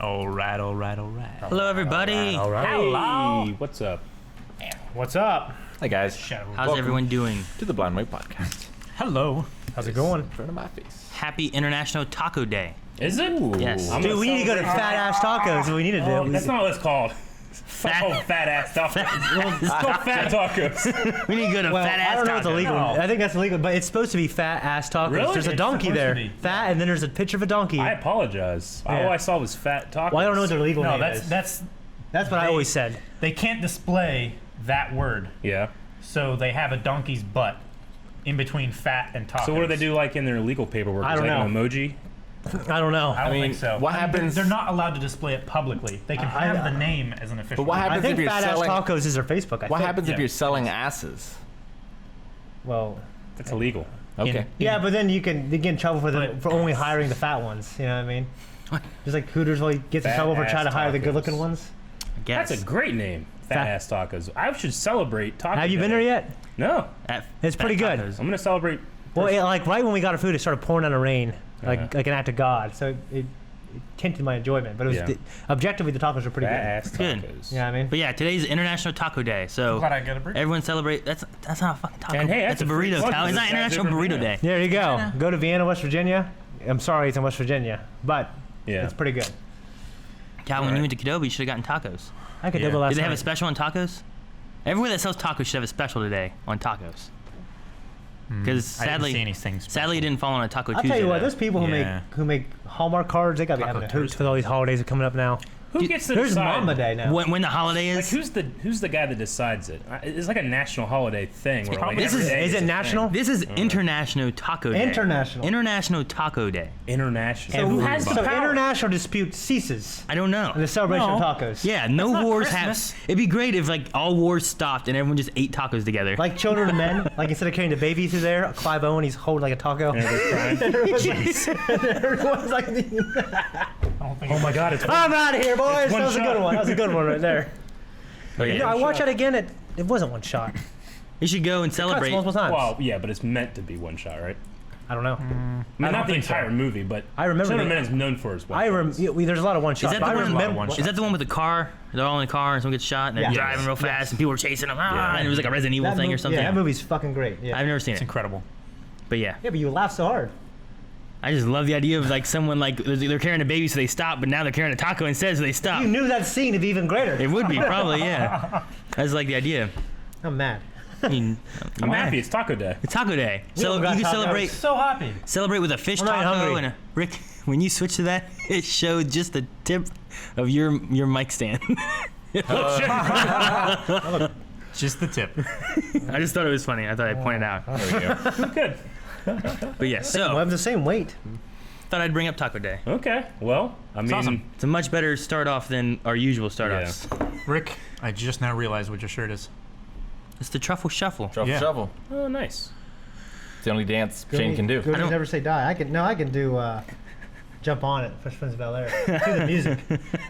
All right. Hello, everybody. All right. Hello. Hey, what's up? What's up? Hi guys, How's everyone doing? to the Blind White Podcast. Hello. How's it going? In front of my face. Happy International Taco Day. Is it? Yes. I'm Dude, gonna we need to go to celebrate- Fat Ass Tacos. That's what we need to do. That's not what it's called. Fat ass tacos. It's called fat tacos. We need to go to Well, Fat Ass I don't know what's Taco. illegal. No. I think that's illegal, but it's supposed to be Fat Ass Tacos. Really? There's a It's donkey supposed there. to be. Fat, and then there's a picture of a donkey. I apologize. Yeah. All I saw was fat tacos. Well, I don't know what their legal No, name that's is. that's That's what I always said. they can't display that word, Yeah. so they have a donkey's butt in between fat and tacos. So what do they do like in their legal paperwork? I Is don't like know. an emoji? I don't know. I don't mean, think so. what I mean, happens- They're not allowed to display it publicly. They can have the name as an official. But what name. I happens think if you're Fat Ass selling? Tacos is their Facebook. What think. happens if Yeah. you're selling asses? Well, That's illegal. Okay. yeah, but then you get in trouble for only hiring the fat ones. You know what I mean? Just like Hooters only gets in Fat trouble for trying to Ass hire the Tacos. good-looking ones. Yes. That's a great name. Fat ass tacos. I should celebrate tacos. Have you been there yet? No. At It's Fat pretty good. Tacos. I'm gonna celebrate. Well, like right when we got our food, it started pouring down the rain, like Uh-huh. like an act of God. So it tinted my enjoyment, but it was Yeah. objectively the tacos were pretty Fat good. ass Good. tacos. You know what I mean? But yeah, today's International Taco Day, so Glad I got a break. everyone celebrate. That's not a fucking taco. And hey, that's a that's a free burrito. plug Pal. It's because not it's International different, Burrito yeah. Day. There you go. Go to Vienna, West Virginia. I'm sorry, it's in West Virginia, but Yeah. it's pretty good. Cal, when Alright. you went to Qdoba, you should have gotten tacos. I could Yeah. double last Did they have a night. special on tacos? Everywhere that sells tacos should have a special today on tacos. Because I didn't sadly, see anything special. sadly, it didn't fall on a Taco I'll Tuesday. tell you what, though. those people Yeah. who make Hallmark cards, they gotta be Taco having a hoot Tuesday. with all these holidays are coming up now. Who gets to There's decide? Mamba Day now. when the holiday Like is. who's the guy that decides it? It's like a national holiday thing. Where like This every day is it a thing. national? This is International Taco Day. International. International Taco Day. International. So, Who has the so power? international dispute ceases I don't know. in the celebration No. of tacos. Yeah, no not wars Christmas. have. It'd be great if like all wars stopped and everyone just ate tacos together. Like children and men, like instead of carrying the baby through there, Clive Owen, he's holding like a taco. And everybody's crying. Everyone's like, Oh my God! It's I'm out of here, boys. one That was a shot. good one. That was a good one right there. Oh, You know, I yeah. watched that again. It wasn't one shot. You should go and Cuts celebrate. multiple times. well, yeah, but it's meant to be one shot, right? I don't know. I mean, don't not the think so. entire movie, but I remember Children the- and Men is known for its one. I shots. there's a lot of one Is shots. that but the I one? remember one Is that the one with the car? They're all in the car and someone gets shot and they're Yeah. driving real fast and people were chasing them. Yeah. And it was like a Resident Evil that thing or movie- something. Yeah, that movie's fucking great. Yeah. I've never seen It's it, incredible. but yeah, Yeah, but you laugh so hard. I just love the idea of like someone like they're carrying a baby so they stop, but now they're carrying a taco instead so they stop. You knew that scene to be even greater. It would be probably, yeah. I just like the idea. I'm mad. I mean, I'm why? happy. It's Taco Day. It's Taco Day, so don't you got can tacos. So happy. celebrate with a fish I'm not taco hungry. and a Rick. When you switch to that, it showed just the tip of your mic stand. Just the tip. I just thought it was funny. I thought I'd point it out. There we go. Good. But yeah, Well, so have the same weight. thought I'd bring up Taco Day. Okay. Well, I mean, awesome. It's a much better start off than our usual start offs. Rick, I just now realized what your shirt is. It's the Truffle Shuffle. Truffle Yeah. Shuffle. oh, nice. It's the only dance Shane can do. Good I don't- never say die. I can do jump on it. Fresh Prince of Bel-Air. To the music.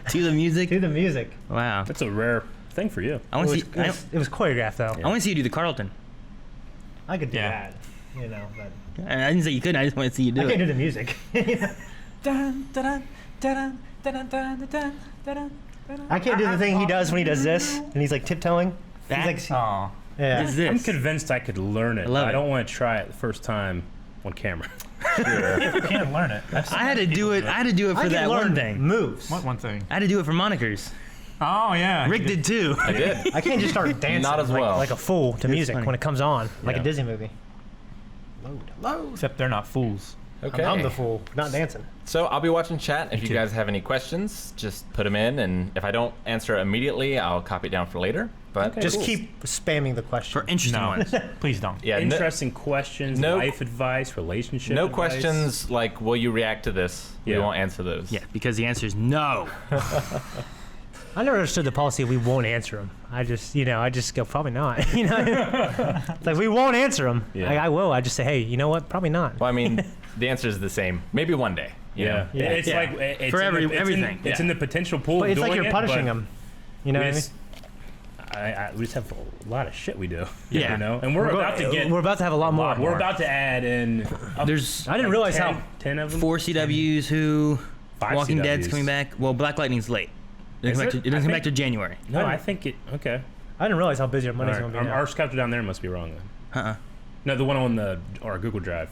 To the music. To the music. Wow. That's a rare thing for you. I It want was, to see. it was choreographed though. I want to see you do the Carlton. I could do Yeah. that. You know, but I didn't say you couldn't. I just want to see you do I can't it. do the music. Dun, dun, dun, dun, dun, dun, dun, dun, dun. I can't do the thing he does when he does this and he's like tiptoeing. That? He's like, Aw. yeah. What is this? I'm convinced I could learn it. I love but I it. don't want to try it the first time on camera. You can't learn it. I had to do it. I had to do it I for can that learn one thing. moves. What one thing? I had to do it for monikers. Oh, yeah. Rick did too. I did. I can't just start dancing Not as well. like a fool to music funny. when it comes on, like a Yeah. Disney movie. Except they're not fools. Okay. I'm the fool, not dancing. So I'll be watching chat. If you guys have any questions, just put them in, and if I don't answer immediately, I'll copy it down for later. But Okay. Just Cool. keep spamming the question. For interesting No. ones. Please don't. yeah, Interesting questions, no- life advice, relationship no advice. questions like, will you react to this? Yeah. We won't answer those. Yeah, because the answer is no. I never understood the policy we won't answer them. I just go, probably not. You know, it's like we won't answer them. Yeah. I will. I just say, hey, you know what? Probably not. Well, I mean, the answer is the same. Maybe one day. you know? Yeah. It's Yeah. like it's For in the- everything. It's in the potential pool. But of it's like doing you're it, punishing but them. You know we what I mean? just- we just have a lot of shit we do. Yeah. You know, and we're about to get. We're about to have a lot more. We're about to add in. There's I didn't realize 10, how 10 of them. 4 CWs who 5 Walking Dead's CWs. coming back. Well, Black Lightning's late. It Is doesn't come back it? to- it doesn't I come back to think- January. No, I think it. Okay. I didn't realize how busy our Monday's All going right. to be. Our sculptor down there must be wrong then. Uh-uh. No, the one on our Google Drive.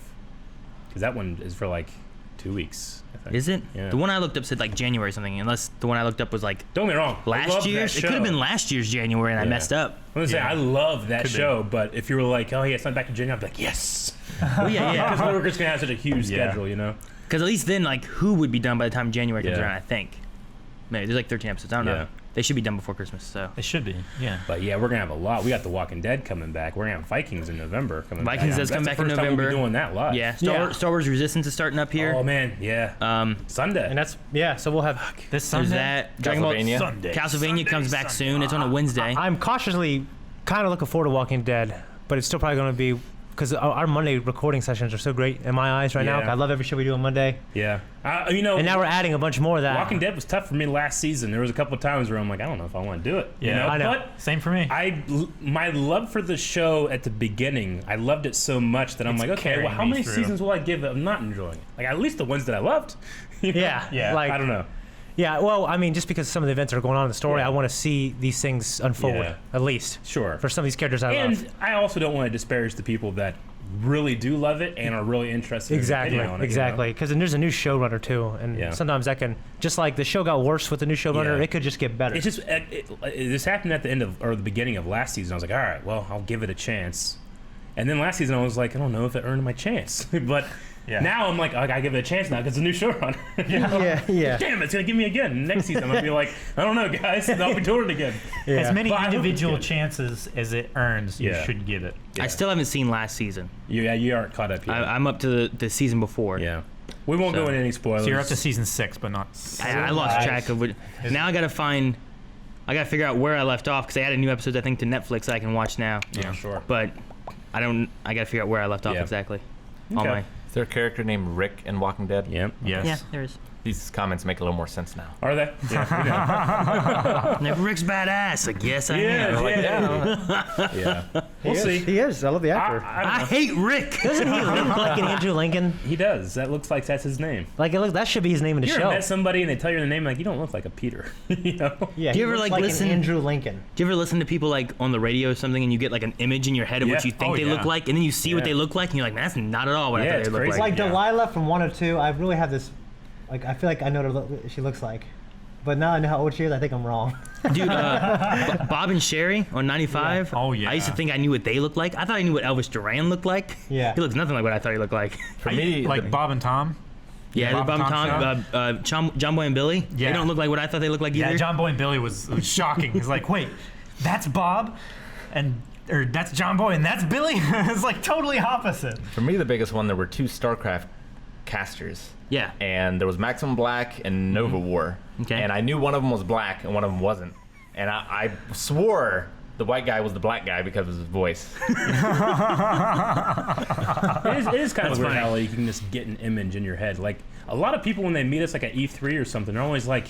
Because that one is for like 2 weeks. I think. Is it? Yeah. The one I looked up said like January or something, unless the one I looked up was like Don't get me wrong. I love last that year's. It show. could have been last year's January, and I Yeah. messed up. I'm gonna say I love that Could be. show, but if you were like, oh yeah, it's not back to January, I'd be like, yes. Oh yeah, Because yeah. we're just gonna have such a huge Yeah. schedule, you know. Because at least then, like, who would be done by the time January comes Yeah. around? I think. Maybe there's like 13 episodes. I don't Yeah. know. They should be done before Christmas. So It should be. Yeah. But yeah, we're gonna have a lot. We got The Walking Dead coming back. We're gonna have Vikings in November coming back. Vikings does come That's back the in first time we'll November. be doing that live. yeah, Yeah. Star Wars Resistance is starting up here. Oh man, yeah. Sunday. And that's so we'll have. This There's Sunday. that. Dragon Ball Castlevania. Sunday. Castlevania comes back soon. It's on a Wednesday. I'm cautiously kind of looking forward to Walking Dead, but it's still probably going to be because our Monday recording sessions are so great in my eyes right now. Yeah. I love every show we do on Monday, Yeah. You know, and now we're adding a bunch more of that. Walking Dead was tough for me last season. There was a couple of times where I'm like, I don't know if I want to do it. You Yeah. know? I know. But Same for me. my love for the show at the beginning, I loved it so much that I'm It's like, okay, carrying well, how me many through. seasons will I give it? I'm not enjoying it. Like, at least the ones that I loved. You know? Yeah, Yeah. Like I don't know. Yeah, well, I mean, just because some of the events are going on in the story, Yeah. I want to see these things unfold Yeah. at least Sure. for some of these characters I love. And I also don't want to disparage the people that really do love it and are really interested Exactly, in the opinion on it, exactly. Because then there's a new showrunner too, and Yeah. sometimes that can just like the show got worse with the new showrunner, Yeah. it could just get better. It's just this happened at the end of or the beginning of last season. I was like, all right, well, I'll give it a chance. And then last season I was like, I don't know if it earned my chance, but Yeah. now I'm like, I gotta give it a chance now because it's a new showrunner. yeah. Damn, it's gonna give me again. Next season I'm gonna be like, I don't know, guys, and I'll be doing it again. Yeah. As many But I hope it's individual good. chances as it earns, you Yeah. should give it. I still haven't seen last season. Yeah, you aren't caught up yet. I'm up to the season before. Yeah, we won't go So- into any spoilers. So you're up to season 6, but not. I lost track of what. Now I gotta figure out where I left off because they added new episodes I think to Netflix that I can watch now. Yeah, sure. But I gotta figure out where I left off Yeah. exactly. All Okay. my Is there a character named Rick in Walking Dead? Yeah. Yes. yeah, there is. These comments make a little more sense now. Are they? Yeah. Now, Rick's badass. Like yes, I Yeah, am. yeah. We'll see. He is. I love the actor. I don't I know. hate Rick. Doesn't he look like an Andrew Lincoln? He does. That looks like that's his name. Like that should be his name in the You show. ever met somebody and they tell you the name like you don't look like a Peter, you know? Yeah. Do you he ever, looks like, an listen- Andrew Lincoln? Do you ever listen to people like on the radio or something and you get like an image in your head of what Yeah. you think Oh, they yeah. look like, and then you see what Yeah. they look like and you're like, man, that's not at all what Yeah, I thought it's they looked crazy. like. Like Yeah. Delilah from 102, I really have this. Like I feel like I know what she looks like, but now I know how old she is. I think I'm wrong. Dude, Bob and Sherry on 95. Yeah. Oh, yeah. I used to think I knew what they looked like. I thought I knew what Elvis Duran looked like. Yeah. He looks nothing like what I thought he looked like. For me, like the- Bob and Tom. Yeah, Bob Bob and and Tom, John Boy and Billy. Yeah. They don't look like what I thought they looked like either. Yeah, John Boy and Billy was shocking. He's like, wait, that's Bob, or that's John Boy and that's Billy. It's like totally opposite. for me, the biggest one, there were 2 StarCraft casters. Yeah. And there was Maximum Black and Nova War. Okay. And I knew one of them was black and one of them wasn't. And I swore the white guy was the black guy because of his voice. It is kind of weird funny. how like, you can just get an image in your head. Like a lot of people when they meet us like at E3 or something, they're always like,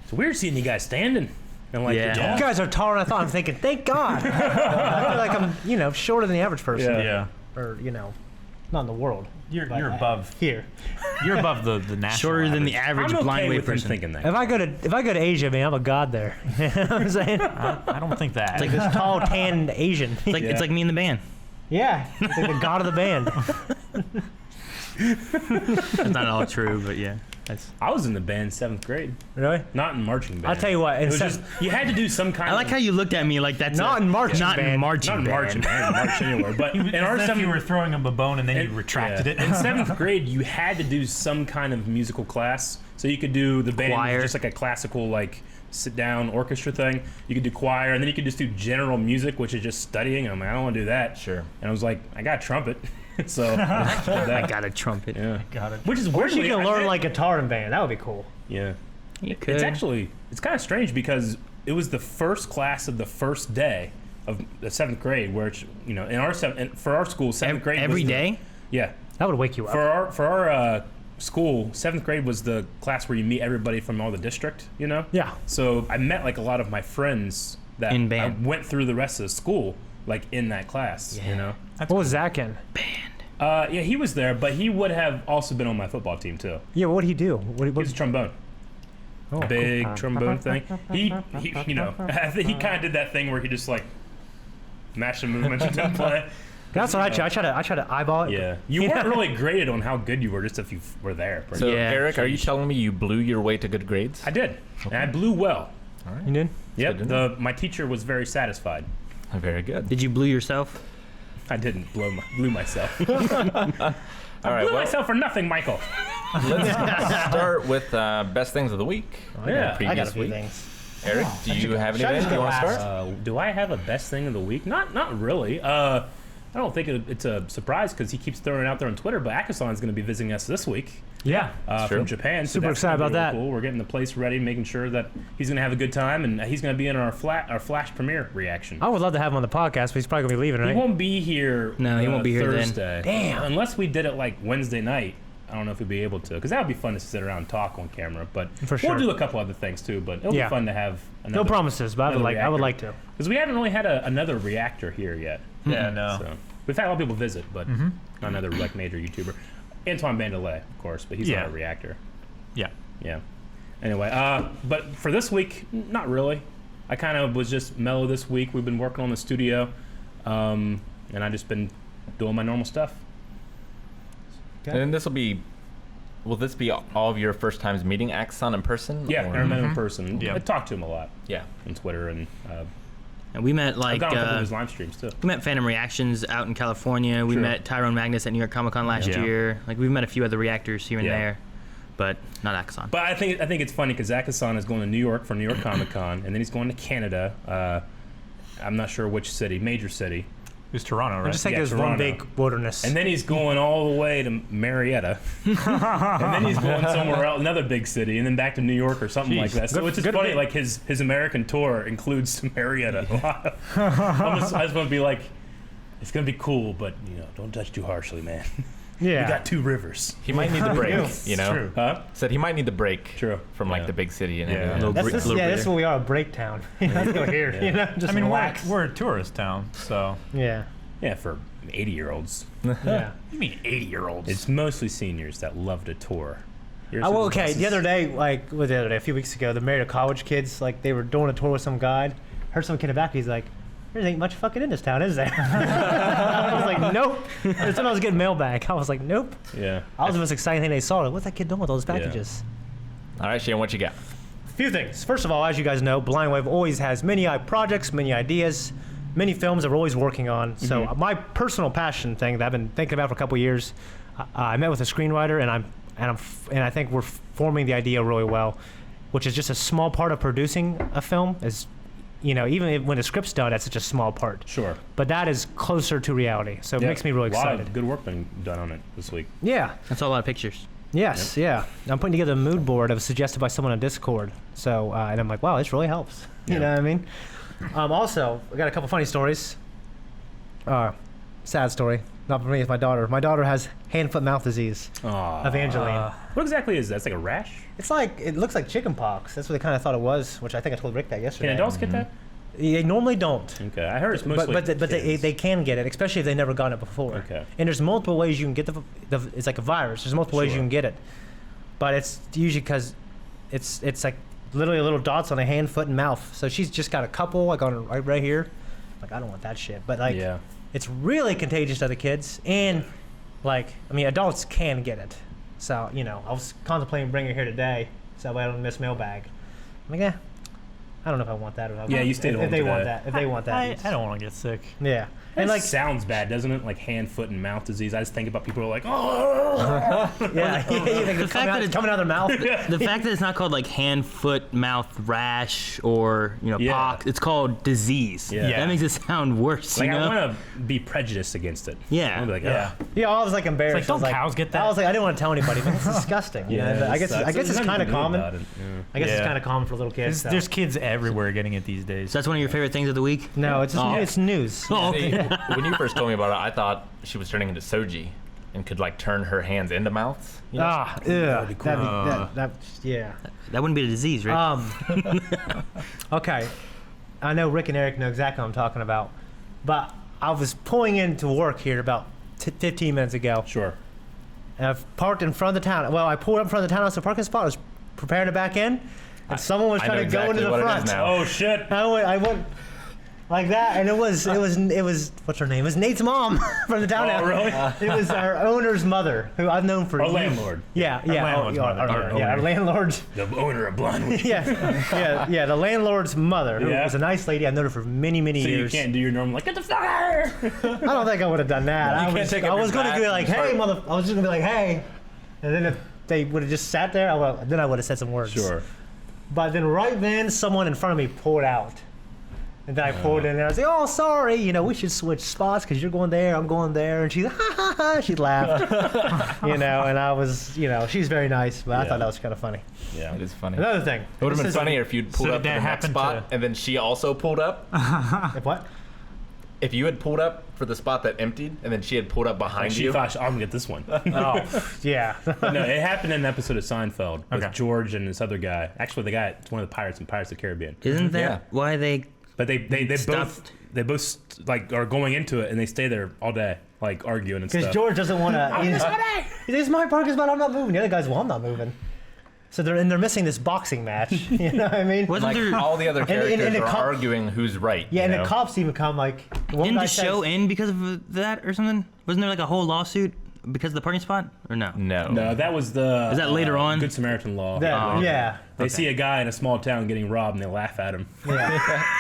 "It's weird seeing you guys standing." And like, Yeah. You guys are taller than I thought. I'm thinking, thank God. I feel like I'm, shorter than the average person, Yeah. or not in the world. You're But above. Here. You're above the national. Shorter than the average. average I'm blind okay wave with him person. thinking that. If I go to Asia, man, I'm a god there. You know what I'm saying? I don't think that. Like this tall, tan Asian. It's like, it's like me in the band. Yeah, it's like the god of the band. That's not all true, but yeah. That's, I was in the band 7th grade, Really? not in marching band. I'll tell you what. It was just you had to do some kind. I like of, how you looked at me like that's Not in marching not in band. marching not in band. marching band, march anywhere, but in our As if 7th you were throwing him a bone and then you retracted it. In 7th grade, you had to do some kind of musical class. So you could do the band, Choir. just like a classical, like sit-down orchestra thing. You could do choir, and then you could just do general music, which is just studying. I'm like, I don't want to do that. Sure. And I was like, I got a trumpet, so I did I that. got a trumpet. Yeah. Got it. Which is Wish you weirdly, could I learn did- like guitar in band. That would be cool. Yeah. You could. It's kind of strange because it was the first class of the first day of the 7th grade, where it's, in our for our school 7th grade every was the- day. Yeah. That would wake you up. For our school, 7th grade was the class where you meet everybody from all the district, Yeah. So I met like a lot of my friends that In band. I went through the rest of the school like in that class, What was Zach in? Yeah, he was there, but he would have also been on my football team too. Yeah, what did he do? He was a trombone. Oh, Big cool. trombone thing. He you know, I think he kind of did that thing where he just like mashed the movements and didn't play. That's what I try. I try to eyeball it. Yeah, you weren't really graded on how good you were, just if you were there. So, Yeah. Eric, are you telling me you blew your way to good grades? I did, and I blew well. All right. You did? Yep, good to my teacher was very satisfied. Very good. Did you blue yourself? I didn't blew myself. All right. Blew Well, myself for nothing, Michael. let's start with best things of the week. Yeah, I got a Previous few week. things. Eric, do you have should I anything just you go want to last? start? Do I have a best thing of the week? Not really. I don't think it's a surprise because he keeps throwing it out there on Twitter. But Akasson is going to be visiting us this week Yeah. true. from Japan. So Super that's excited gonna be about really that. Cool. We're getting the place ready, making sure that he's going to have a good time, and he's going to be in our Flash premiere reaction. I would love to have him on the podcast, but he's probably gonna be leaving, He right? won't be here. No, he won't be here then. Thursday. Damn. Unless we did it like Wednesday night. I don't know if we'd be able to, because that would be fun to sit around and talk on camera. But For sure. we'll do a couple other things too. But it'll Yeah. be fun to have. No promises, but I would another like to. because we haven't really had another reactor here yet. Yeah, no. So we've had a lot of people visit, but not another like major YouTuber. Antoine Mandalorian, of course, but he's Yeah. not a reactor. Yeah. Yeah. Anyway, but for this week, not really. I kind of was just mellow this week. We've been working on the studio, and I just been doing my normal stuff. Okay. And will this be all of your first times meeting Akasson in person? Yeah, or- I met him in person. Yeah. I talked to him a lot Yeah. on Twitter, and And we met I've like gone on a couple of his live streams too. we met Phantom Reactions out in California. We Sure. met Tyrone Magnus at New York Comic Con last Yeah. year. Like we've met a few other reactors here and Yeah. there, but not Akasson. But I think it's funny because Akasson is going to New York for New York Comic Con, and then he's going to Canada. I'm not sure which city, major city, It was Toronto, I right? just think Yeah, there's one Toronto. big wilderness. and then he's going all the way to Marietta, and then he's going somewhere else, another big city, and then back to New York or something like Jeez. that. So Good- it's just good funny, bit. like his American tour includes Marietta. I just want to be like, it's gonna be cool, but don't judge too harshly, man. yeah. We got 2 rivers. He might need the break, you know? True. Huh? Said he might need the break True. from like Yeah. the big city and Yeah. everything. Little That's bre- this, little yeah, this is breather. what we are, a break town. Let's go here. Just I mean, relax. we're a tourist town, so. Yeah. Yeah, for 80-year-olds. Yeah. You mean 80-year-olds? It's mostly seniors that love to tour. Yours Oh, well, is okay. buses. The other day, a few weeks ago, the Marietta college kids, like, they were doing a tour with some guide. Heard some kid in the back. He's like, "There ain't much fucking in this town, is there?" I was like, "Nope." That's when I was getting mailbag. I was like, "Nope." Yeah. I was the most exciting thing they saw. Like, what's that kid doing with all those packages? All right, Shane, what you got? Few things. First of all, as you guys know, Blind Wave always has many projects, many ideas, many films that we're always working on. So my personal passion thing that I've been thinking about for a couple years, I met with a screenwriter, and I think we're forming the idea really well, which is just a small part of producing a film. Is when the script's done, that's such a small part. Sure. But that is closer to reality, so it makes me really A lot excited. of good work been done on it this week. Yeah. That's a lot of pictures. Yes, yeah. I'm putting together a mood board that was suggested by someone on Discord. So, and I'm like, wow, this really helps. You Yeah. know what I mean? Also, I got a couple funny stories. Sad story. Not for me, it's my daughter. My daughter has hand, foot, mouth disease. Aww. Evangeline. What exactly is that? It's like a rash? It looks like chicken pox. That's what they kind of thought it was, which I think I told Rick that yesterday. Can adults get that? They normally don't. Okay, I heard it's mostly. But kids. they can get it, especially if they've never gotten it before. Okay. And there's multiple ways you can get it's like a virus. There's multiple ways you Sure. can get it, but it's usually because it's like literally little dots on a hand, foot, and mouth. So she's just got a couple like on right here. Like I don't want that shit, but like Yeah. it's really contagious to other kids, and adults can get it. So I was contemplating bringing her here today, so that way I don't miss mailbag. I'm like, I don't know if I want that or not. Yeah, you stayed if home they want today. that. If they want that. I don't want to get sick. Yeah. And And like sounds bad, doesn't it? Like hand, foot, and mouth disease. I just think about people who are like, oh. yeah, The fact that it's coming out of their mouth. The fact that it's not called like hand, foot, mouth rash or Yeah. pox, it's called disease. Yeah. That makes it sound worse. Like you know? I want to be prejudiced against it. Yeah. I want to be like, Yeah. "Ugh." Yeah, I was like embarrassed. It's like, I was don't cows get that? I was like, I didn't want to tell anybody, but it's disgusting. You know? But I guess sucks. I guess There's it's nothing kind you of can do common. about it. Yeah. I guess it's Yeah. kind of common for little kids. So. There's kids everywhere getting it these days. So that's one of your favorite things of the week? No, it's just, Oh. it's news. Oh, See, okay. when you first told me about it, I thought she was turning into Soji and could like turn her hands into mouths. You know? Ah, That'd yeah. be cool. Yeah. That wouldn't be a disease, right? Okay. I know Rick and Eric know exactly what I'm talking about, but I was pulling into work here about 15 minutes ago. Sure. And I've parked in front of the town. Well, I pulled up in front of the townhouse, the parking spot. I was preparing to back in, and someone was I know trying to go exactly into the what it front. is now. Oh shit. I went like that, and it was what's her name? It was Nate's mom from the townhouse. Oh really? It was our owner's mother, who I've known for Our years. landlord. Yeah, landlord's mother. Our landlord's. The owner of Blindwood. Yeah, the landlord's mother, who Yeah. was a nice lady. I've known her for many So years. you can't do your normal like get the fuck out of here. I don't think I would have done that. You can't take up I was your going to bat be like, and hey, start- I was just going to be like, hey. And then if they would have just sat there, then I would have said some words. Sure. But then right then, someone in front of me pulled out. And then I pulled in there. I was like, oh, sorry. You know, we should switch spots because you're going there, I'm going there. And she's ha, ha, ha. She laughed. And I was, she's very nice. But I Yeah. thought that was kind of funny. Yeah. It is funny. Another thing. It would have been funnier if you'd pulled So up to that the next happened spot to- and then she also pulled up. If what? If you had pulled up for the spot that emptied and then she had pulled up behind She you. thought I'm gonna get this one. Oh, yeah. But no, it happened in an episode of Seinfeld with Okay. George and this other guy. Actually, the guy, it's one of the pirates in Pirates of the Caribbean. Isn't that Yeah. why they? But they Stopped. both like are going into it and they stay there all day, like arguing and Because stuff. George doesn't want to. He's this is my parking spot. I'm not moving. The other guy's, well, I'm not moving. So they're missing this boxing match. You know what I mean? Wasn't Like there? all the other and characters the are cop- arguing who's right. Yeah, you and know? the cops even come like. One Didn't guy the show says, end because of that or something? Wasn't there like a whole lawsuit because of the parking spot or no? No. No, that was the. Is that later on? Good Samaritan law. that, yeah. They see a guy in a small town getting robbed and they laugh at him.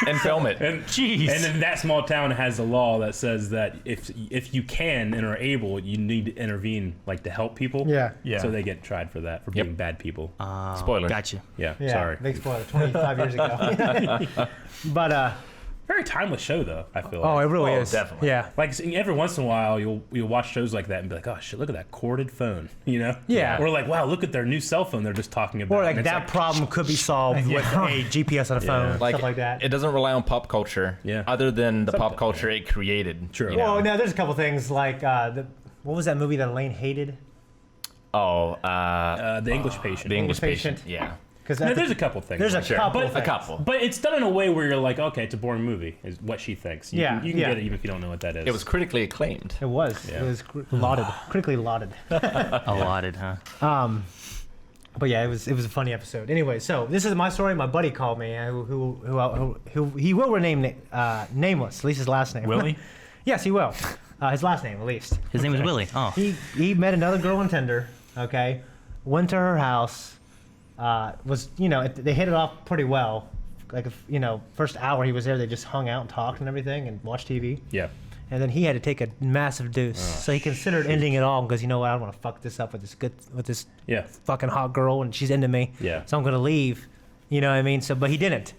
And film it. And, Jeez. and then that small town has a law that says that if you can and are able, you need to intervene, like to help people. Yeah. Yeah. So they get tried for that, for Yep. being bad people. Spoiler. Gotcha. Yeah. Yeah. Sorry. Big spoiler. 25 years ago. But Very timeless show though. I feel like. oh, it really Oh, is. definitely. Yeah. Like every once in a while, you'll watch shows like that and be like, "Oh shit, look at that corded phone," you know? Yeah. Or like, "Wow, look at their new cell phone they're just talking about." Or like And it's that problem could be solved with a GPS on a phone, Like, stuff like that. It doesn't rely on pop culture. Yeah. Other than the pop Something, culture it created. True. you know? Well, no, there's a couple things like what was that movie that Elaine hated? Oh, the English patient. the English Patient. patient. Yeah. Because No, there's a couple things. there's a like that. couple But, things. A couple. But it's done in a way where you're like, okay, it's a boring movie, is what she thinks. You Yeah, can, you can yeah. get it even if you don't know what that is. It was critically acclaimed. It was. Yeah. It was lauded, critically lauded. Allotted, huh? But yeah, it was a funny episode. Anyway, so this is my story. My buddy called me, who he will remain nameless, at least his last name. Will he? Yes, he will. His last name, at least. His name was Willie. Oh. He met another girl on Tinder. Okay, went to her house. They hit it off pretty well. Like first hour he was there, they just hung out and talked and everything and watched TV. Yeah. And then he had to take a massive deuce. So he considered ending it all because I don't want to fuck this up with this Yeah. fucking hot girl and she's into me. Yeah. So I'm gonna leave. You know what I mean? So but he didn't.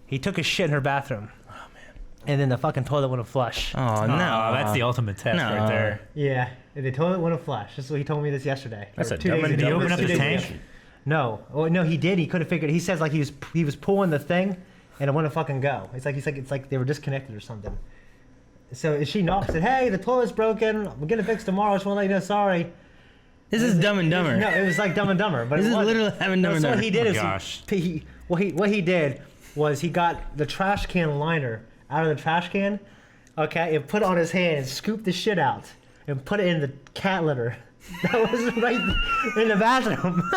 He took a shit in her bathroom. Oh man. And then the fucking toilet wouldn't flush. Oh no. That's the ultimate test No. right there. Yeah. And the toilet wouldn't flush. This is what he told me this yesterday. That's Or a 2 dumb- days Did he ago. open up Two the days tank? ago. No. Oh no, he did. He couldn't figure it. He says like he was pulling the thing and it wouldn't fucking go. It's like they were disconnected or something. So she knocked, said, "Hey, the toilet's broken. We'll get it fixed tomorrow. I just want to let you know. Sorry." This is Dumb and Dumber. No, it was like Dumb and Dumber. But This it is wasn't. literally Dumb and No, so Dumber. what he did Oh, is gosh. what he did was he got the trash can liner out of the trash can, okay, and put it on his hand and scooped the shit out and put it in the cat litter that was right in the bathroom.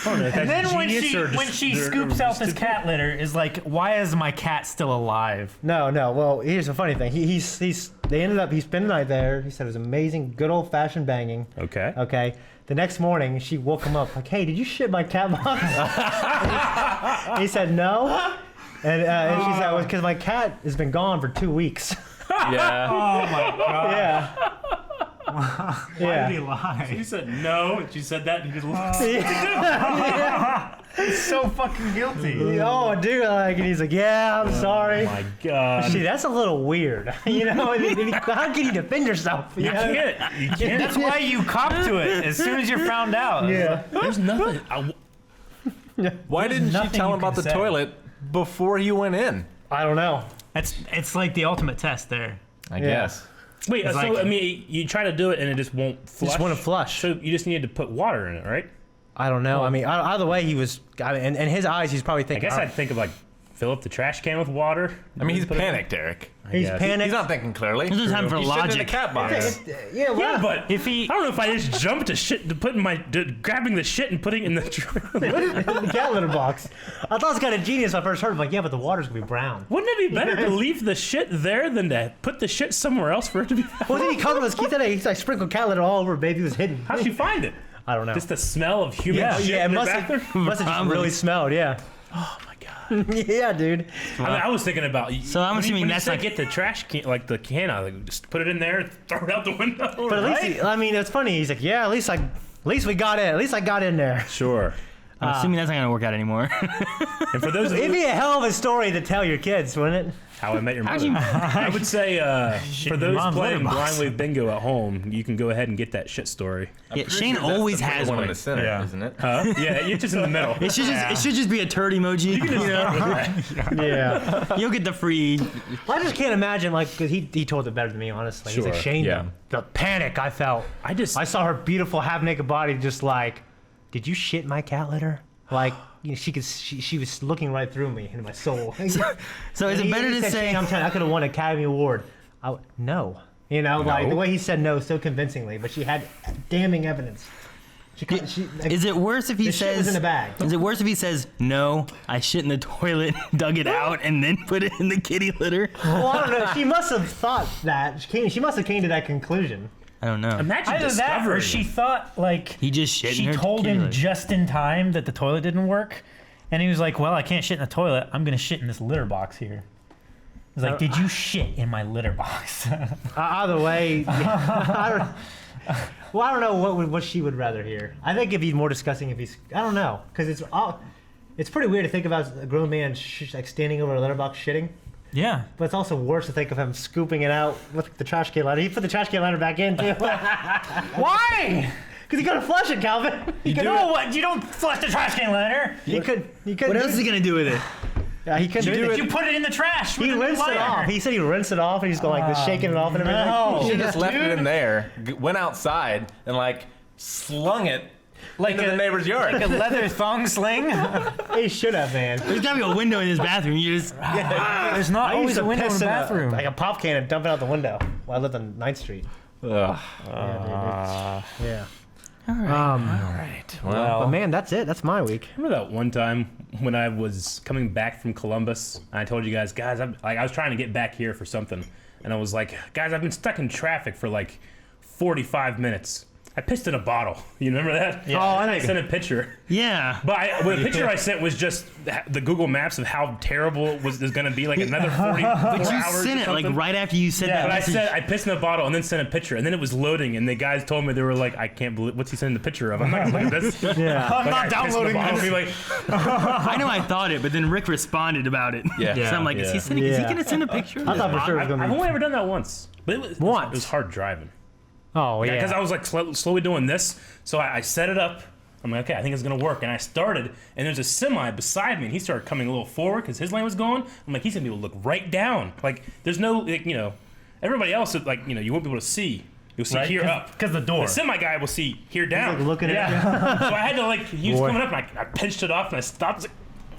And then when genius she or just- when she they're scoops out this stupid? cat litter, is like, why is my cat still alive? No. Well, here's the funny thing. He spent the night there. He said it was amazing, good old fashioned banging. Okay. Okay. The next morning, she woke him up like, "Hey, did you shit my cat box?" And he said no. And she said, "Well, because my cat has been gone for 2 weeks." Yeah. Oh my god! Yeah. Why did he lie? She said no, and she said that, and he just looked. He's so fucking guilty. Oh, dude, like, and he's like, "Yeah, I'm sorry." Oh my god. See, that's a little weird, how can you defend yourself? You can't. You can't. That's why you cop to it as soon as you're found out. Yeah. There's nothing. Why didn't she nothing tell you him about can the say. toilet before he went in? I don't know. It's like the ultimate test there. I Yeah. guess. Wait, It's so like- I mean, you try to do it and it just won't flush. Just want to flush. So you just needed to put water in it, right? I don't know. I mean, either way, he was. In his eyes, he's probably I thinking. guess I'd think of like fill up the trash can with water. I mean, he's Put it in. panicked, Eric. He's guess. panicked. He's not thinking clearly. This is time for He's shitting in the logic. cat box. Yeah, well, Yeah, but If he- I don't know if I just jumped to shit to put in grabbing the shit and putting it in the the cat litter box. I thought it was kind of genius when I first heard it. I'm like, yeah, but the water's gonna be brown. Wouldn't it be better to leave the shit there than to put the shit somewhere else for it to be found? Well, then he called us. He said he like sprinkled cat litter all over. Baby was hidden. How'd you find it? I don't know. Just the smell of human Yeah. shit yeah, it in their must have bathroom? just really smelled. Yeah. Oh my god. Yeah, dude. I mean, I was thinking about. So I'm assuming when that's you said like- get the trash can, like the can out, like just put it in there, throw it out the window. But at least, I mean, it's funny. He's like, yeah, at least we got in. At least I got in there. Sure. I'm assuming that's not gonna work out anymore. And for those of It'd you, be a hell of a story to tell your kids, wouldn't it? How I Met Your How'd Mother. you- I would say for your those mom's playing letterbox. Blind Wave Bingo at home, you can go ahead and get that shit story. Yeah, Pretty Shane sure that's always the has one in one. the center, Yeah. isn't it? Huh? Yeah, you're just in the middle. It should just be a turd emoji. You know, Yeah. you'll get the free. I just can't imagine, like, because he told it better than me, honestly. Sure, He's ashamed yeah. of the panic I felt. I saw her beautiful half-naked body just like, did you shit in my cat litter? Like, you know, she was looking right through me into my soul. So is it better to say? I'm telling you, I could have won an Academy Award. No. You know, like the way he said no so convincingly, but she had damning evidence. Is it worse if he the shit was says? in a bag. Is it worse if he says no? I shit in the toilet, dug it out, and then put it in the kitty litter. Well, I don't know. She must have thought that. She must have came to that conclusion. I don't know. Imagine Either that, or discovering. she thought like He just shit in she her told kitty him litter. just in time that the toilet didn't work, and he was like, "Well, I can't shit in the toilet. I'm gonna shit in this litter box here." He's like, "Did you shit in my litter box?" Either way, I don't know what she would rather hear. I think it'd be more disgusting if he's. I don't know, because it's pretty weird to think about a grown man like standing over a litter box shitting. Yeah. But it's also worse to think of him scooping it out with the trash can liner. He put the trash can liner back in too. Why? Because you gotta flush it, Calvin. You know what? You don't flush the trash can liner. He could. What else is he gonna do with it? Yeah, he couldn't do it. You put it in the trash. He rinsed it off. He said he rinsed it off, and he's going like this, shaking it off and everything. no. She just left it in there, went outside, and like slung it like into the neighbor's yard. like a leather thong sling. He should have, man. There's gotta be a window in his bathroom. You just There's not I always used to a window in piss the bathroom. like a pop can and dump it out the window while I lived on 9th Street. Ugh. Yeah. All right. Well, But man, that's it. That's my week. Remember that one time when I was coming back from Columbus and I told you guys, I was trying to get back here for something, and I was like, guys, I've been stuck in traffic for like 45 minutes. I pissed in a bottle. You remember that? Yeah. Oh, I know. I sent a picture. yeah. But the picture I sent was just the Google Maps of how terrible it was going to be, like another 44 But you hours sent or it like something. right after you said that But I message. said I pissed in a bottle and then sent a picture, and then it was loading, and the guys told me, they were like, I can't believe, what's he sending the picture of? I'm not going to look at this. Yeah. I'm not I pissed in a downloading bottle. this. Be like, I know I thought it, but then Rick responded about it. Yeah. So I'm like, is he sending? Is he Yeah. gonna send a picture? I thought for sure it was I've going to be. only ever done that once. But it was hard driving. Oh, yeah. Because I was like slowly doing this, so I set it up. I'm like, okay, I think it's gonna work. And I started, and there's a semi beside me, and he started coming a little forward because his lane was going. I'm like, he's gonna be able to look right down. Like, there's no, like, you know, everybody else, like, you know, you won't be able to see. You'll see here up. Because the door. The semi guy will see here down. like looking at So I had to, like, he was Boy. coming up, and I pinched it off, and I stopped.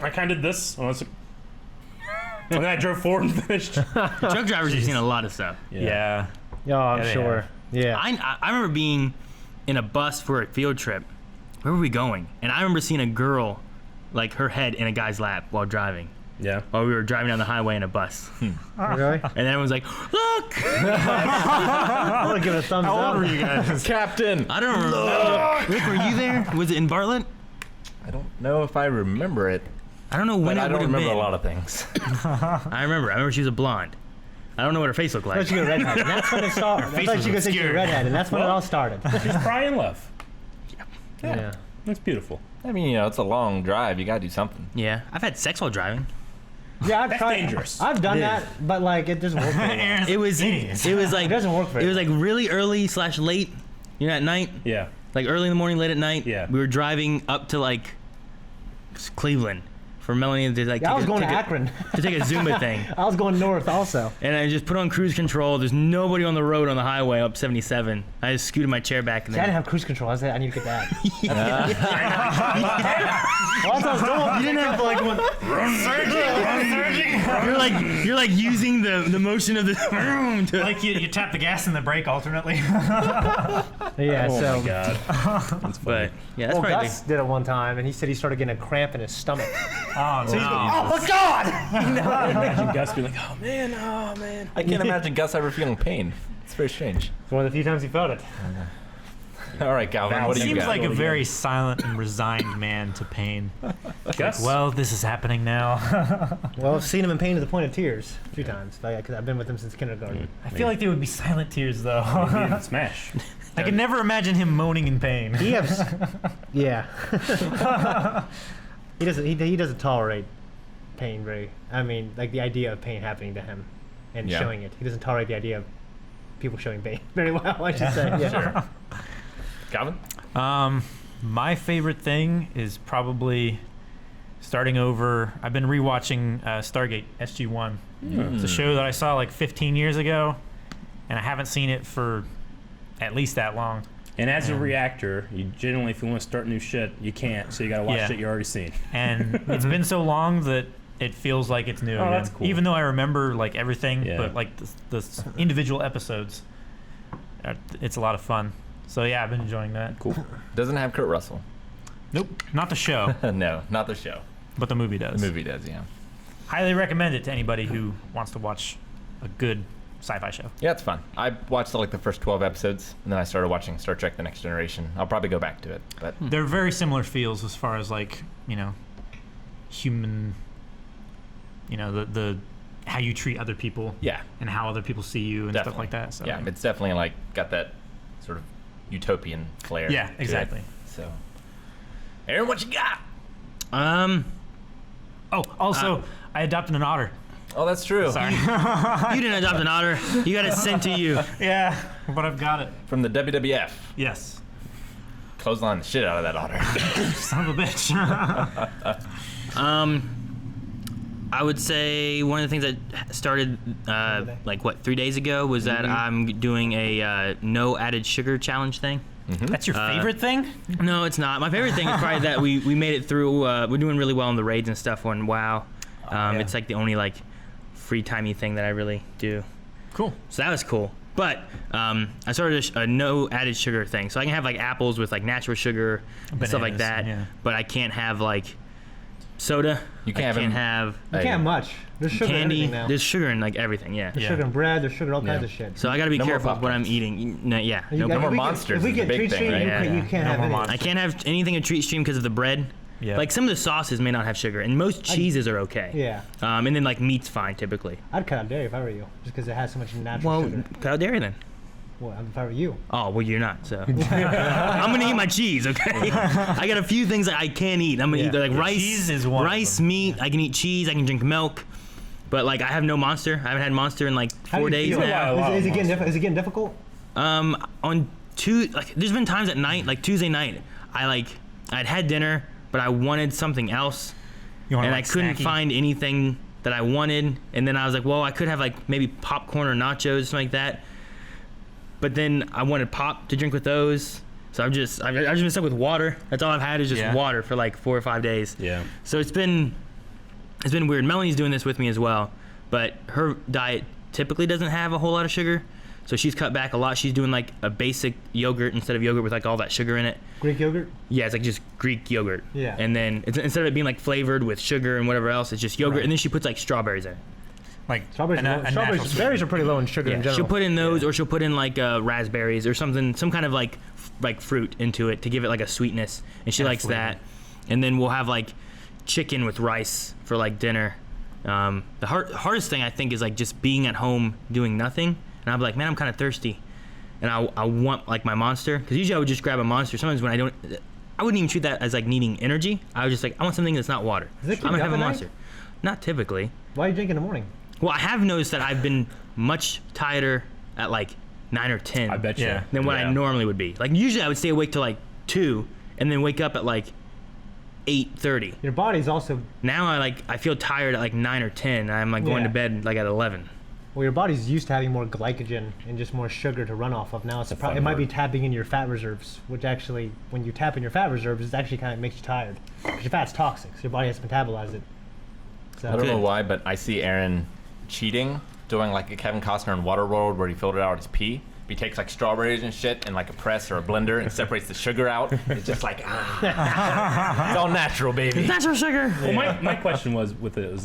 I kind of did this. And I was like, and then I drove forward and finished. Truck drivers have seen a lot of stuff. Yeah. Oh, I'm they sure. have. Yeah. I remember being in a bus for a field trip. Where were we going? And I remember seeing a girl, like her head in a guy's lap while driving. Yeah. While we were driving down the highway in a bus. Really? And everyone's like, look! I'm going to give it a thumbs How up. old were you guys? Captain. I don't remember. Rick, were you there? Was it in Bartlett? I don't know if I remember it, I don't know when but it I would don't have remember been. a lot of things. I remember she was a blonde. I don't know what her face looked I like. thought you were redhead. And that's when it started. I face thought was you were going to say you were obscured. redhead, and that's when it all started. She's probably in love. Yeah. That's beautiful. I mean, you know, it's a long drive. You gotta do something. Yeah, I've had sex while driving. Yeah, I've That's tried. dangerous. I've done that, but like it doesn't work very well. Aaron's It was like It doesn't work very it was like really early / late. You know, at night, Yeah. like early in the morning, late at night. Yeah. We were driving up to like Cleveland for Melanie to like. Yeah, I was going to take Akron. to take a Zumba thing, I was going north also. and I just put on cruise control. There's nobody on the road on the highway up 77. I just scooted my chair back and See, I didn't then. have cruise control. I said I need to get that. Well, that's what I was doing. You didn't have like one. You're like using the motion of the room to. Like you tap the gas and the brake alternately. Yeah. Oh So. my god. That's funny. But yeah, that's Well, probably. Gus did it one time, and he said he started getting a cramp in his stomach. Oh no. Oh God! Imagine Gus being like, oh man. I can't imagine Gus ever feeling pain. It's very strange. It's one of the few times he felt it. All right, Calvin, what do you Seems got? like a very silent and resigned man to pain. Gus. Well, this is happening now. Well, I've seen him in pain to the point of tears a few times. Because I've been with him since kindergarten. I feel like they would be silent tears though. Smash. I can never imagine him moaning in pain. He has, yeah. He doesn't tolerate pain very. I mean, like the idea of pain happening to him and Yeah. showing it. He doesn't tolerate the idea of people showing pain very well. I should say. Yeah. Sure. Calvin? My favorite thing is probably starting over. I've been rewatching Stargate SG-1. It's a show that I saw like 15 years ago, and I haven't seen it for at least that long. And as a reactor, you generally, if you want to start new shit, you can't. So you got to watch Yeah. shit you already seen. And it's been so long that it feels like it's new again. That's cool. Even though I remember like everything, Yeah. but like the individual episodes, it's a lot of fun. So yeah, I've been enjoying that. Cool. Doesn't have Kurt Russell. Nope, not the show, No, not the show. but the movie does. The movie does, yeah. Highly recommend it to anybody who wants to watch a good sci-fi show. Yeah, it's fun. I watched like the first 12 episodes, and then I started watching Star Trek: The Next Generation. I'll probably go back to it, but They're very similar feels as far as like, human, the how you treat other people yeah, and how other people see you and definitely. stuff like that. So Yeah, it's definitely like got that sort of utopian flair. Yeah, to it. exactly. So, Aaron, what you got? Oh, also, I adopted an otter. Oh, that's true. Sorry. You didn't adopt an otter. You got it sent to you. Yeah, but I've got it. From the WWF. Yes. Clothesline the shit out of that otter. Son of a bitch. I would say one of the things that started like 3 days ago was that I'm doing a no added sugar challenge thing. That's your favorite thing? No, it's not. My favorite thing is probably that we made it through. We're doing really well in the raids and stuff on WoW. It's like the only like free timey thing that I really do. Cool. So that was cool. But I started a no added sugar thing, so I can have like apples with like natural sugar and stuff like Bananas, that. yeah. But I can't have like soda. You can't I have can't have You can't much. There's sugar in candy. everything now. There's sugar in like everything. Yeah. There's Yeah. sugar in bread. There's sugar in all kinds of shit. So I got to be No more careful with what I'm Pop-Tarts. eating. No, yeah. You- No, if more we get- Monsters If we is the get big treat thing, stream, right? you, Yeah. you can't No have more any. Monsters. I can't have anything in treat stream because of the bread. Yeah. Like some of the sauces may not have sugar, and most cheeses are okay. Yeah. And then like meat's fine typically. I'd cut out dairy if I were you, just because it has so much natural Well, sugar. cut out dairy then. Well, if I were you. Oh, well, you're not, so. I'm gonna eat my cheese, okay? I got a few things that I can eat. I'm gonna Yeah. eat like rice, Cheese is one of rice, them. meat. I can eat cheese. I can drink milk. But like, I have no Monster. I haven't had Monster in like How do 4 you days feel? now. Is it getting difficult? On there's been times at night, like Tuesday night, I'd had dinner, but I wanted something else, You want and I like couldn't snacky? find anything that I wanted. And then I was like, well, I could have like maybe popcorn or nachos, something like that. But then I wanted pop to drink with those. So I've just been stuck with water. That's all I've had is just Yeah. water for like 4 or 5 days. Yeah. So it's been weird. Melanie's doing this with me as well, but her diet typically doesn't have a whole lot of sugar. So she's cut back a lot. She's doing like a basic yogurt instead of yogurt with like all that sugar in it. Greek yogurt? Yeah, it's like just Greek yogurt. Yeah. And then instead of it being like flavored with sugar and whatever else, it's just yogurt. Right. And then she puts like strawberries in it. Like Strawberries, berries are pretty low in sugar in general. She'll put in those, or she'll put in like raspberries or something, some kind of like fruit into it to give it like a sweetness, and she likes flavor. that. And then we'll have like chicken with rice for like dinner. The hardest thing I think is like just being at home doing nothing, and I'll be like, man, I'm kind of thirsty, and I want like my Monster, because usually I would just grab a Monster. Sometimes when I wouldn't even treat that as like needing energy. I was just like, I want something that's not water. Does it keep I'm you gonna up have a at night? Monster. Not typically. Why do you drink in the morning? Well, I have noticed that I've been much tighter at like 9 or 10 I bet you. Yeah. than what I Yeah. normally would be. Like usually I would stay awake till like 2 and then wake up at like 8:30. Your body's also. Now I feel tired at like 9 or 10. And I'm like going Yeah. to bed like at 11. Well, your body's used to having more glycogen and just more sugar to run off of. Now it's fun it might be word. tapping in your fat reserves, which actually, when you tap in your fat reserves, it actually kind of makes you tired. Because your fat's toxic, so your body has to metabolize it. So I don't know Good. why, but I see Aaron cheating, doing like a Kevin Costner in Waterworld where he filtered out his pee. He takes like strawberries and shit in like a press or a blender and separates the sugar out. It's just like, it's all natural, baby. Natural sugar. Well, my question was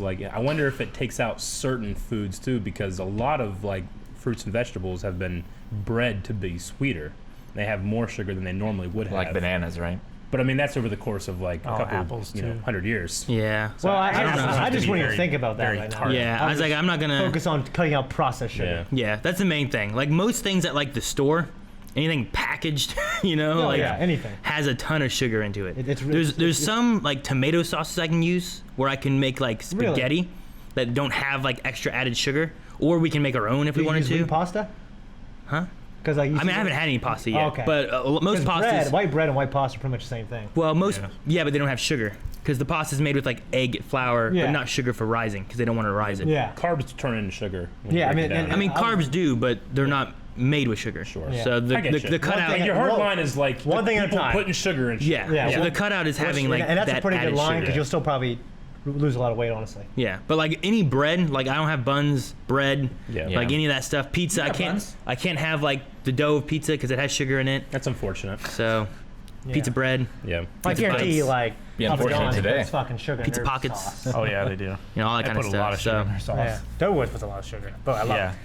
like, I wonder if it takes out certain foods too, because a lot of like fruits and vegetables have been bred to be sweeter. They have more sugar than they normally would have. Like bananas, right? But I mean, that's over the course of like a Oh, couple, apples, too. 100 years. Yeah. well, I don't know. just To be wouldn't even very- think about that very right now. tart. Yeah, I was like, I'm not gonna Focus on cutting out processed sugar. Yeah. Yeah, that's the main thing. Like most things at like the store, anything packaged, Oh, like yeah, anything. has a ton of sugar into it. There's it's- some like tomato sauces I can use where I can make like Really? spaghetti that don't have like extra added sugar, or we can make our own if we Do you wanted use to. wheat pasta? Huh? Because like, I mean, I haven't had any pasta yet, Okay. but most pastas. white bread and white pasta are pretty much the same thing. Well, most Yeah. yeah, but they don't have sugar because the pasta is made with like egg, flour, Yeah. but not sugar for rising because they don't want to rise it. Yeah. Carbs turn into sugar. when you Yeah, I break it mean, down. I mean, I was- carbs do, but they're not made with sugar. Sure. Yeah. So I the get you. the cutout. thing- Like your hard One- line is like one thing at a people time. putting sugar in shit. Yeah. Yeah, So well- the cutout is having like and that's that a pretty good added line sugar. because you'll still probably lose a lot of weight, honestly. Yeah, but like any bread, like I don't have buns, bread, Yeah. like Yeah. any of that stuff. Pizza, I have can't. buns? I can't have like the dough of pizza because it has sugar in it. That's unfortunate. So, Yeah. pizza bread, Yeah. I Pizza guarantee you, bites. like, Be Papa unfortunate John's today. puts fucking sugar in Pizza their pockets. sauce. Oh yeah, they do. you know, all that I kind put of a lot of stuff. sugar So in their sauce. Yeah. Doughboys puts a lot of sugar, but I love Yeah, it.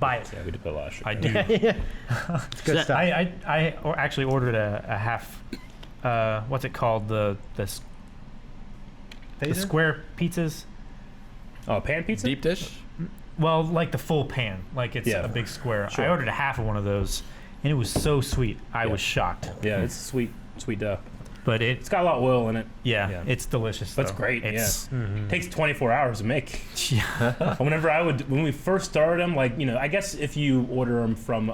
Buy it. Yeah, we did put a lot of sugar. I in do. it. It's good that- stuff. Actually ordered a half. What's it called? The Phaser? square pizzas. Oh, pan pizza? Deep dish? Well, like the full pan, like it's Yeah. a big square. Sure. I ordered a half of one of those, and it was so sweet. I Yeah. was shocked. Yeah, it's sweet dough. But It's got a lot of oil in it. yeah, Yeah. it's delicious. That's though. great, It's, Takes 24 hours to make. yeah. When we first started them, like, I guess if you order them from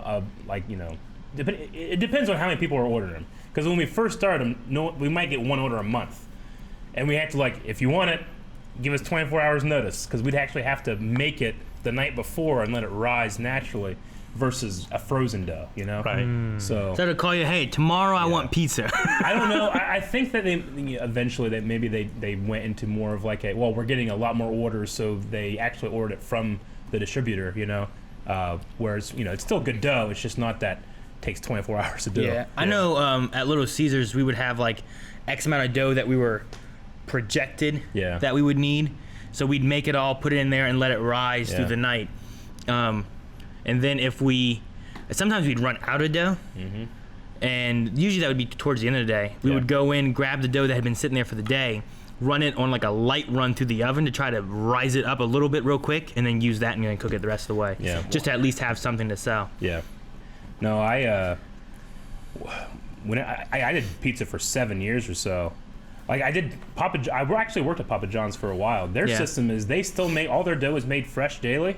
it depends on how many people are ordering them. Because when we first started them, we might get one order a month. And we had to, like, if you want it, give us 24 hours notice. Because we'd actually have to make it the night before and let it rise naturally versus a frozen dough, Right. So to call you, hey, tomorrow I want pizza. I don't know. I think that they eventually they went into more of like we're getting a lot more orders, so they actually ordered it from the distributor, whereas it's still good dough. It's just not that takes 24 hours to do. Yeah, I know. At Little Caesars, we would have like X amount of dough that we were projected Yeah. that we would need. So we'd make it all, put it in there, and let it rise Yeah. through the night. And then sometimes we'd run out of dough, and usually that would be towards the end of the day. We Yeah. would go in, grab the dough that had been sitting there for the day, run it on like a light run through the oven to try to rise it up a little bit real quick, and then use that and then cook it the rest of the way. Yeah. Just to at least have something to sell. Yeah. No, when I did pizza for 7 years or so. Like I did I actually worked at Papa John's for a while. Their Yeah. system is they still make all their dough is made fresh daily,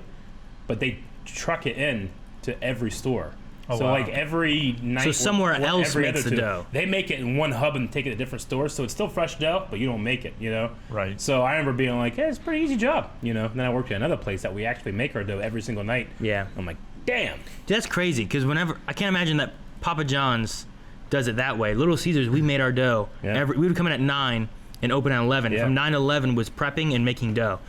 but they truck it in to every store. Oh, So wow. like every night. So somewhere or else every makes other the two, dough. They make it in one hub and take it to different stores, so it's still fresh dough, but you don't make it. Right. So I remember being like, "Hey, it's a pretty easy job," And then I worked at another place that we actually make our dough every single night. Yeah. I'm like, "Damn." Dude, that's crazy because whenever I can't imagine that Papa John's does it that way. Little Caesars, we made our dough. Yeah. We would come in at 9 and open at 11. Yeah. From 9 to 11 was prepping and making dough,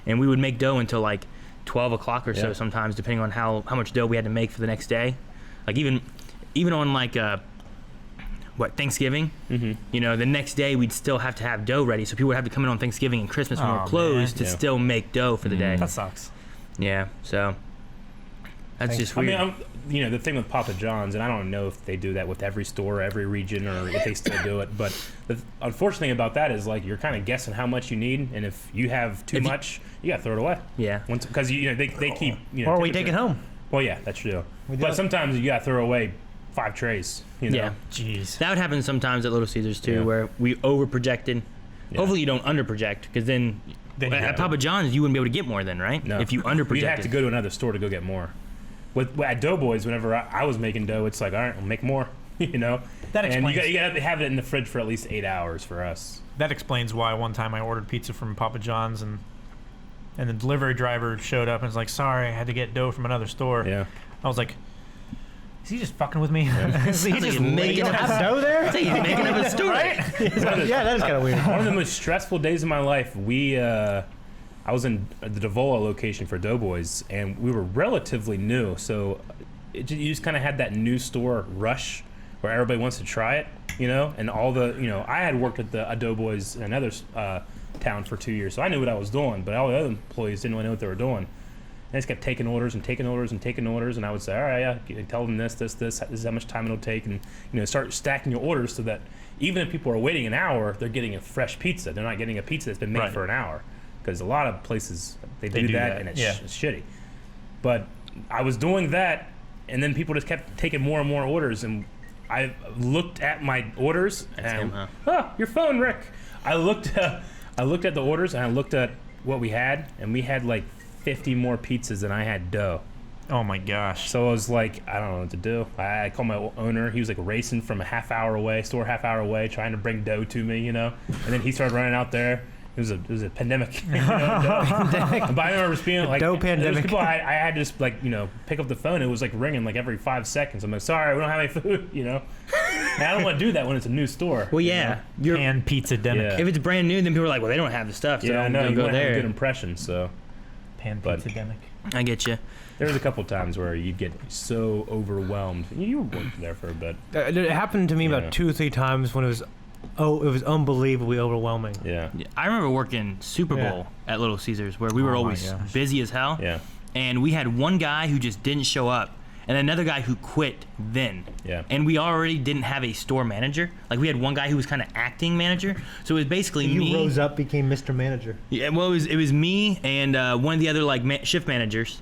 and we would make dough until like 12 o'clock or so Yeah. sometimes, depending on how much dough we had to make for the next day. Like even on like Thanksgiving, the next day we'd still have to have dough ready, so people would have to come in on Thanksgiving and Christmas when Oh, we're closed man. to Yeah. still make dough for the day. That sucks. Yeah, so that's just I weird. mean, the thing with Papa John's, and I don't know if they do that with every store, every region, or if they still do it. But the unfortunate thing about that is like you're kind of guessing how much you need, and if you have too If you- much, you gotta throw it away. Yeah. Because they keep Or we take it home. Well, yeah, that's true. We do But it. sometimes you gotta throw away 5 trays. Yeah. Jeez. That would happen sometimes at Little Caesars too, Yeah. where we over projected. Yeah. Hopefully you don't under project, because then Then you at have Papa John's you wouldn't be able to get more then, right? No. If you under You have to projected. go to another store to go get more. At Doughboys, whenever I was making dough, it's like, all right, we'll make more. That And explains. you gotta have it in the fridge for at least 8 hours for us. That explains why one time I ordered pizza from Papa John's and and the delivery driver showed up and was like, "Sorry, I had to get dough from another store." Yeah. I was like, "Is he just fucking with me?" Is he Sounds like just he's making You don't up have dough there? He's making up a story. Yeah, that is kind of weird. One of the most stressful days of my life, I was in the Davola location for Doughboys, and we were relatively new, so you just kind of had that new store rush where everybody wants to try it, and all the, I had worked at the Doughboys in another town for 2 years, so I knew what I was doing, but all the other employees didn't really know what they were doing. And I just kept taking orders and taking orders and taking orders, and I would say, all right, yeah, tell them this is how much time it'll take, and start stacking your orders so that even if people are waiting an hour, they're getting a fresh pizza. They're not getting a pizza that's been made Right. for an hour, because a lot of places they do do that, that, and it's, yeah. it's shitty. But I was doing that, and then people just kept taking more and more orders, and I looked at my orders, That's and him, huh? your phone, Rick. I looked at the orders, and I looked at what we had, and we had like 50 more pizzas than I had dough. Oh my gosh. So I was like, I don't know what to do. I called my owner. He was like racing from a half hour away, trying to bring dough to me, And then he started running out there. It was a pandemic. But I remember just being like, Dough there was pandemic. people I had to just like, pick up the phone. It was like ringing like every 5 seconds. I'm like, sorry, we don't have any food, And I don't want to do that when it's a new store. Well, yeah. You're, And pizza demic. Yeah. if it's brand new, then people are like, well, they don't have the stuff, so Yeah, I know. don't You go want to have a there. good impression, so. Pan But- pizza demic. I get you. There was a couple times where you'd get so overwhelmed. You worked there for a bit. It happened to me Yeah. about 2 or 3 times when it was unbelievably overwhelming. Yeah. I remember working Super Yeah. Bowl at Little Caesars where we were Oh my always gosh. busy as hell. Yeah. And we had one guy who just didn't show up and another guy who quit then. Yeah. And we already didn't have a store manager. Like we had one guy who was kind of acting manager. So it was basically You me. rose up, became Mr. Manager. Yeah, well, it was me and one of the other like shift managers,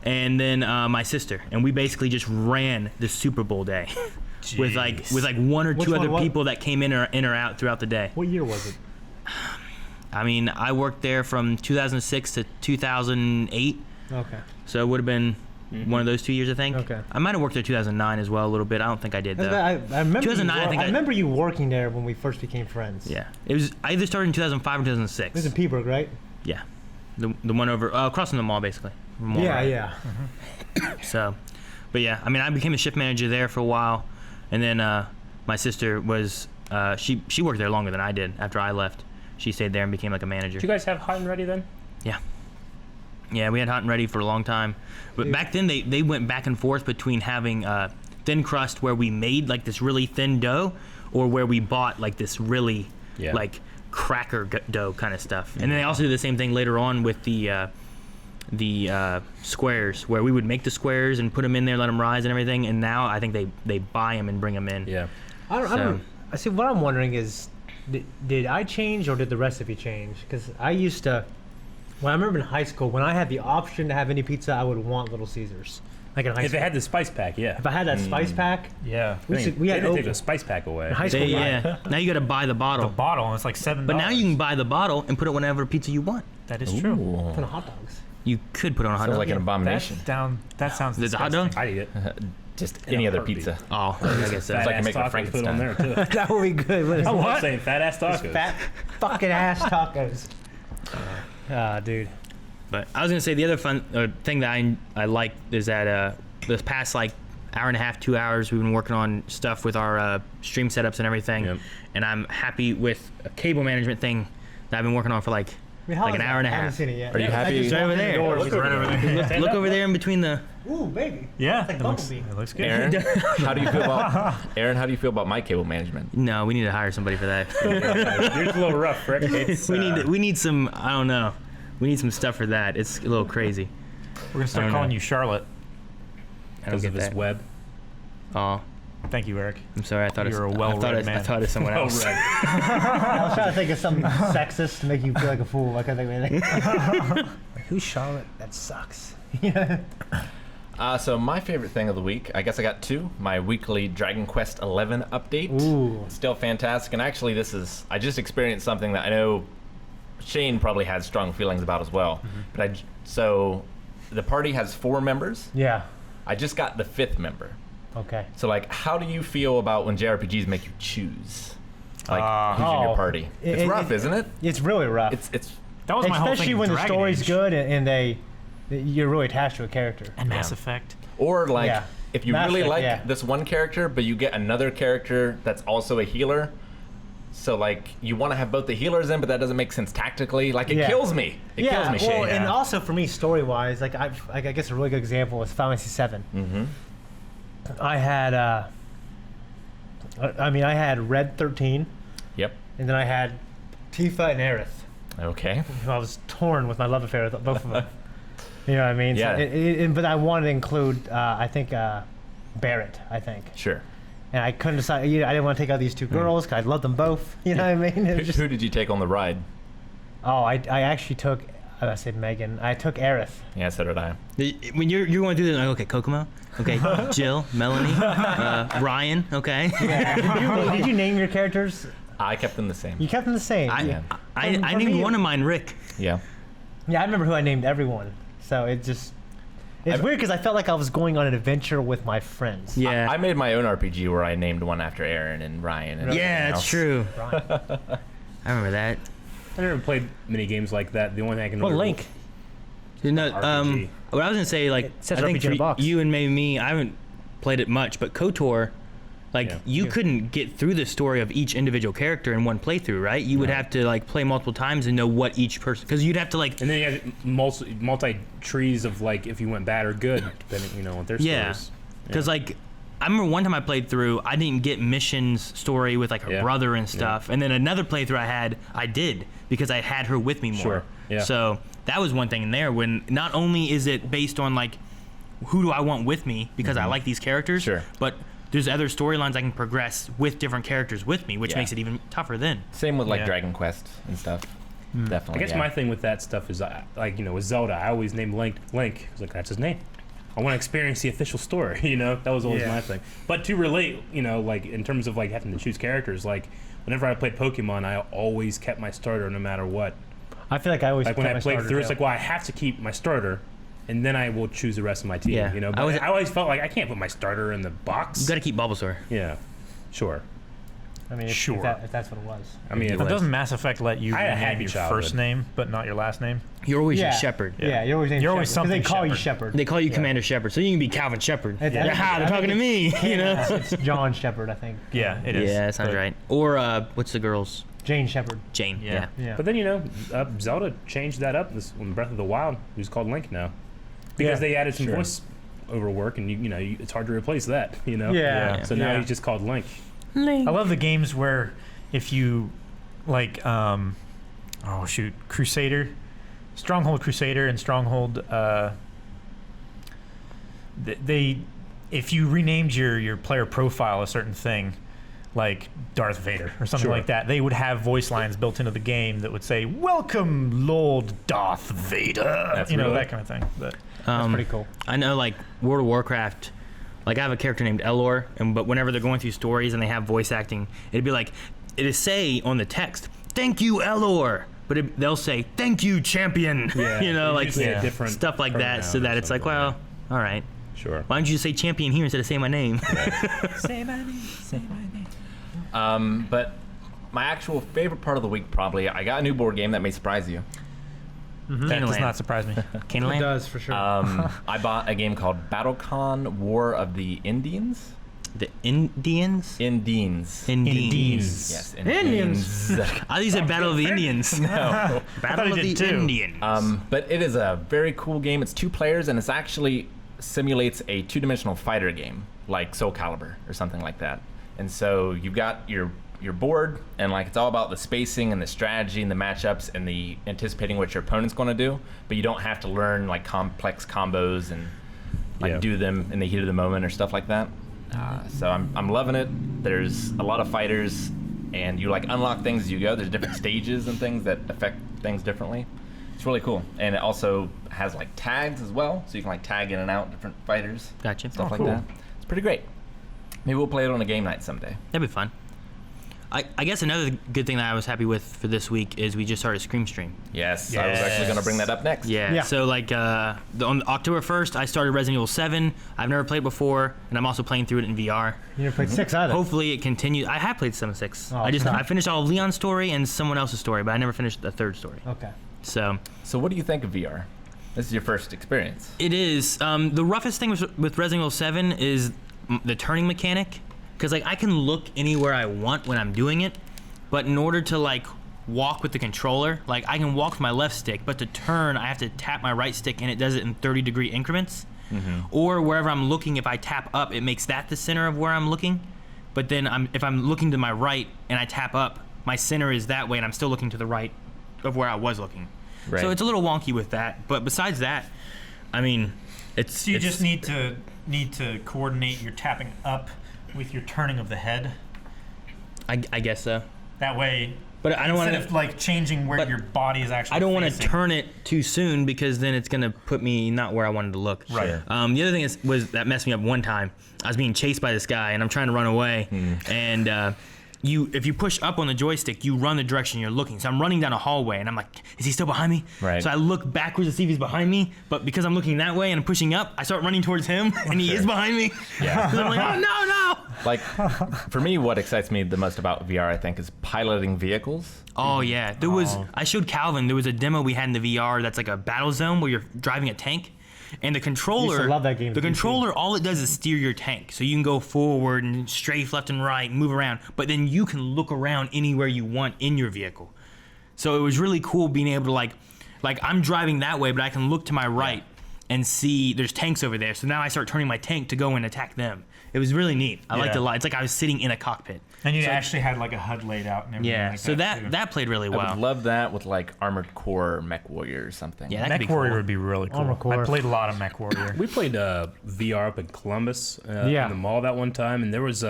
and then my sister, and we basically just ran the Super Bowl day with like one or Which two one other was- people that came in or out throughout the day. What year was it? I mean, I worked there from 2006 to 2008, Okay. so it would have been one of those 2 years, I think. Okay. I might have worked there 2009 as well a little bit. I don't think I did though. I remember. 2009, I think I remember you working there when we first became friends. Yeah, it was. I either started in 2005 or It 2006. was in Peabrook, right? Yeah, the one over across from the mall, basically. Mall, Yeah, right? yeah. So, but yeah, I mean, I became a shift manager there for a while, and then my sister was she worked there longer than I did. After I left, she stayed there and became like a manager. Did you guys have hot and ready then? Yeah, we had hot and ready for a long time, but back then they went back and forth between having thin crust where we made like this really thin dough, or where we bought like this really like cracker dough kind of stuff. And then they also did the same thing later on with the squares, where we would make the squares and put them in there, let them rise and everything. And now I think they buy them and bring them in. Yeah. I don't. I see. What I'm wondering is, did I change or did the recipe change? Because I used to, when I remember in high school, when I had the option to have any pizza, I would want Little Caesars. Like in high If school. it had the spice pack, yeah. If I had that spice pack, Yeah. we had they open. take the spice pack away. In high school, Yeah. Now you got to buy the The bottle. bottle, and it's like $7. But now you can buy the bottle and put it whatever pizza you want. That is true. put on hot dogs. You could put it on a hot Sounds dog. like an abomination. That sounds. Is it a hot disgusting. dog? I'd eat it. Just In any a other heartbeat. pizza. Oh, I guess so. Fat like ass making a tacos put on there Frankenstein. too. That would be good. What is I'm it? not saying fat ass tacos. Fat fucking ass tacos. Dude. But I was gonna say the other fun thing that I like is that this past like hour and a half, 2 hours, we've been working on stuff with our stream setups and everything, Yep. and I'm happy with a cable management thing that I've been working on for like How an is hour and a I haven't half. seen it yet. Are you happy? I just It's right walked over in the there. door. It's right over there. Look over there in between the. Ooh, baby. Yeah. It's like It looks, Bumblebee. it looks good. Aaron, how do you feel about Aaron? How do you feel about my cable management? No, we need to hire somebody for that. You're just a little rough, Rick. It's, we need some. I don't know. We need some stuff for that. It's a little crazy. We're gonna start I don't calling know. you Charlotte. I don't because get of his that. web. Oh, Thank you, Eric. I'm sorry. I thought You're it's. a well-read I man. thought it's someone Oh, else. right. I was trying to think of something sexist to make you feel like a fool. I couldn't think of anything. Who's Charlotte? That sucks. Yeah. So my favorite thing of the week, I guess I got two. My weekly Dragon Quest XI update. Ooh. Still fantastic. And actually I just experienced something that I know Shane probably has strong feelings about as well. But so the party has 4 members. Yeah. I just got the 5th member. Okay. So like, how do you feel about when JRPGs make you choose? Like, who's in your Oh. party? It's rough, isn't it? It's really rough. It's That was my whole thing. Especially when the Dragon story's Age good and you're really attached to a character. and Mass Effect. Or like Yeah. if you Mass really Effect, like yeah. this one character, but you get another character that's also a healer. So like you want to have both the healers in, but that doesn't make sense tactically. Like it Yeah. kills me. It kills me. Well, Shane. and also for me, story-wise, like I guess a really good example is Final Fantasy VII. Mm-hmm. I had, I had Red 13, Yep. and then I had Tifa and Aerith. Okay. I was torn with my love affair with both of them. You know what I mean? Yeah. So but I wanted to include, I think, Barrett. I think, Sure. and I couldn't decide. I didn't want to take out these two girls because I loved them both. You know what I mean? It was just, Who did you take on the ride? I actually took. I said Megan. I took Aerith. Yeah, so did I. When you're going through this, like, okay, Kokomo, okay, Jill, Melanie, Ryan, okay. Yeah. Did you name your characters? I kept them the same. You kept them the same. I For named me, one of mine Rick. Yeah. Yeah, I remember who I named everyone. So it's weird because I felt like I was going on an adventure with my friends. Yeah. I made my own RPG where I named one after Aaron and Ryan. And yeah, everything that's else. true. Right. I remember that. I never played many games like that. The only thing I can Well, remember- Link. No, RPG. what I was gonna say, like, It says I think RPG in a for box. you and maybe me, I haven't played it much, but KOTOR, like, Yeah. you couldn't get through the story of each individual character in one playthrough, right? You would have to like play multiple times and know what each person, because you'd have to like, And then you had multi trees of like if you went bad or good, depending on their yeah, stories. because like. I remember one time I played through, I didn't get Mission's story with like her Yeah. brother and stuff, and then another playthrough I did because I had her with me more. Sure, yeah. So that was one thing in there when not only is it based on like who do I want with me because I like these characters, Sure. but there's other storylines I can progress with different characters with me, which Yeah. makes it even tougher then. Same with like Yeah. Dragon Quest and stuff. Definitely. I guess yeah. my thing with that stuff is like with Zelda, I always named Link. I was like, that's his name. I want to experience the official story. That was always Yeah. my thing. But to relate, like in terms of like having to choose characters, like whenever I played Pokemon, I always kept my starter no matter what. I feel like I always Like when kept I my played starter through, it's too. like, well, I have to keep my starter, and then I will choose the rest of my team. Yeah. But I always felt like I can't put my starter in the box. You got to keep Bulbasaur. Yeah, sure. I mean, Sure. if that's what it was. I mean, But doesn't Mass Effect let you I had a name happy your childhood. first name but not your last name? You're always Yeah. your Shepherd. Yeah, you're always named You're always Shepard, 'cause they something call you Shepard. Shepard. They call you Yeah. Commander Shepard, so you can be Calvin Shepard. I think- Yeah, they're I talking to think me. You know. It's John Shepard, I think. Yeah, it is. Yeah, that sounds But- right. Or what's the girl's? Jane Shepard. Jane. Yeah. Yeah. Yeah. But then Zelda changed that up. This when Breath of the Wild, who's called Link now, because Yeah, they added some sure. voice over work, and it's hard to replace that. Yeah. So now Yeah. he's just called Link. I love the games where if you like Crusader, Stronghold Crusader and Stronghold if you renamed your player profile a certain thing like Darth Vader or something Sure. like that, they would have voice lines built into the game that would say, "Welcome, Lord Darth Vader." That's that kind of thing. But That's pretty cool. I know, like World of Warcraft. Like I have a character named Elor, but whenever they're going through stories and they have voice acting, it'd be like, it'd say on the text, "Thank you, Elor," but they'll say, "Thank you, champion." Yeah, like usually a different stuff like that, so pronoun or that it's like, something, well, all right. Sure. Why don't you just say champion here instead of saying my name? say my name. Say my name. But my actual favorite part of the week, probably, I got a new board game that may surprise you. That does Canaanland. not surprise me. Canaanland? It does for sure. I bought a game called BattleCon War of the Indians. The Indians? Indians. Indians. Yes, Indians. I thought you said Battle of the Indians. No. Battle he of the did too. Indians. But it is a very cool game. It's 2 players, and it's actually simulates a 2-dimensional fighter game, like Soul Calibur or something like that. And so you've got your board, and like it's all about the spacing and the strategy and the matchups and the anticipating what your opponent's going to do. But you don't have to learn like complex combos and like Yeah. do them in the heat of the moment or stuff like that. So I'm loving it. There's a lot of fighters, and you like unlock things as you go. There's different stages and things that affect things differently. It's really cool, and it also has like tags as well, so you can like tag in and out different fighters, Gotcha. stuff like cool. that. It's pretty great. Maybe we'll play it on a game night someday. That'd be fun. I guess another good thing that I was happy with for this week is we just started Scream Stream. Yes, I was actually going to bring that up next. Yeah. So like on October 1st, I started Resident Evil 7. I've never played before, and I'm also playing through it in VR. You never played 6 either. Hopefully it continues. I have played some of 6. Oh, I finished all of Leon's story and someone else's story, but I never finished the third story. Okay. So what do you think of VR? This is your first experience. it is. The roughest thing with Resident Evil 7 is the turning mechanic, because like I can look anywhere I want when I'm doing it, but in order to like walk with the controller, like I can walk with my left stick, but to turn I have to tap my right stick, and it does it in 30-degree increments. Or wherever I'm looking, if I tap up, it makes that the center of where I'm looking. But then if I'm looking to my right and I tap up, my center is that way, and I'm still looking to the right of where I was looking. Right. So it's a little wonky with that. But besides that, I mean, So you just need to coordinate your tapping up with your turning of the head. I guess so. That way, But I don't want instead of like changing where but your body is actually I don't want to facing. turn it too soon, because then it's gonna put me not where I wanted to look. Right. Sure. The other thing was that messed me up one time. I was being chased by this guy, and I'm trying to run away. And if you push up on the joystick, you run the direction you're looking. So I'm running down a hallway, and I'm like, is he still behind me? Right. So I look backwards to see if he's behind me, but because I'm looking that way and I'm pushing up, I start running towards him, and he is behind me. Yeah. So I'm like, oh no! Like, for me, what excites me the most about VR, I think, is piloting vehicles. Oh yeah, I showed Calvin, there was a demo we had in the VR that's like a battle zone where you're driving a tank, and the controller, Used to love that game the in PC. controller, all it does is steer your tank, so you can go forward and strafe left and right and move around, but then you can look around anywhere you want in your vehicle. So it was really cool being able to like I'm driving that way, but I can look to my right and see there's tanks over there. So now I start turning my tank to go and attack them. It was really neat. I liked it a lot. It's like I was sitting in a cockpit. And you actually had like a HUD laid out and everything. Yeah. like So that too. that played really I well. would love that with, like, Armored Core Mech Warrior or something. Yeah, that could Mech be Warrior cool. would be really cool. Armored Core. I played a lot of Mech Warrior. We played VR up in Columbus in the mall that one time, and there was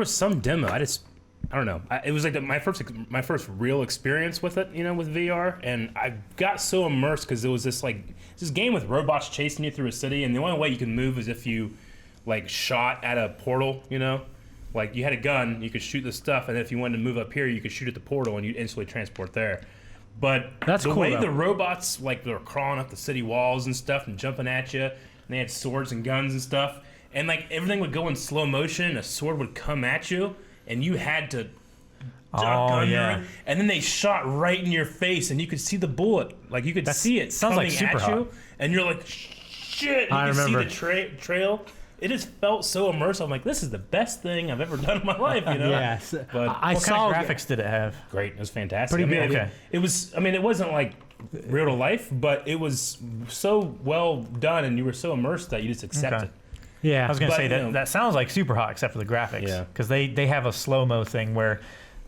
some demo. I don't know. It was like my first real experience with it, with VR, and I got so immersed because it was this game with robots chasing you through a city, and the only way you can move is if you like shot at a portal, like you had a gun, you could shoot the stuff, and then if you wanted to move up here, you could shoot at the portal, and you'd instantly transport there. But That's the cool, way though. the robots, like, they were crawling up the city walls and stuff and jumping at you, and they had swords and guns and stuff, and like everything would go in slow motion, and a sword would come at you, and you had to duck under it, and then they shot right in your face, and you could see the bullet, like you could see it sounds coming like super at hot. you, and you're like, shit, and I you can remember. see the trail. It just felt so immersive. I'm like, this is the best thing I've ever done in my life, Yes. But I What saw kind of graphics did it have? great, it was fantastic. Pretty good. Okay. It was. I mean, it wasn't like real to life, but it was so well done, and you were so immersed that you just accept Okay. it. Yeah. I was gonna But, say you that know- that sounds like super hot, except for the graphics. Yeah. Because they have a slow mo thing where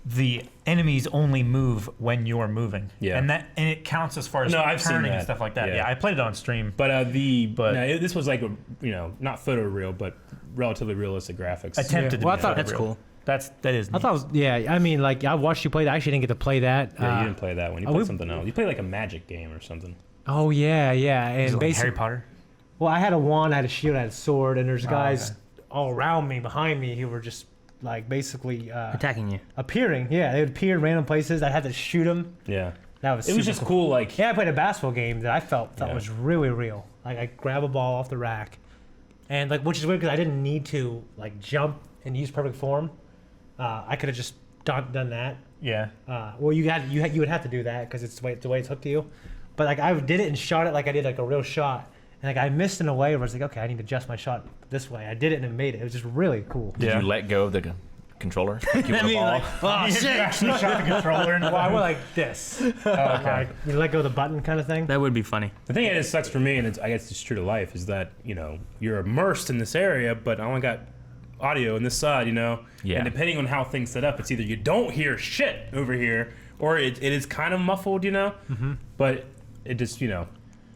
the enemies only move when you're moving. Yeah. And it counts as far as No, I've seen turning and that. stuff like that. Yeah. Yeah, I played it on stream. But But- this was like not photoreal, but relatively realistic graphics. Attempted to Well, be I thought- That's photoreal. cool. That is I thought it was, yeah, I mean, like, I watched you play that. I actually didn't get to play that. Yeah, you didn't play that one. You we- played something else. You played like a magic game or something. Oh, yeah. And like basically, Harry Potter. well, I had a wand, I had a shield, I had a sword, and there's guys okay. all around me, behind me, who were just, like, basically Attacking you. appearing. Yeah, they would appear in random places. I had to shoot them. Yeah, That was it was super just cool. Like, Yeah, I played a basketball game that I felt Yeah. was really real. Like, I grab a ball off the rack, and like, which is weird because I didn't need to like jump and use perfect form. I could have just done that. Yeah. Well, you would have to do that because it's the way it's hooked to you. But like, I did it and shot it like I did like a real shot, and like I missed in a way where I was like, okay, I need to adjust my shot this way. I did it and it made it. It was just really cool. Yeah. Did you let go of the controller? Like you I were mean, ball? like, oh You shit! actually shot the controller and Well, I went like this. Like, you let go of the button kind of thing. That would be funny. the thing that just sucks for me, and I guess it's true to life, is that you're immersed in this area, but I only got audio on this side, Yeah. And depending on how things set up, it's either you don't hear shit over here, or it is kind of muffled, But it just,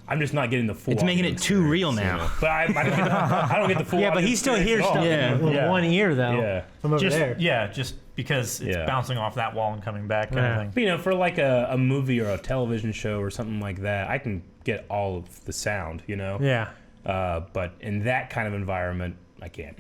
I'm just not getting the full. It's making audio it too real experience, now. But I don't get the full. Yeah, but audio he still experience hears at all. stuff Yeah. with Yeah. one ear though. Yeah. From over just there. just because it's Yeah. bouncing off that wall and coming back kind Yeah. of thing. But, for like a movie or a television show or something like that, I can get all of the sound, Yeah. But in that kind of environment, I can't,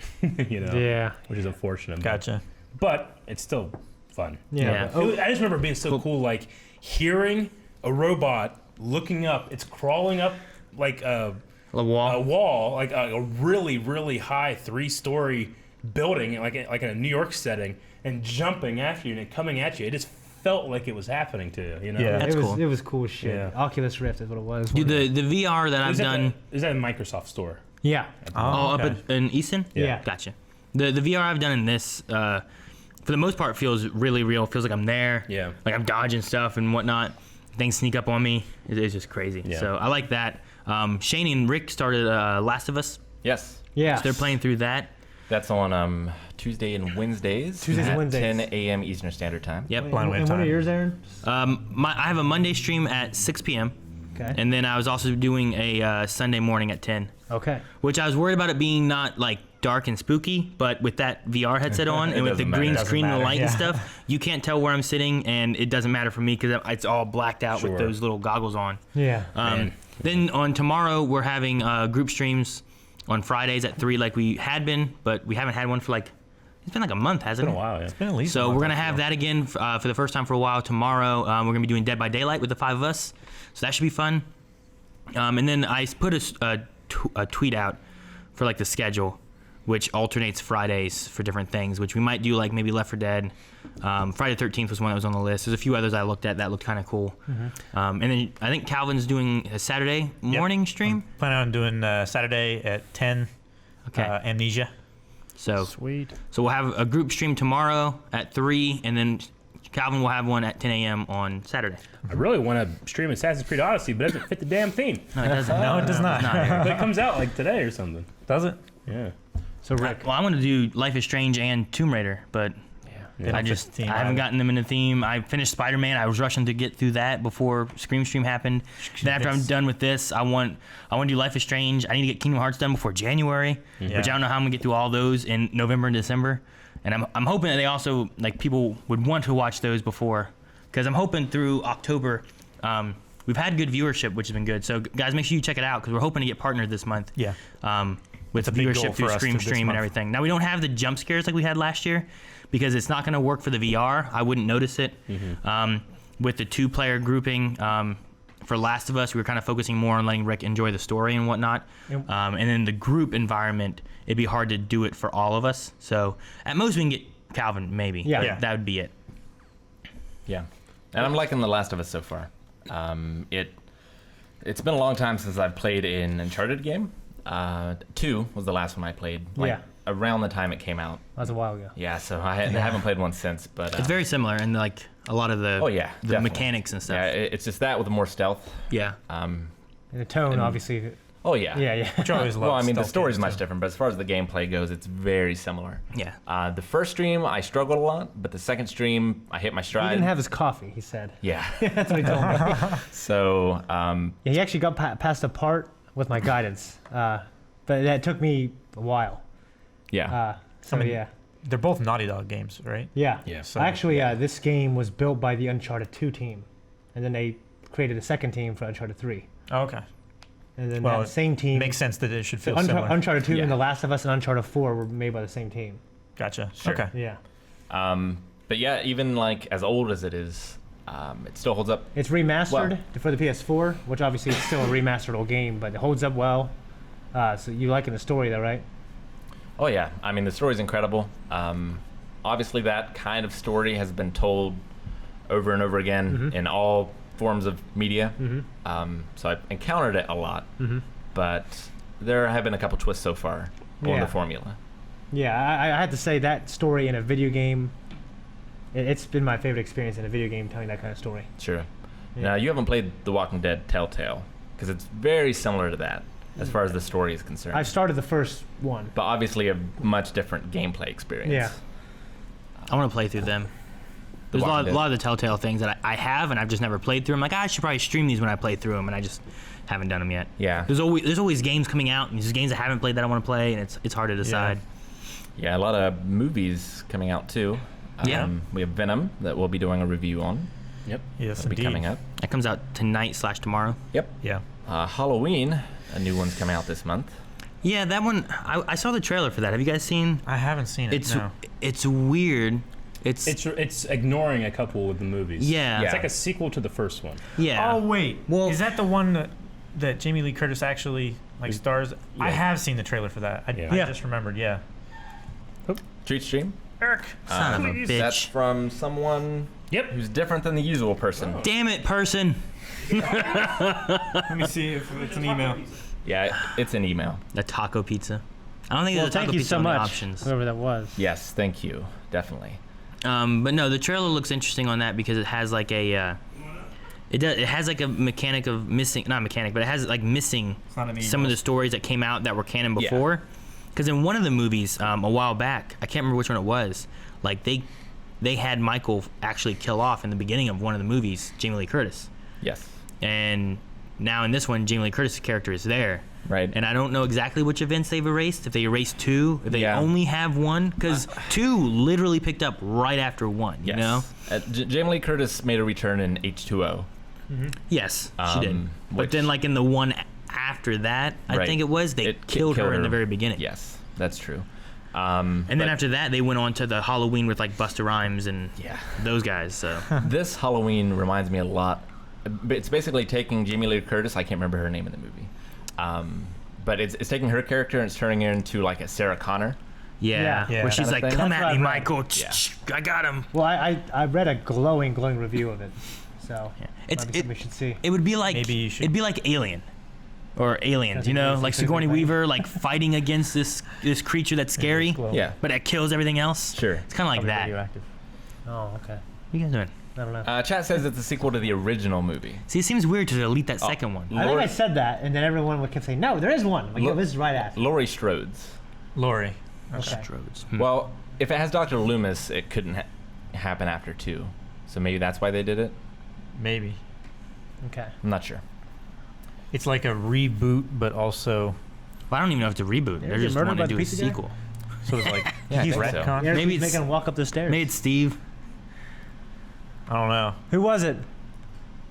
Yeah. which is unfortunate. Gotcha. but it's still fun. Yeah. I just remember it being so cool, like hearing a robot looking up. It's crawling up like a wall, like a really, really high 3-story building, like in a New York setting, and jumping after you and coming at you. It just felt like it was happening to you. You know? Yeah. That's it was cool. It was cool shit. Yeah. Oculus Rift is what it was. Dude, the VR that I've done. Is that a Microsoft store? Yeah. Oh, okay. up in Easton? Yeah. Gotcha. The VR I've done in this, for the most part, feels really real. Feels like I'm there. Yeah. Like I'm dodging stuff and whatnot. Things sneak up on me. It's just crazy. Yeah. So I like that. Shane and Rick started Last of Us. Yes. Yeah. So they're playing through that. That's on Tuesday and Wednesdays. Tuesdays and at Wednesdays. 10 a.m. Eastern Standard Time. Yep. Blind Wave And what are time. yours, Aaron? I have a Monday stream at 6 p.m. Okay. And then I was also doing a Sunday morning at 10. Okay. Which I was worried about it being not like dark and spooky, but with that VR headset on and with the doesn't matter. green Doesn't screen and the matter, light and yeah. stuff, you can't tell where I'm sitting, and it doesn't matter for me because it's all blacked out with Sure. those little goggles on. Yeah. Then on tomorrow, we're having group streams on Fridays at 3 like we had been, but we haven't had one for like, it's been like a month, hasn't It's it? been a while, yeah. Been at least a So month, we're going to I have feel. that again for the first time for a while tomorrow. We're going to be doing Dead by Daylight with the 5 of us. So that should be fun. And then I put a tweet out for like the schedule, which alternates Fridays for different things, which we might do like maybe Left 4 Dead. Friday the 13th was one that was on the list. There's a few others I looked at that looked kind of cool. And then I think Calvin's doing a Saturday morning stream. Planning on doing Saturday at 10. Okay. Amnesia. So Sweet. we'll have a group stream tomorrow at 3, and then Calvin will have one at 10 a.m. on Saturday. I really want to stream Assassin's Creed Odyssey, but it doesn't fit the damn theme. No, it doesn't. No, it does not. But it comes out like today or something. Does it? Yeah. So Rick. Well, I want to do Life is Strange and Tomb Raider, but They don't I fit just the theme I haven't either. gotten them in the theme. I finished Spider-Man. I was rushing to get through that before Scream Stream happened. Then after I'm done with this, I want to do Life is Strange. I need to get Kingdom Hearts done before January, which I don't know how I'm gonna get through all those in November and December. And I'm hoping that they also like people would want to watch those before, because I'm hoping through October. We've had good viewership, which has been good. So guys, make sure you check it out because we're hoping to get partnered this month. Yeah. With a big goal viewership through for us Scream this Stream and month. everything. Now we don't have the jump scares like we had last year because it's not going to work for the VR. I wouldn't notice it. With the 2-player grouping for Last of Us, we were kind of focusing more on letting Rick enjoy the story and whatnot. And then the group environment, it'd be hard to do it for all of us. So at most we can get Calvin maybe. Yeah. But Yeah. that would be it. Yeah, and I'm liking The Last of Us so far. It's been a long time since I've played an Uncharted game. 2 was the last one I played, like around the time it came out. That was a while ago. Yeah, so I haven't played one since. But It's very similar in like a lot of the oh yeah, the definitely. mechanics and stuff. Yeah, it's just that with more stealth. Yeah. And the tone, obviously. Oh yeah. Yeah. Which I always love. Well, I mean, the stealth story's games, much too. different, but as far as the gameplay goes, it's very similar. Yeah. The first stream, I struggled a lot, but the second stream, I hit my He stride. didn't have his coffee, he said. Yeah. That's what he told me. So, Yeah, he actually got past a part with my guidance, but that took me a while. yeah. So I mean, yeah. They're both Naughty Dog games, right? Yeah. Yeah. So- Actually, this game was built by the Uncharted 2 team, and then they created a second team for Uncharted 3. Oh, okay. And then Well, that same team, Makes sense that it should so feel similar. Uncharted 2 Yeah. and The Last of Us and Uncharted 4 were made by the same team. Gotcha. Sure. Okay. Yeah. But yeah, even like as old as it is, it still holds up. It's remastered for the PS4, which obviously is still a remastered old game, but it holds up well. So you liking the story though, right? Oh yeah, I mean the story's incredible. Obviously, that kind of story has been told over and over again in all forms of media. So I've encountered it a lot, but there have been a couple twists so far on Yeah. the formula. Yeah, I had to say that story in a video game, it's been my favorite experience in a video game telling that kind of story. Sure. Yeah. Now you haven't played The Walking Dead Telltale because it's very similar to that as far as the story is concerned. I've started the first one. But obviously a much different gameplay experience. Yeah. I want to play through them. There's a Walking lot Dead. of the Telltale things that I have, and I've just never played through. I'm like, I should probably stream these when I play through them, and I just haven't done them yet. Yeah. There's always games coming out, and there's games I haven't played that I want to play, and it's hard to decide. Yeah, a lot of movies coming out too. Yeah. We have Venom that we'll be doing a review on. Yep. Yes, That'll be indeed. coming up. That comes out tonight/tomorrow. Yep. Yeah. Halloween, a new one's coming out this month. Yeah, that one. I saw the trailer for that. Have you guys seen? I haven't seen it. No. It's weird. It's ignoring a couple of the movies. Yeah. It's like a sequel to the first one. Yeah. Oh wait, Well- is that the one that Jamie Lee Curtis actually like stars? I have seen the trailer for that. I just remembered. Yeah. Treat stream. Eric. Son of a bitch. That's from someone Yep. who's different than the usual person. Damn it, person. Let me see if it's an email. Yeah, it's an email. A taco pizza. I don't think Well, there's a taco thank you pizza so on the much, options. whoever that was. Yes, thank you. Definitely. But no, the trailer looks interesting on that because it has like a. It has like a mechanic of not mechanic, but it has like missing not an some of the stories that came out that were canon before. Because in one of the movies, a while back, I can't remember which one it was. Like they had Michael actually kill off in the beginning of one of the movies, Jamie Lee Curtis. Yes. And now in this one, Jamie Lee Curtis' character is there. Right. And I don't know exactly which events they've erased. If they erased 2, if they Yeah. only have 1, because 2 literally picked up right after 1. You know? Jamie Lee Curtis made a return in H2O. Yes, she did. But which- then, like in the one after that, I Right. think it was, they killed her in the very beginning. Yes, that's true. And then after that, they went on to the Halloween with like Busta Rhymes and those guys. So This Halloween reminds me a lot. It's basically taking Jamie Lee Curtis. I can't remember her name in the movie. But it's taking her character and it's turning her into like a Sarah Connor. yeah, Yeah. where she's Kinda like, thing. "Come That's at what me, I read. Michael! Yeah. I got him." Well, I read a glowing review of it, so It's maybe we should see. It would be like Maybe you should- it'd be like Alien. Or Aliens, That's you know, amazing. like Sigourney Weaver, like fighting against this creature that's scary, Yeah, but it kills everything else. sure. It's kind of like Probably that. radioactive. Oh, okay. What you guys doing? I don't know. Chat says it's a sequel to the original movie. See, it seems weird to delete that second one. I think I said that, and then everyone kept saying, "No, there is one." Like, this is right after. Laurie Strode's. Lori. Okay. Strodes. Well, if it has Dr. Loomis, it couldn't happen after 2. So maybe that's why they did it. Maybe. Okay. I'm not sure. It's like a reboot, but also Well, I don't even know if it's a reboot. Yeah, They're get just murdered wanting by to the do a pizza guy? sequel. so it's like Yeah, I he's think so. retcon. Eric Maybe was it's- making him walk up the stairs. Maybe it's Steve. I don't know. Who was it?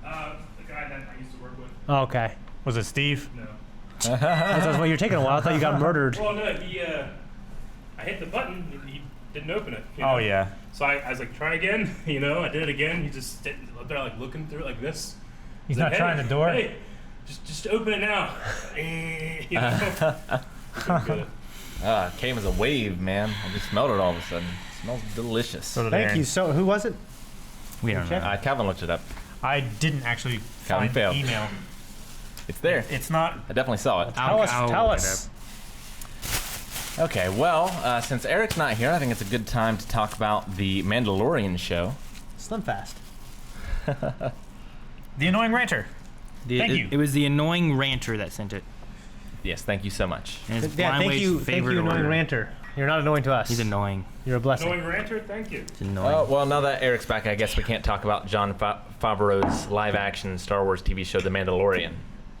The guy that I used to work with. Oh, okay. Was it Steve? No. That's why you're taking a while. I thought you got murdered. Well, no, I hit the button. He didn't open it. you Oh know? yeah. So I was like, try again. You know, I did it again. He just stood there like looking through it like this. He's Like, not "Hey, trying the door. Hey, just open it now. You know? Good. Came as a wave, man. I just smelled it all of a sudden. It smells delicious. So did Thank Aaron. you. So, who was it? We don't know. Calvin looked it up. I didn't actually Calvin find failed. the email. It's there. It's not. I definitely saw it. Tell us. I'll Tell look us. Okay, well, since Eric's not here, I think it's a good time to talk about the Mandalorian show. Slim fast. The annoying ranter. Thank you. It was the annoying ranter that sent it. Yes, thank you so much. And it's Yeah, Blind thank Wave's you, favorite annoying order. ranter. You're not annoying to us. He's annoying. You're a blessing. Annoying ranter, thank you. He's annoying. Oh, well, now that Eric's back, I guess we can't talk about Jon Favreau's live-action Star Wars TV show, The Mandalorian.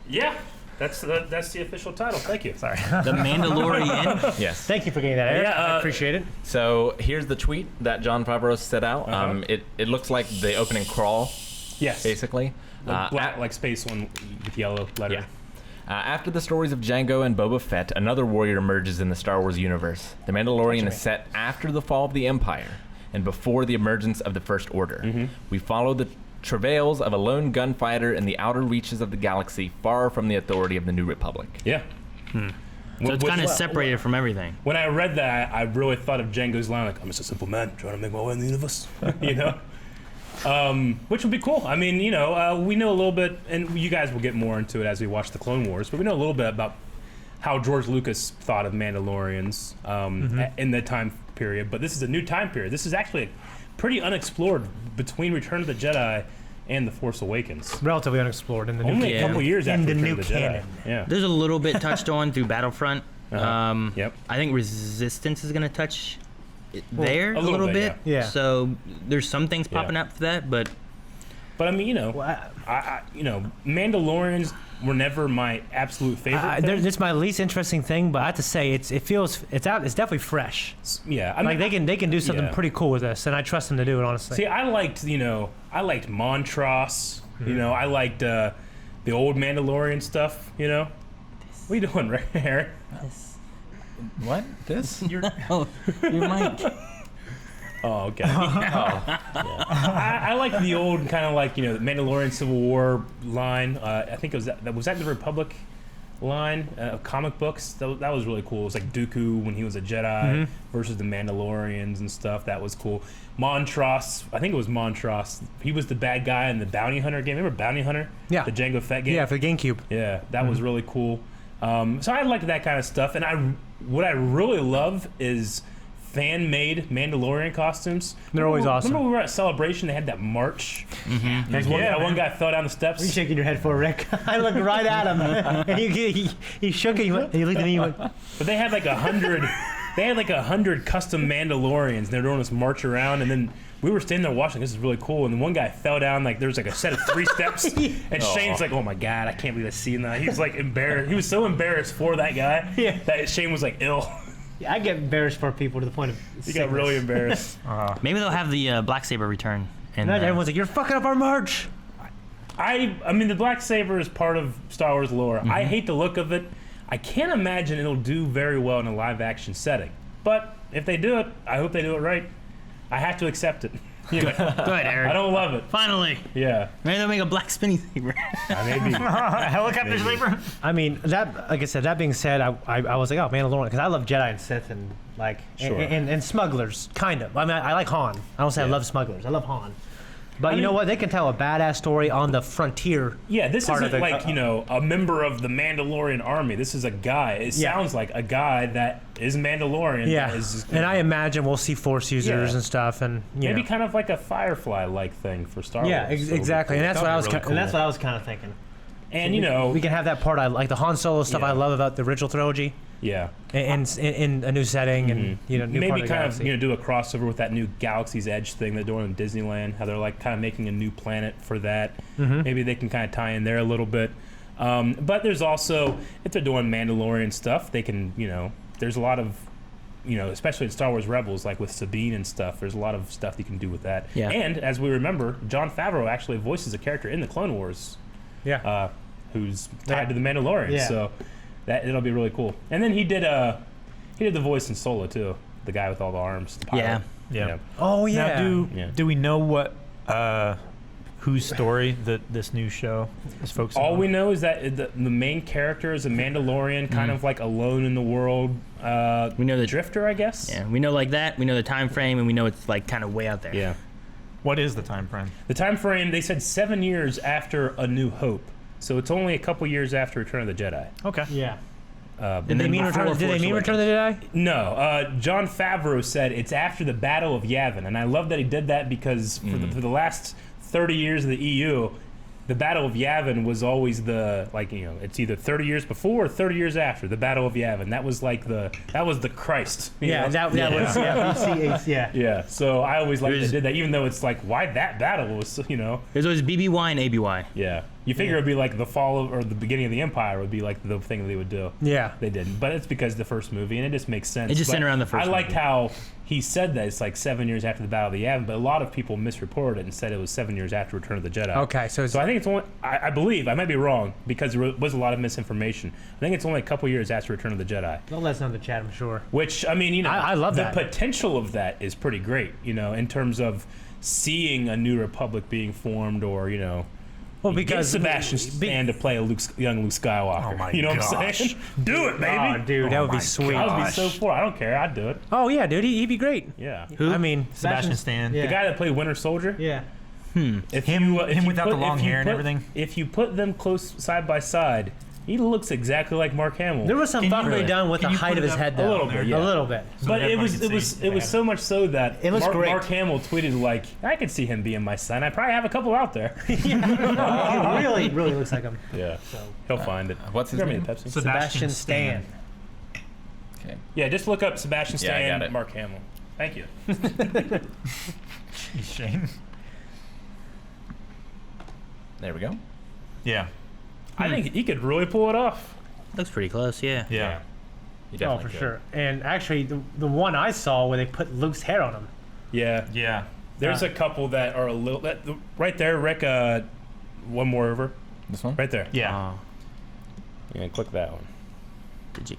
Yeah, that's the official title. Thank you. Sorry. The Mandalorian. Yes. Thank you for getting that, Eric. Yeah, I appreciate it. So here's the tweet that Jon Favreau set out. It looks like the opening crawl, Yes. basically. Like, black, like space one with yellow letter. Yeah. After the stories of Jango and Boba Fett, another warrior emerges in the Star Wars universe. The Mandalorian is set after the fall of the Empire and before the emergence of the First Order. We follow the travails of a lone gunfighter in the outer reaches of the galaxy, far from the authority of the New Republic. Yeah. So it's kind of separated from everything. When I read that, I really thought of Django's line, like, I'm just a simple man trying to make my way in the universe. You know? Which would be cool. I mean, you know, we know a little bit, and you guys will get more into it as we watch the Clone Wars, but we know a little bit about how George Lucas thought of Mandalorians in that time period. But this is a new time period. This is actually pretty unexplored between Return of the Jedi and The Force Awakens. Relatively unexplored in the new Only a Yeah. couple years In after the Return new of the canon. Jedi. Yeah. There's a little bit touched on through Battlefront. Yep. I think Resistance is going to touch it there a a little little bit, bit. yeah. So there's some things Yeah. popping up for that, but But I mean, you know, Well, you know, Mandalorians were never my absolute favorite. thing. It's my least interesting thing, but I have to say it's definitely fresh. Yeah, I mean, Like they can do something yeah. pretty cool with this, and I trust them to do it. Honestly. see, I liked Montross. You know, I liked the old Mandalorian stuff. You know, What are you doing, Harry? What? This? Your mic. Oh, okay. I like the old kind of like, the Mandalorian Civil War line. I think it was that the Republic line of comic books. That was really cool. It was like Dooku when he was a Jedi versus the Mandalorians and stuff. That was cool. Montross, I think it was Montross. He was the bad guy in the Bounty Hunter game. Remember Bounty Hunter? Yeah. The Jango Fett game? Yeah, for the GameCube. Yeah, that was really cool. So I like that kind of stuff. And what I really love is fan-made Mandalorian costumes. They're always awesome. Remember we were at Celebration, they had that march? One guy fell down the steps. What are you shaking your head for, Rick? I looked right at him, and he shook it. He looked at me. He went, But they had like 100. They had like 100 custom Mandalorians. And they were doing this march around, and then we were standing there watching. This is really cool. And then one guy fell down. Like there was like a set of 3 steps, and Shane's like, "Oh my god, I can't believe I seen that." He was like embarrassed. He was so embarrassed for that guy that Shane was like ill. yeah, I get embarrassed for people to the point of He got really embarrassed. Maybe they'll have the black saber return. And And everyone's like, "You're fucking up our march." I mean, the black saber is part of Star Wars lore. I hate the look of it. I can't imagine it'll do very well in a live action setting. But if they do it, I hope they do it right. I have to accept it. Good, Eric. I don't love it. Finally. Yeah. Maybe they'll make a black spinny saber. Maybe. A helicopter saber? I mean, that. Like I said, that being said, I was like, "Oh, Mandalorian," because I love Jedi and Sith and like Sure. and smugglers, kind of. I mean, I like Han. I don't say I love smugglers. I love Han. But you know what? They can tell a badass story on the frontier. Yeah, this part isn't of the- like, a member of the Mandalorian army. This is a guy. It sounds like a guy that is Mandalorian. Yeah, That is, and I imagine we'll see Force users Yeah. and stuff, and maybe know. kind of like a Firefly-like thing for Star Yeah, Wars. So exactly. And that's what I was. really And that's what I was kind of thinking. And, we can have that part. I like the Han Solo stuff. Yeah. I love about the original trilogy, yeah. and in a new setting, and new Maybe part of the kind of galaxy. do a crossover with that new Galaxy's Edge thing they're doing in Disneyland. How they're like kind of making a new planet for that. Maybe they can kind of tie in there a little bit. But there's also, if they're doing Mandalorian stuff, they can there's a lot of especially in Star Wars Rebels, like with Sabine and stuff. There's a lot of stuff you can do with that. Yeah. And as we remember, Jon Favreau actually voices a character in the Clone Wars. Yeah. Who's tied to the Mandalorian. Yeah. So it'll be really cool. And then he did the voice in Solo too, the guy with all the arms. The pilot. Yeah. Oh yeah. Now, do we know what whose story that this new show is focusing on? All we know is that the main character is a Mandalorian, kind of like alone in the world. We know the Drifter, I guess. Yeah, we know like that. We know the time frame, and we know it's like kind of way out there. Yeah. What is the time frame? The time frame, they said 7 years after A New Hope. So it's only a couple years after Return of the Jedi. Okay. Yeah. And Did they then mean before Return? Did they Force mean Return of the Jedi? No, Jon Favreau said it's after the Battle of Yavin, and I love that he did that because for the last 30 years of the EU, the Battle of Yavin was always it's either 30 years before or 30 years after the Battle of Yavin. That was the Christ. you know? That was BC8. Yeah. Yeah. So I always liked they did that, even though it's like why that battle was There's always BBY and ABY. Yeah. You figure it'd be like the fall of, or the beginning of the Empire would be like the thing that they would do. Yeah. They didn't, but it's because of the first movie, and it just makes sense. It just But centered around the first I liked movie. how he said that it's like 7 years after the Battle of the Yavin, but a lot of people misreported it and said it was 7 years after Return of the Jedi. Okay, so I think it's only, I believe, I might be wrong, because there was a lot of misinformation. I think it's only a couple years after Return of the Jedi. They'll let us know in the chat, I'm sure. Which, I mean, I love the that. potential of that is pretty great, in terms of seeing a new republic being formed, or, Well, get because Sebastian Stan to play a young Luke Skywalker. Oh my you know what I'm gosh. saying? Do it, baby. Oh, dude, that would be sweet. I would be so for. I don't care. I'd do it. Oh yeah, dude, he'd be great. Yeah. Who? I mean, Sebastian Stan. Yeah. The guy that played Winter Soldier. Yeah. If Him- you, if him you without the long if you hair and everything? If you put them close side by side, he looks exactly like Mark Hamill. There was some Can you fuckery really- done with the can you height put of it his up head, a though. little bit, yeah. A little bit. So But that it was everyone can it was see. it was so much so that It looks great. Mark Hamill tweeted like, I could see him being my son. I probably have a couple out there. He really looks like him. Yeah. He'll find it. What's his Grab me a name? Pepsi. Sebastian Stan. Okay. Yeah, just look up Sebastian Yeah, I Stan, got it. Mark Hamill. Thank you. Jeez, Shane. There we go. Yeah. I think he could really pull it off. Looks pretty close, yeah. Yeah. You Oh, definitely for could. sure. And actually, the one I saw where they put Luke's hair on him. Yeah. Yeah. There's a couple that are a little right there, Rick. One more over, This one? right there. Yeah. Oh. You're gonna click that one. Did you?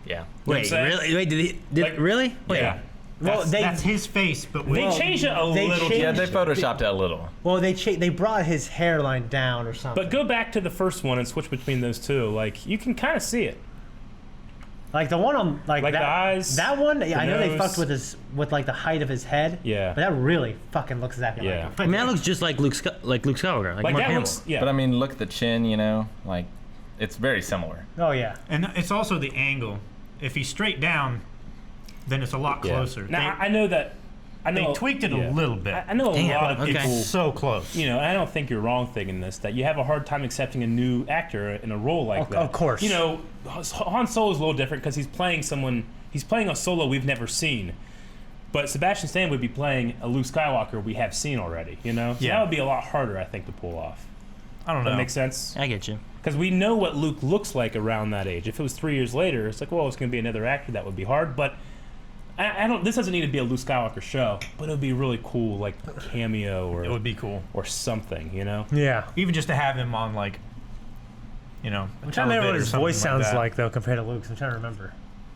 Yeah. Wait, saying? really? Wait, did Like- really? Wait. Yeah. Well, That's his face, but They with changed it a little. changed Yeah, they it. photoshopped it a little. Well, they brought his hairline down or something. But go back to the first one and switch between those two. Like you can kind of see it. like the one on Like that, the eyes, That one, I know they nose. fucked with like the height of his head. Yeah. But that really fucking looks exactly Yeah. like I him. mean, that looks just like Luke Skywalker, like Like Mark that Hamill. looks. Yeah. But I mean, look at the chin, you know, like it's very similar. Oh yeah. and it's also the angle. If he's straight down, then it's a lot Yeah. closer. Now I know that. I know they tweaked it yeah. a little bit. I know a Damn, lot of okay. people. So close. You know, and I don't think you're wrong thinking this, that you have a hard time accepting a new actor in a role like that. Of course. You know, Han Solo is a little different because he's playing a Solo we've never seen. But Sebastian Stan would be playing a Luke Skywalker we have seen already, you know? So Yeah. that would be a lot harder, I think, to pull off. I don't know. That makes sense? I get you. Because we know what Luke looks like around that age. If it was 3 years later, it's like, well, it's going to be another actor. That would be hard. But I don't. This doesn't need to be a Luke Skywalker show, but it would be really cool, like cameo It or would be cool, something, you know? Yeah. even just to have him on like, you know, I'm trying to remember what his television or voice something sounds that. like though compared to Luke's. I'm trying to remember.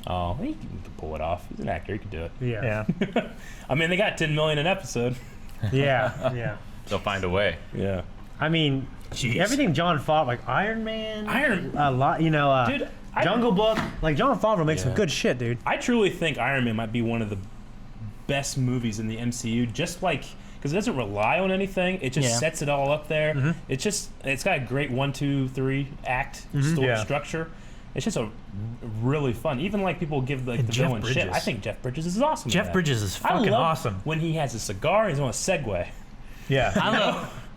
Oh, he can pull it off. He's an actor. He can do it. Yeah. Yeah. I mean, they got 10 million an episode. Yeah. Yeah. They'll find a way. Yeah. I mean, Jeez. everything John Favreau, like Iron Man, Iron- a lot, you know, Dude, Jungle Book, like John Favreau makes some Yeah. good shit, dude. I truly think Iron Man might be one of the best movies in the MCU, just like because it doesn't rely on anything. It just Yeah. sets it all up there. Mm-hmm. It's got a great 1, 2, 3 act story Yeah. structure. It's just a really fun. Even like people give like And the Jeff villain shit. Bridges. I think Jeff Bridges is awesome. in Jeff that. Bridges is I fucking love awesome. when he has a cigar. He's on a Segway. Yeah.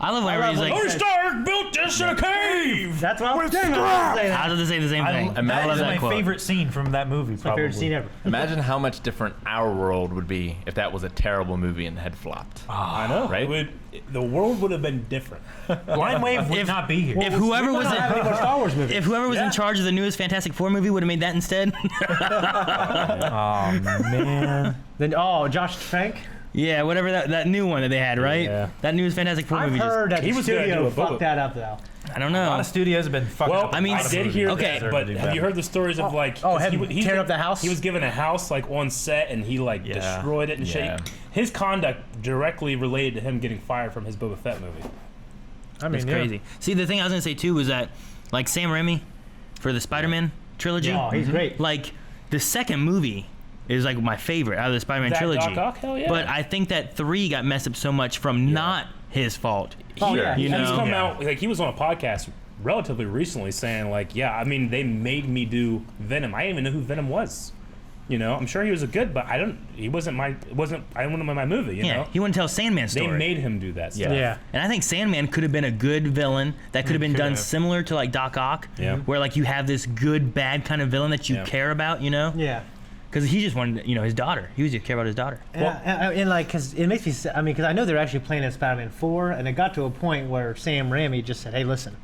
I love whenever he's love like, Tony Stark built this in a cave. That's what I was saying. That's I was to say the same thing. imagine I love That's that my quote. favorite scene from that movie. my Probably. favorite scene ever. Imagine how much different our world would be if that was a terrible movie and had flopped. I know. Right? The world would have been different. Blind Wave would If- not be here. If whoever was don't have any more Star Wars movies. if whoever was Yeah. in charge of the newest Fantastic Four movie would have made that instead, Oh man. Then Josh Trank. yeah, whatever that new one that they had, right? Yeah. That newest Fantastic Four I've movie. heard that he the was gonna do studio a Boba- fucked that up though. I don't A lot know. of studios have been fucking. Well, up a I mean, lot of I did movies. hear Okay. that, but have you heard the stories of like? 'cause him tearing up the house? He was given a house like on set, and he like Yeah. destroyed it and Yeah. shit. His conduct directly related to him getting fired from his Boba Fett movie. I mean, That's crazy. See, the thing I was gonna say too was that, like Sam Raimi, for the Spider-Man trilogy, Oh, he's great. like the second movie is like my favorite out of the Spider-Man That trilogy. Doc Ock? Hell yeah. But I think that 3 got messed up so much from not his fault. Oh, yeah. You He's know? come Yeah. out like he was on a podcast relatively recently saying like, yeah, I mean they made me do Venom. I didn't even know who Venom was. You know, I'm sure he was a good, but I don't. He wasn't my. It wasn't. I didn't want him in my movie. You Yeah, know, he wouldn't tell Sandman's they story. made him do that stuff. Yeah. And I think Sandman could have been a good villain that could have been could done have. similar to like Doc Ock, Yeah. where like you have this good bad kind of villain that you Yeah. care about, you know? Yeah. Because he just wanted, his daughter. He was just care about his daughter. And like, cause it makes me. I mean, cause I know they're actually playing in Spider-Man 4, and it got to a point where Sam Raimi just said, "Hey, listen,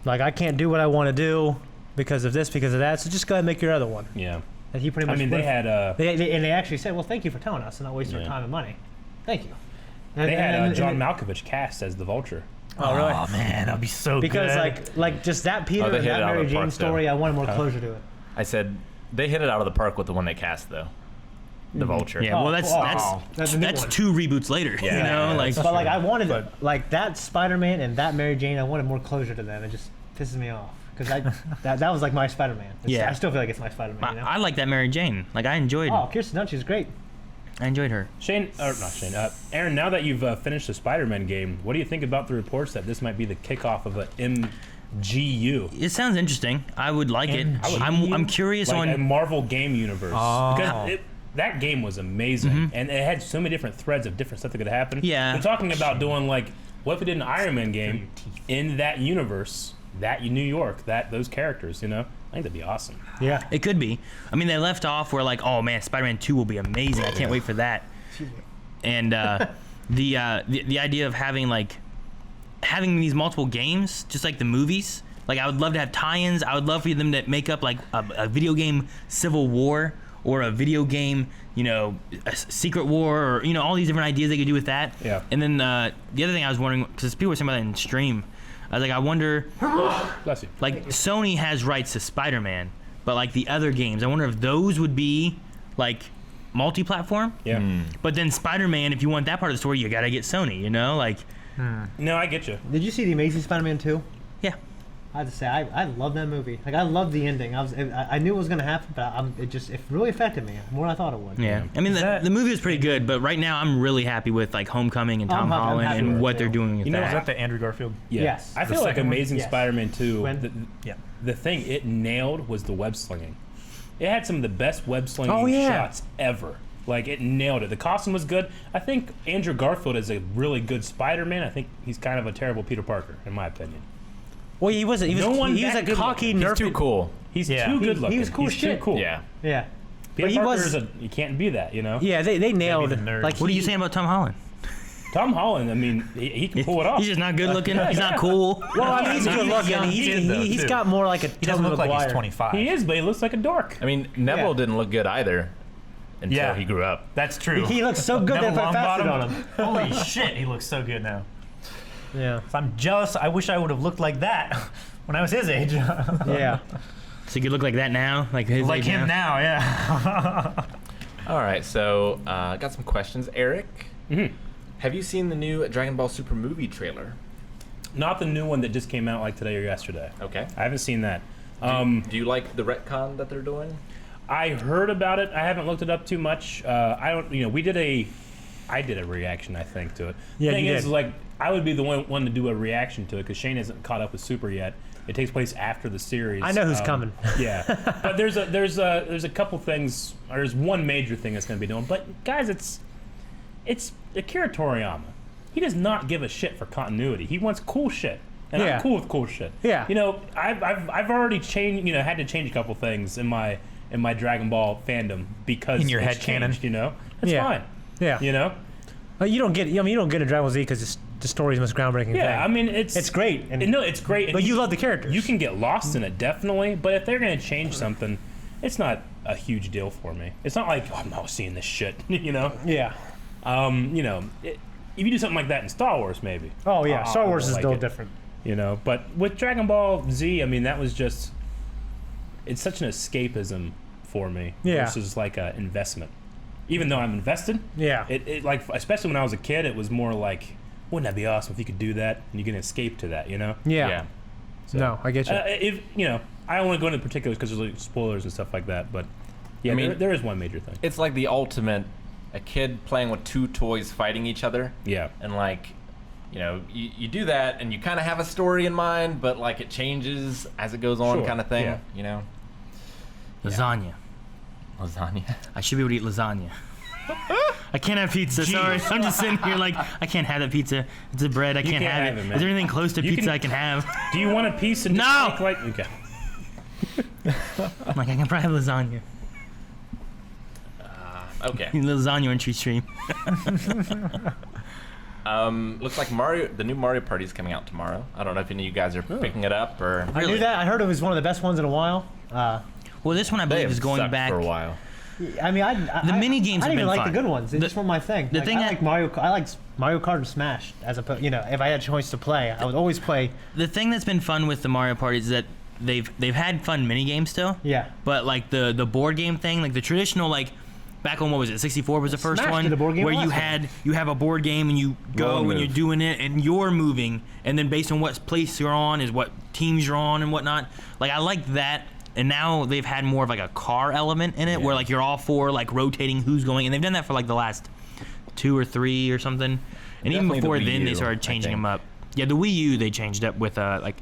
like I can't do what I want to do because of this, because of that. So just go ahead and make your other one." Yeah. And he pretty I much. mean, they had They actually said, "Well, thank you for telling us and not wasting our Yeah. time and money. Thank you." they had And- John and- Malkovich cast as the Vulture. Oh, really? Oh man, that'd be so Because good. like just that Peter Oh, they and hit that it out of Mary the Jane park, story, though. I wanted more closure to it. I said they hit it out of the park with the one they cast though. The Vulture. Yeah, well, that's Oh, that's that's a new that's one. 2 reboots later. Yeah, you know, yeah, like But like I wanted like that Spider-Man and that Mary Jane, I wanted more closure to them. It just pisses me off because that was like my Spider-Man. Yeah. I still feel like it's my Spider-Man. You know? I like that Mary Jane. Like I enjoyed Kirsten Dunst is great. I enjoyed her. Shane, or not Shane, Aaron, now that you've finished the Spider-Man game, what do you think about the reports that this might be the kickoff of a MGU? It sounds interesting. I would like it. MGU? I'm curious Like a on Marvel game universe. Oh. Because that game was amazing. And it had so many different threads of different stuff that could happen. Yeah. They're talking about doing like, what if we did an Iron Man game in that universe, that New York, those characters, you know? I think that'd be awesome. Yeah. it could be. I mean, they left off where like, oh man, Spider-Man 2 will be amazing. I can't wait for that. And the idea of having these multiple games, just like the movies. Like I would love to have tie-ins. I would love for them to make up like a video game Civil War or a video game, you know, a Secret War, or you know, all these different ideas they could do with that. Yeah. And then the other thing I was wondering, because people were saying about that in stream, I was like, I wonder, Bless you. like Sony has rights to Spider-Man, but like the other games, I wonder if those would be like multi-platform. Yeah. But then Spider-Man, if you want that part of the story, you gotta get Sony, you know, like. No, I get you. Did you see the Amazing Spider-Man 2? Yeah. I have to say, I love that movie. Like, I love the ending. I knew it was gonna happen, but it really affected me more than I thought it would. Yeah, I mean the movie was pretty good, but right now I'm really happy with like Homecoming and Tom I'm Holland happy and with what it, they're too. doing with You know, Was that. that the Andrew Garfield? Yeah. Yes. I The feel like second one? Amazing Yes. Spider-Man 2, When- the thing it nailed was the web slinging. It had some of the best web slinging Oh, yeah. shots ever. Like, it nailed it. The costume was good. I think Andrew Garfield is a really good Spider-Man. I think he's kind of a terrible Peter Parker, in my opinion. Well, he wasn't. He was. No one he was that a good cocky, looking. nerfy. He's too cool. He's Yeah. too good looking. he was cool He's as shit. too cool. Yeah. Yeah. Peter But he Parker was- is you can't be that, you know? Yeah, they nailed Maybe it. the nerd. Like, What are you saying about Tom Holland? Tom Holland, I mean, he can pull it off. He's just not good looking. He's not cool. Well, I mean, he's good looking. young He's kid, though, he's too. got more like a. He doesn't look like he's 25. He is, but he looks like a dork. I mean, Neville Yeah. didn't look good either until Yeah. he grew up. That's true. He looks so good Neville that I fasted Longbottom? on him. Holy shit, he looks so good now. Yeah. So I'm jealous. I wish I would have looked like that when I was his age. Yeah. So he could look like that now, like his Like age him now. now, yeah. All right, so I got some questions. Eric, have you seen the new Dragon Ball Super movie trailer? Not the new one that just came out like today or yesterday. Okay. I haven't seen that. Do you like the retcon that they're doing? I heard about it. I haven't looked it up too much. I don't. You know, I did a reaction, I think, to it. Yeah, the thing you is, did. like, I would be the one to do a reaction to it because Shane hasn't caught up with Super yet. It takes place after the series. I know who's coming. Yeah, but there's a couple things. Or there's one major thing that's going to be doing. But guys, it's Akira Toriyama. He does not give a shit for continuity. He wants cool shit, and Yeah. I'm cool with cool shit. Yeah. You know, I've already changed. You know, had to change a couple things in my Dragon Ball fandom because In your it's head canon? changed, you know, that's Yeah. fine. Yeah. You know. You don't get. I mean, you don't get a Dragon Ball Z because the story's the most groundbreaking thing. Yeah. I mean, It's great. And, no, it's great. and but you love the characters. You can get lost in it, definitely. But if they're going to change something, it's not a huge deal for me. It's not like, oh, I'm not seeing this shit, you know? Yeah. You know, if you do something like that in Star Wars, maybe. Oh yeah. Star Wars is like still it, different. You know, but with Dragon Ball Z, I mean, that was just, it's such an escapism for me Yeah. versus like an investment. Even though I'm invested, Yeah. it like, especially when I was a kid, it was more like, wouldn't that be awesome if you could do that and you can escape to that, you know? Yeah. No, I get you. If you know, I don't want to go into particulars because there's like spoilers and stuff like that. But yeah, I mean- there is one major thing. It's like the ultimate, a kid playing with two toys fighting each other. Yeah, And like, you know, you do that and you kind of have a story in mind, but like it changes as it goes on, Sure, kind of thing. yeah. You know, Lasagna. lasagna. I should be able to eat lasagna. I can't have pizza. Sorry, I'm just sitting here like I can't have that pizza. It's a bread. I can't can't have have it. it, Is man. there anything close to You pizza can- I can have? do you want a piece and just No! make, like okay? I'm like I can probably have lasagna. Okay. Lasagna entry stream. Looks like the new Mario Party is coming out tomorrow. I don't know if any of you guys are picking it up or. I knew that. I heard it was one of the best ones in a while. Well, this one I They believe have is going sucked back. for a while. I mean, The mini games I have didn't even been like fun. the good ones. They just weren't my thing. the Like, thing I that- like Mario. I like Mario Kart and Smash as a. You know, if I had a choice to play, I would always play. The thing that's been fun with the Mario Party is that they've had fun mini games still. Yeah. But like the board game thing, like the traditional like. Back on what was it? 64 was the first Smash one, did a board game where you last one. have a board game and you go Roll and and you're move. doing it and you're moving, and then based on what place you're on is what teams you're on and whatnot. Like I like that, and now they've had more of like a car element in it, where like you're all four like rotating who's going, and they've done that for like the last 2 or 3 or something. And even Definitely the before Wii then, they U, started I changing think. them up. Yeah, the Wii U they changed up with like,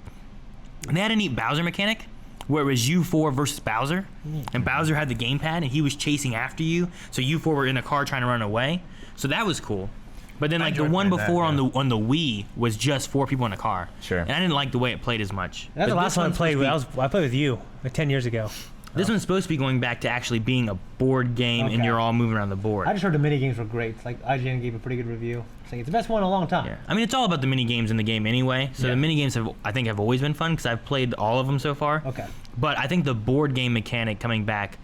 and they had a neat Bowser mechanic. Where it was you four versus Bowser, and Bowser had the gamepad, and he was chasing after you. So you four were in a car trying to run away. So that was cool. But then, like the enjoyed one playing that, before yeah. on the Wii was just 4 people in a car. Sure. And I didn't like the way it played as much. That's the But last this one I one's played. supposed to be- I played with you like 10 years ago. This one's supposed to be going back to actually being a board game, and Okay. you're all moving around the board. I just heard the mini games were great. Like IGN gave a pretty good review, saying it's the best one in a long time. Yeah. I mean, it's all about the mini games in the game anyway. So Yeah. the mini games have always been fun because I've played all of them so far. Okay. But I think the board game mechanic coming back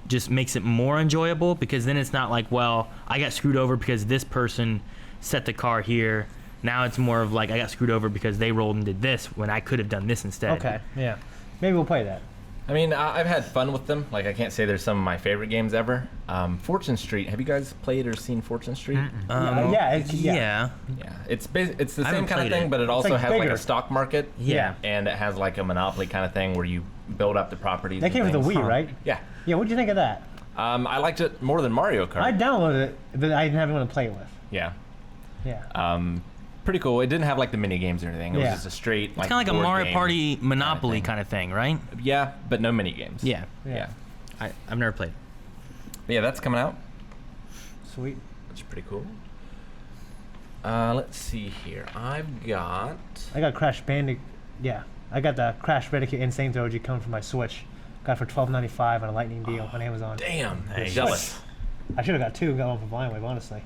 just makes it more enjoyable, because then it's not like, well, I got screwed over because this person set the car here. Now it's more of like, I got screwed over because they rolled and did this when I could have done this instead. Okay, yeah. Maybe we'll play that. I mean, I've had fun with them. Like, I can't say they're some of my favorite games ever. Fortune Street. Have you guys played or seen Fortune Street? Yeah. Yeah. Yeah, it's the I same haven't kind of played thing, it. but it also like has like bigger. a stock market. Yeah. And it has like a Monopoly kind of thing where you build up the properties. That and came with the things. Wii, right? Yeah. Yeah, what'd you think of that? I liked it more than Mario Kart. I downloaded it, but I didn't have anyone to play it with. Yeah. Yeah. Pretty cool. It didn't have like the mini games or anything. It Yeah. was just a straight It's like kind of like a board Mario game Party Monopoly thing. kind of thing, right? Yeah, but no mini games. Yeah. Yeah. I've never played. But yeah, that's coming out, Sweet. which is pretty cool. Let's see here. I've got. I got Crash Bandicoot. Yeah. I got the Crash Bandicoot Insane Trilogy coming from my Switch. Got it for $12.95 on a lightning deal on Amazon. Damn. Nice. Jealous. I should have got two. Got one for Blind Wave, honestly.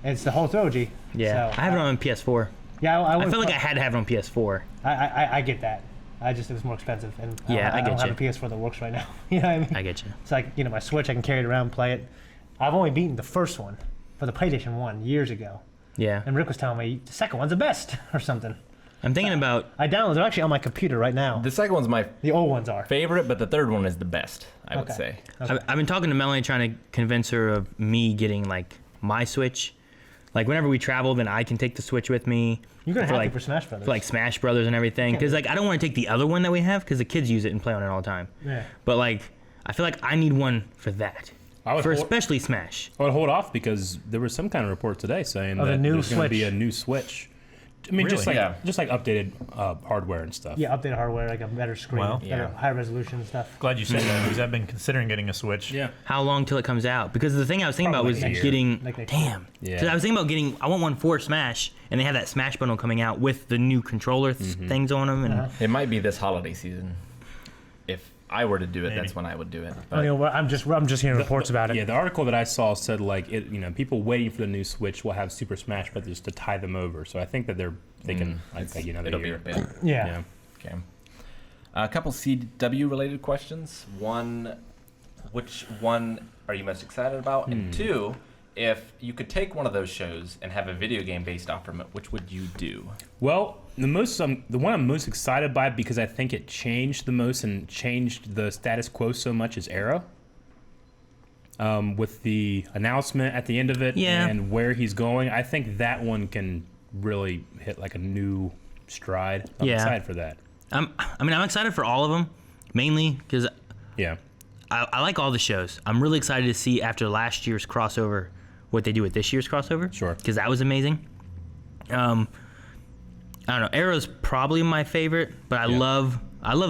It's the whole trilogy. Yeah. So, I have it on PS4. Yeah, I feel like I had to have it on PS4. I get that. It was more expensive, and Yeah, I I don't get have a PS4 that works right now. You know what I mean? I get you. It's like, my Switch, I can carry it around, play it. I've only beaten the first one for the PlayStation 1 years ago, Yeah. and Rick was telling me the second one's the best or something. I'm thinking about. I downloaded. They're actually on my computer right now. The second one's my The old ones are. favorite, but the third one is the best, I would Okay. say. I've been talking to Melanie, trying to convince her of me getting like my Switch. Like whenever we travel, then I can take the Switch with me. You're gonna for have like to for Smash Brothers. for like Smash Brothers and everything. Because like I don't want to take the other one that we have, because the kids use it and play on it all the time. Yeah. But like I feel like I need one for that. I would For hold- especially Smash. I would hold off because there was some kind of report today saying Of a that new there's going to be Switch. a new Switch. I mean, just Really? like Yeah. just like updated hardware and stuff. Yeah, updated hardware, like a better screen, Well, better, yeah. high resolution and stuff. Glad you said that, because I've been considering getting a Switch. Yeah. How long till it comes out? Because the thing I was thinking about Probably was next year. getting. Like next year. Damn. Yeah. Because I was thinking about getting. I want one for Smash, and they have that Smash bundle coming out with the new controller things on them, and Uh-huh. It might be this holiday season. If I were to do it, Maybe. that's when I would do it. I mean, I'm just hearing reports about it. Yeah, the article that I saw said like people waiting for the new Switch will have Super Smash Brothers to tie them over. So I think that they're thinking like another It'll be year. a bit. Yeah. Okay. A couple CW related questions. One, which one are you most excited about? And two, if you could take one of those shows and have a video game based off from it, which would you do? Well, the one I'm most excited by because I think it changed the most and changed the status quo so much is Arrow. With the announcement at the end of it Yeah. and where he's going, I think that one can really hit like a new stride. I'm Yeah. excited for that. I'm excited for all of them, mainly because Yeah. I like all the shows. I'm really excited to see after last year's crossover what they do with this year's crossover. Sure. Because that was amazing. I don't know. Arrow's probably my favorite, but I love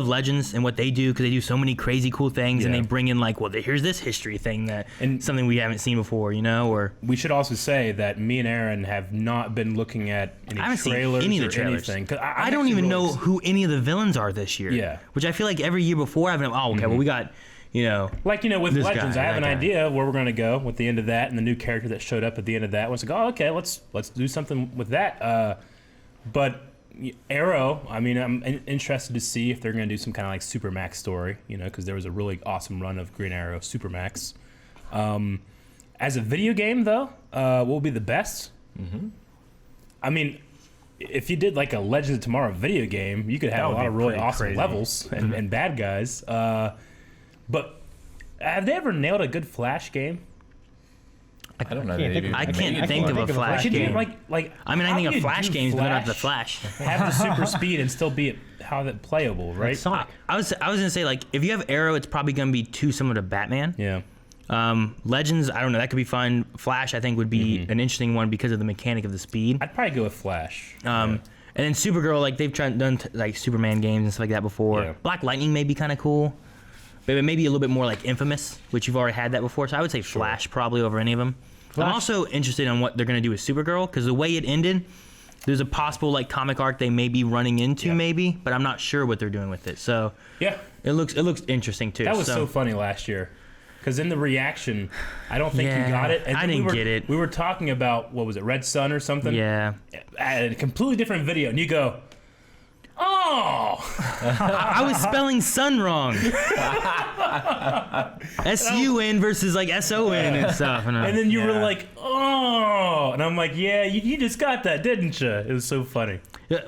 Legends and what they do, because they do so many crazy cool things, and Yeah. they bring in like, well, here's this history thing that And- something we haven't seen before, or We should also say that me and Aaron have not been looking at any I haven't seen trailers any of the or trailers. anything. 'Cause I don't even know who any of the villains are this year. Yeah. Which I feel like every year before I've been, well, we got, Like, with This Legends, guy, I have that an guy. idea where we're going to go with the end of that and the new character that showed up at the end of that. Was like, oh, okay, let's do something with that. But Arrow, I'm interested to see if they're going to do some kind of like Supermax story, because there was a really awesome run of Green Arrow Supermax. As a video game, though, what would be the best? If you did like a Legends of Tomorrow video game, you could have That a would lot be of really pretty awesome crazy. levels and bad guys. But have they ever nailed a good Flash game? I don't know. can't think of- I Maybe can't it's think one. of a Think of a Flash Flash game. I I think of Flash games, but they're not the Flash. Have the super speed and still be how that playable, right? Like Sonic. I was gonna say, like, if you have Arrow, it's probably gonna be too similar to Batman. Yeah. Legends, I don't know, that could be fun. Flash, I think, would be an interesting one because of the mechanic of the speed. I'd probably go with Flash. And then Supergirl, like they've done like Superman games and stuff like that before. Yeah. Black Lightning may be kind of cool, but maybe a little bit more like Infamous, which you've already had that before. So I would say Flash probably over any of them. I'm also interested in what they're gonna do with Supergirl, because the way it ended, there's a possible like comic arc they may be running into, maybe, but I'm not sure what they're doing with it. So Yeah. it looks interesting too. That was so funny last year. Because in the reaction, I don't think Yeah, you got it. I then didn't get it. We were talking about, what was it, Red Sun or something? Yeah. At a completely different video. And you go, oh, I was spelling sun wrong. S-U-N versus like S-O-N and stuff. And then you were like, oh. And I'm like, yeah, you just got that, didn't you? It was so funny.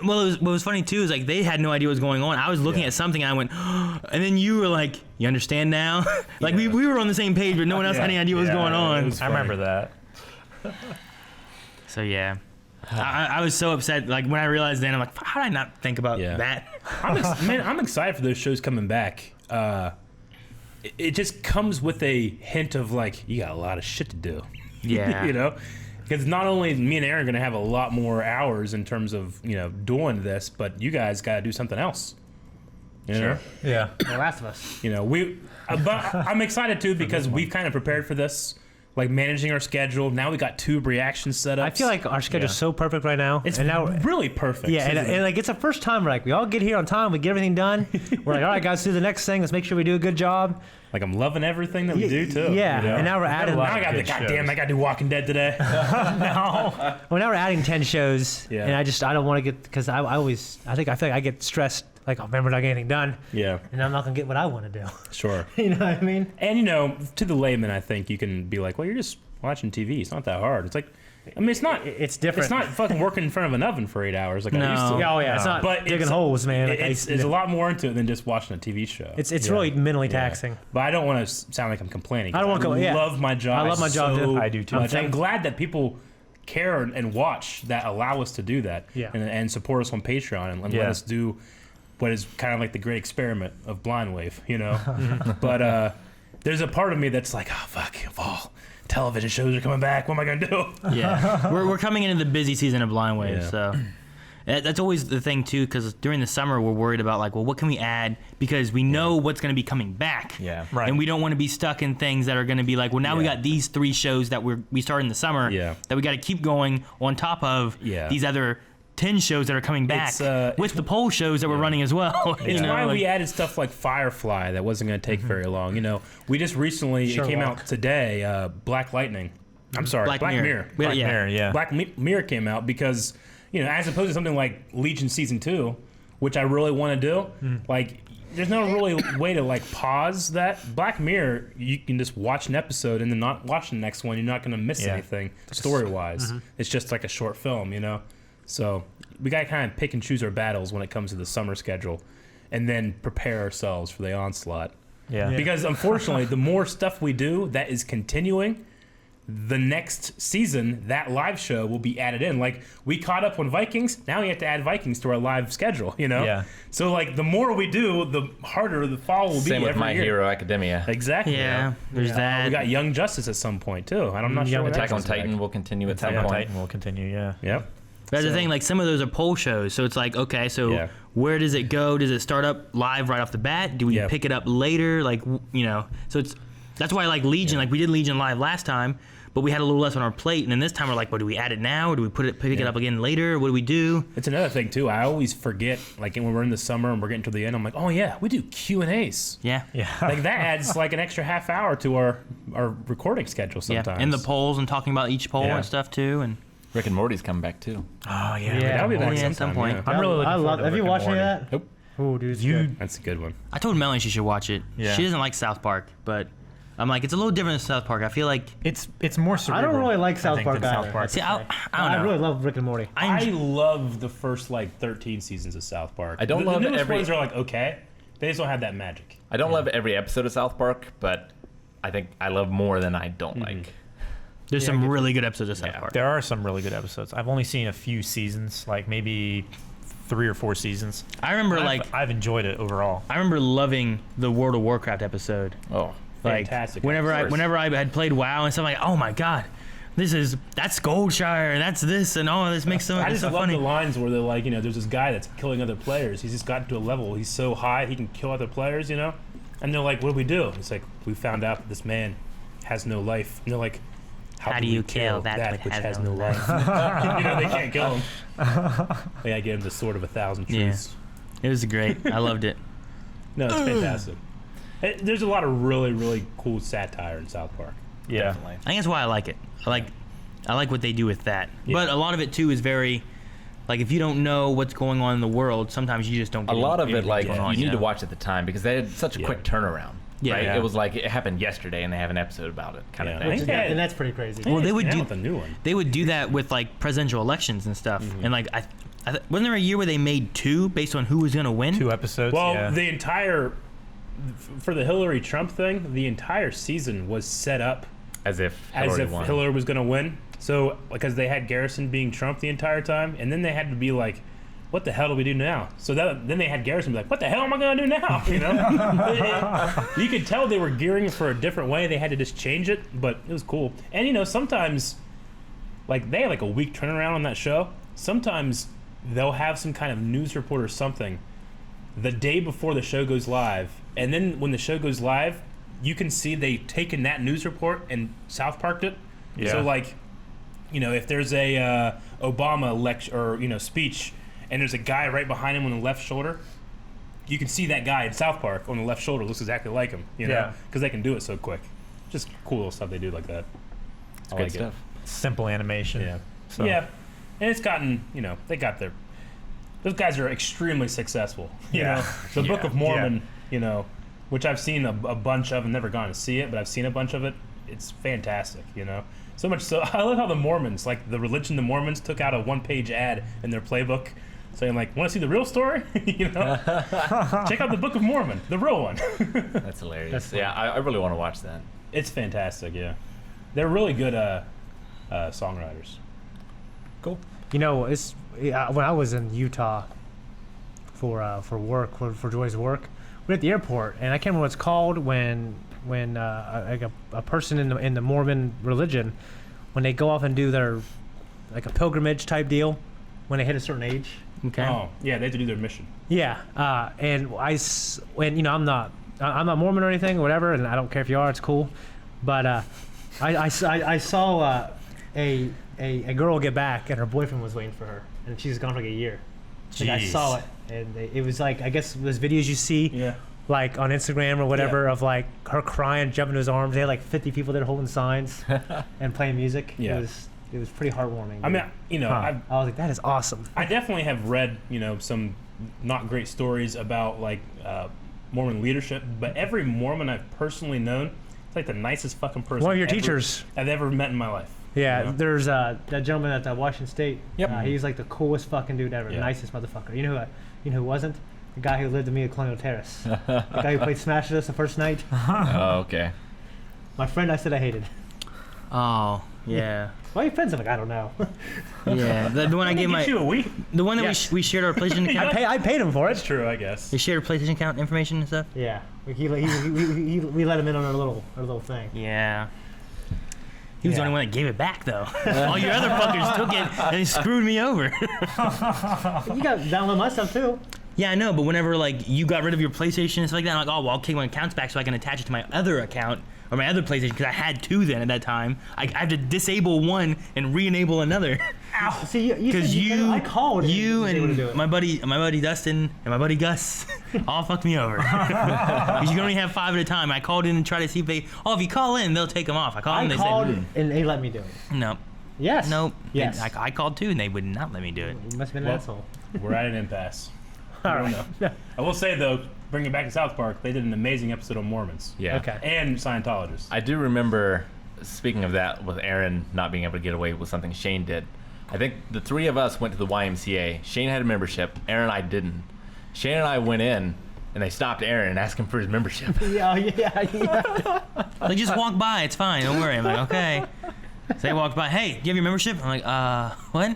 Well, what was funny too is like they had no idea what was going on. I was looking at something and I went, and then you were like, you understand now? Like we were on the same page, but no one else had any idea what was going on. I remember that. So yeah. I was so upset. Like when I realized then, I'm like, how did I not think about that? I'm excited for those shows coming back. It just comes with a hint of like, you got a lot of shit to do. Yeah. You know? Because not only me and Aaron are going to have a lot more hours in terms of, doing this, but you guys got to do something else. You know? Yeah. The Last of Us. But I'm excited too because we've kind of prepared for this. Like managing our schedule. Now we got tube reactions set up. I feel like our schedule's so perfect right now. It's and now, really perfect. Yeah, and like it's the first time we all get here on time, we get everything done. We're like, all right, guys, do the next thing. Let's make sure we do a good job. Like I'm loving everything that we do too. Yeah, and now we're adding. Now I got I got to do Walking Dead today. No. Well, now we're adding 10 shows, Yeah. and I don't want to get because I feel like I get stressed. Like, oh, remember not getting anything done. Yeah. And I'm not gonna get what I want to do. Sure. You know what I mean? And to the layman, I think you can be like, well, you're just watching TV. It's not that hard. It's like, I mean, it's not. It's different. It's not fucking working in front of an oven for 8 hours like I used to. Oh yeah, it's not digging holes, man. Like It's a lot more into it than just watching a TV show. It's really mentally taxing. But I don't want to sound like I'm complaining. I don't want to. Yeah. love my job. I love my job too. I do too. I'm glad that people care and watch that allow us to do that. Yeah. And support us on Patreon and let us do what is kind of like the great experiment of Blind Wave, But there's a part of me that's like, oh fuck, fall. Television shows are coming back. What am I gonna do? Yeah, we're coming into the busy season of Blind Wave, Yeah. so that's always the thing too. Because during the summer, we're worried about like, well, what can we add? Because we know what's going to be coming back. Yeah. Right. And we don't want to be stuck in things that are going to be like, well, now we got these 3 shows that we started in the summer. Yeah. That we got to keep going on top of these other 10 shows that are coming back with the poll shows that we're running as well. It's why we added stuff like Firefly that wasn't going to take very long. We just recently, it came out today, Black Lightning. I'm sorry, Black Mirror. Black Mirror, yeah. Black Mirror came out because, as opposed to something like Legion Season 2, which I really want to do, like, there's no really way to, like, pause that. Black Mirror, you can just watch an episode and then not watch the next one. You're not going to miss anything story-wise. It's just like a short film, So we got to kind of pick and choose our battles when it comes to the summer schedule and then prepare ourselves for the onslaught. Yeah. Because unfortunately, the more stuff we do that is continuing, the next season, that live show will be added in. Like, we caught up on Vikings. Now we have to add Vikings to our live schedule, Yeah. So, like, the more we do, the harder the fall will be Same with every My year. Hero Academia. Exactly. Yeah, there's that. We got Young Justice at some point, too. I'm not sure when Attack that on comes back. Titan will continue at some Attack on point. Titan will continue. Yeah. Yep. That's the thing, like some of those are poll shows, so it's like, okay, so where does it go? Does it start up live right off the bat? Do we pick it up later? Like, so that's why I like Legion. Like we did Legion live last time, but we had a little less on our plate, and then this time we're like, well, do we add it now, or do we pick it up again later? What do we do? It's another thing too. I always forget, like when we're in the summer and we're getting to the end, I'm like, oh yeah, we do Q&As. Yeah. Like that adds like an extra half hour to our recording schedule sometimes. Yeah, and the polls and talking about each poll and stuff too, and Rick and Morty's coming back too. Oh yeah. That'll be back at some sometime, point. yeah. I'm really looking forward to Have you Rick and watched any of Morty. that? Nope. Oh, dude, it's good. That's a good one. I told Melanie she should watch it. Yeah. She doesn't like South Park, but I'm like, it's a little different than South Park. I feel like It's more cerebral. I don't really like I South think, Park than either. South Park. see, I don't know. I really love Rick and Morty. I love the first like 13 seasons of South Park. I don't the love newest every- ones are like okay, they just don't have that magic. I don't love every episode of South Park, but I think I love more than I don't like. There's some really good episodes of South Park. There are some really good episodes. I've only seen a few seasons, like maybe 3 or 4 seasons. I remember I've enjoyed it overall. I remember loving the World of Warcraft episode. Oh, Like Fantastic whenever episodes. I had played WoW and stuff, like, oh my god, that's Goldshire and that's this and this makes so I it's just so love funny. the lines where they're like, there's this guy that's killing other players. He's just gotten to a level. He's so high he can kill other players, And they're like, what do we do? It's like, we found out that this man has no life. And they're like, how do we you kill that which has no life? They can't kill him. They gotta give him the sword of 1,000 truths. It was great. I loved it. No, it's fantastic. There's a lot of really, really cool satire in South Park. Yeah. definitely. I think that's why I like it. I like what they do with that. Yeah. But a lot of it too is very like if you don't know what's going on in the world, sometimes you just don't. A Get lot of it, like going on, you need to know? watch at the time because they had such a quick turnaround. Yeah, right? yeah. It was like it happened yesterday, and they have an episode about it, kind of I thing. think that- And that's pretty crazy. Well, they would It's do with a new one. They would do that with like presidential elections and stuff. And like wasn't there a year where they made 2 based on who was gonna win? 2 episodes. Well, yeah. the entire for the Hillary Trump thing, the entire season was set up As if Hillary won. Hillary was going to win. So because they had Garrison being Trump the entire time, and then they had to be like, "What the hell do we do now?" So then they had Garrison be like, "What the hell am I going to do now?" You know, you could tell they were gearing for a different way. They had to just change it, but it was cool. And you know, sometimes like they have like a week turnaround on that show. Sometimes they'll have some kind of news report or something the day before the show goes live, and then when the show goes live, you can see they've taken that news report and South Parked it. Yeah. So like, you know, if there's a Obama lecture or speech, and there's a guy right behind him on the left shoulder, you can see that guy in South Park on the left shoulder looks exactly like him. You know, Yeah. because they can do it so quick. Just cool little stuff they do like that. I Good like stuff. Simple animation. Yeah. So. Yeah, and it's gotten, they got their. Those guys are extremely successful. You Yeah. know, the Book Yeah. of Mormon. Which I've seen a bunch of and never gone to see it, but I've seen a bunch of it. It's fantastic. So much so. I love how the Mormons, like the religion, the Mormons took out a 1-page ad in their playbook saying like, "Want to see the real story? Check out the Book of Mormon, the real one." That's hilarious. That's funny. Yeah, I really want to watch that. It's fantastic. Yeah, they're really good songwriters. Cool. When I was in Utah for work, for Joy's work, we were at the airport, and I can't remember what it's called when a person in the Mormon religion, when they go off and do their like a pilgrimage type deal, when they hit a certain age. Okay. Oh, yeah, they have to do their mission. Yeah, and I'm not Mormon or anything, or whatever, and I don't care if you are, it's cool. But I saw a girl get back, and her boyfriend was waiting for her, and she's gone for like a year. Like, I Jeez. saw it, and it was like, I guess those videos you see, Yeah. like on Instagram or whatever, Yeah. of like her crying, jumping to his arms. They had like 50 people there holding signs and playing music. Yeah. It was pretty heartwarming. I mean, dude. I I was like, that is awesome. I definitely have read, some not great stories about like Mormon leadership, but every Mormon I've personally known, it's like the nicest fucking person One of your ever- teachers. I've ever met in my life. Yeah, You know? there's that gentleman at Washington State. Yep. He's like the coolest fucking dude ever, Yeah. nicest motherfucker. You know who wasn't? The guy who lived with me at Colonial Terrace. The guy who played Smash with us the first night. Oh, okay. My friend, I said I hated. Oh, yeah. Why are you friends? I'm like, I don't know. Yeah. The one I gave Get you a week. the one that Yes. we shared our PlayStation account. I paid him for That's it. true, I guess. We shared our PlayStation account information and stuff. Yeah, we let him in on our little thing. Yeah. He was the Yeah. only one that gave it back, though. All your other fuckers took it and they screwed me over. You got to download my stuff too. Yeah, I know, but whenever like you got rid of your PlayStation and stuff like that, I'm like, oh, well, I'll take my accounts back so I can attach it to my other account or my other PlayStation because I had 2 then at that time. I have to disable one and re-enable another. See, you Because said I called you and they wouldn't do and it. my buddy Dustin and my buddy Gus all fucked me over. Because you can only have 5 at a time. I called in and tried to see if if you call in, they'll take them off. I called in, I they called said, and they let me do it. no, Yes. nope. Yes. And I called too and they would not let me do it. You must have been Well, an asshole. We're at an impasse. All I don't right. know. I will say though, bringing it back to South Park, they did an amazing episode on Mormons. Yeah. Okay. And Scientologists. I do remember, speaking of that, with Aaron not being able to get away with something Shane did. I think the 3 of us went to the YMCA. Shane had a membership. Aaron and I didn't. Shane and I went in, and they stopped Aaron and asked him for his membership. Yeah. Like, just walk by. It's fine. Don't worry. I'm like, okay. So they walked by. Hey, do you have your membership? I'm like, what?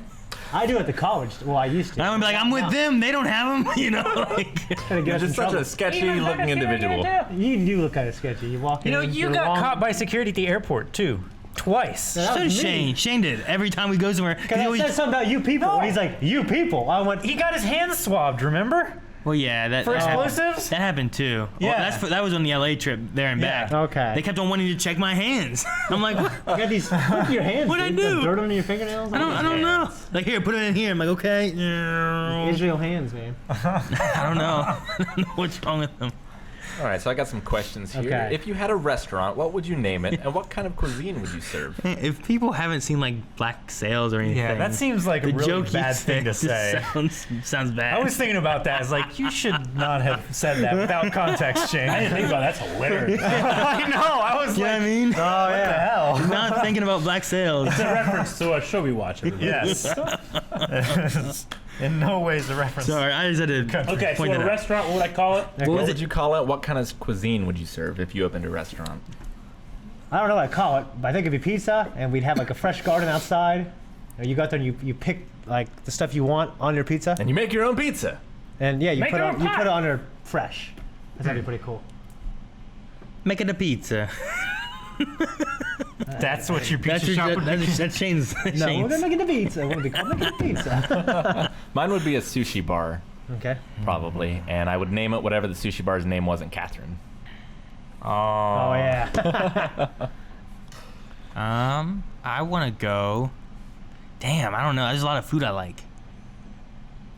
I do at the college. Well, I used to. And I'm gonna be like, I'm with them. They don't have them. You know, like. Gonna get You're us in just such trouble. a sketchy-looking individual. You do look kind of sketchy. You walk in. You you're got wrong. caught by security at the airport too, twice. That So was did me. Shane. Shane did every time we go somewhere. 'Cause Because he I always- said something about you people. And he's like, you people. I went, He got his hands swabbed. Remember? Well, yeah, that For that happened- explosives? That happened too. Well, Yeah. that was on the LA trip there and Yeah. back. Okay. They kept on wanting to check my hands. I'm like, what? you got these, look at your hands. What'd I dude. do? The dirt under your fingernails. I don't know. Like, here, put it in here. I'm like, okay. Israel hands, man. I don't know. I don't know what's wrong with them. All right, so I got some questions here. Okay. If you had a restaurant, what would you name it, and what kind of cuisine would you serve? If people haven't seen like Black Sails or anything, Yeah, that seems like a the really joke you bad thing to said say. just sounds bad. I was thinking about that. It's like, you should not have said that without context change. I didn't think about that's hilarious. I know. I was you know like, what I mean? Oh yeah. the hell? Not thinking about Black Sails. It's a reference to a show we watch. every week. Yes. In no way is a reference. Sorry, I just had to Okay, so point a it out. restaurant, what would I call it? What What was would it? you call it? What kind of cuisine would you serve if you opened a restaurant? I don't know what I call it, but I think it'd be pizza, and we'd have like a fresh garden outside. You go out there and you pick like the stuff you want on your pizza, And you make your own pizza. and yeah, you Make put it your on, own you pie. put it on there fresh. That'd be pretty cool. Making a pizza. That's what your That's pizza shop would be. that changes. No, we're gonna make it a pizza. We're gonna be called making a pizza. Mine would be a sushi bar, Okay. probably, and I would name it whatever the sushi bar's name wasn't Catherine. Oh yeah. I want to go. Damn, I don't know. There's a lot of food I like.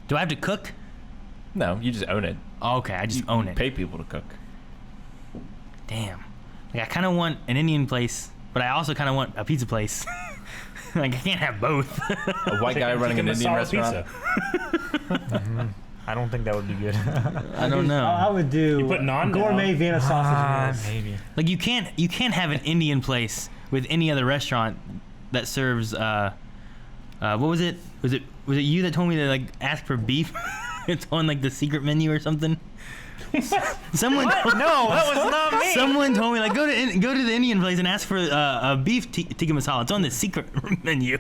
Do I have to cook? No, you just own it. Oh, okay, I just own it. Pay people to cook. Damn. Like I kind of want an Indian place, but I also kind of want a pizza place. Like I can't have both. A white guy running an Indian restaurant. I don't think that would be good. I don't know. I would do You put naan gourmet down? Vienna sausage meals. Maybe. Like you can't have an Indian place with any other restaurant that serves what was it? Was it you that told me to like ask for beef? It's on like the secret menu or something. Someone told, No, that was not me. someone told me like go to the Indian place and ask for a beef tikka masala. It's on the secret menu.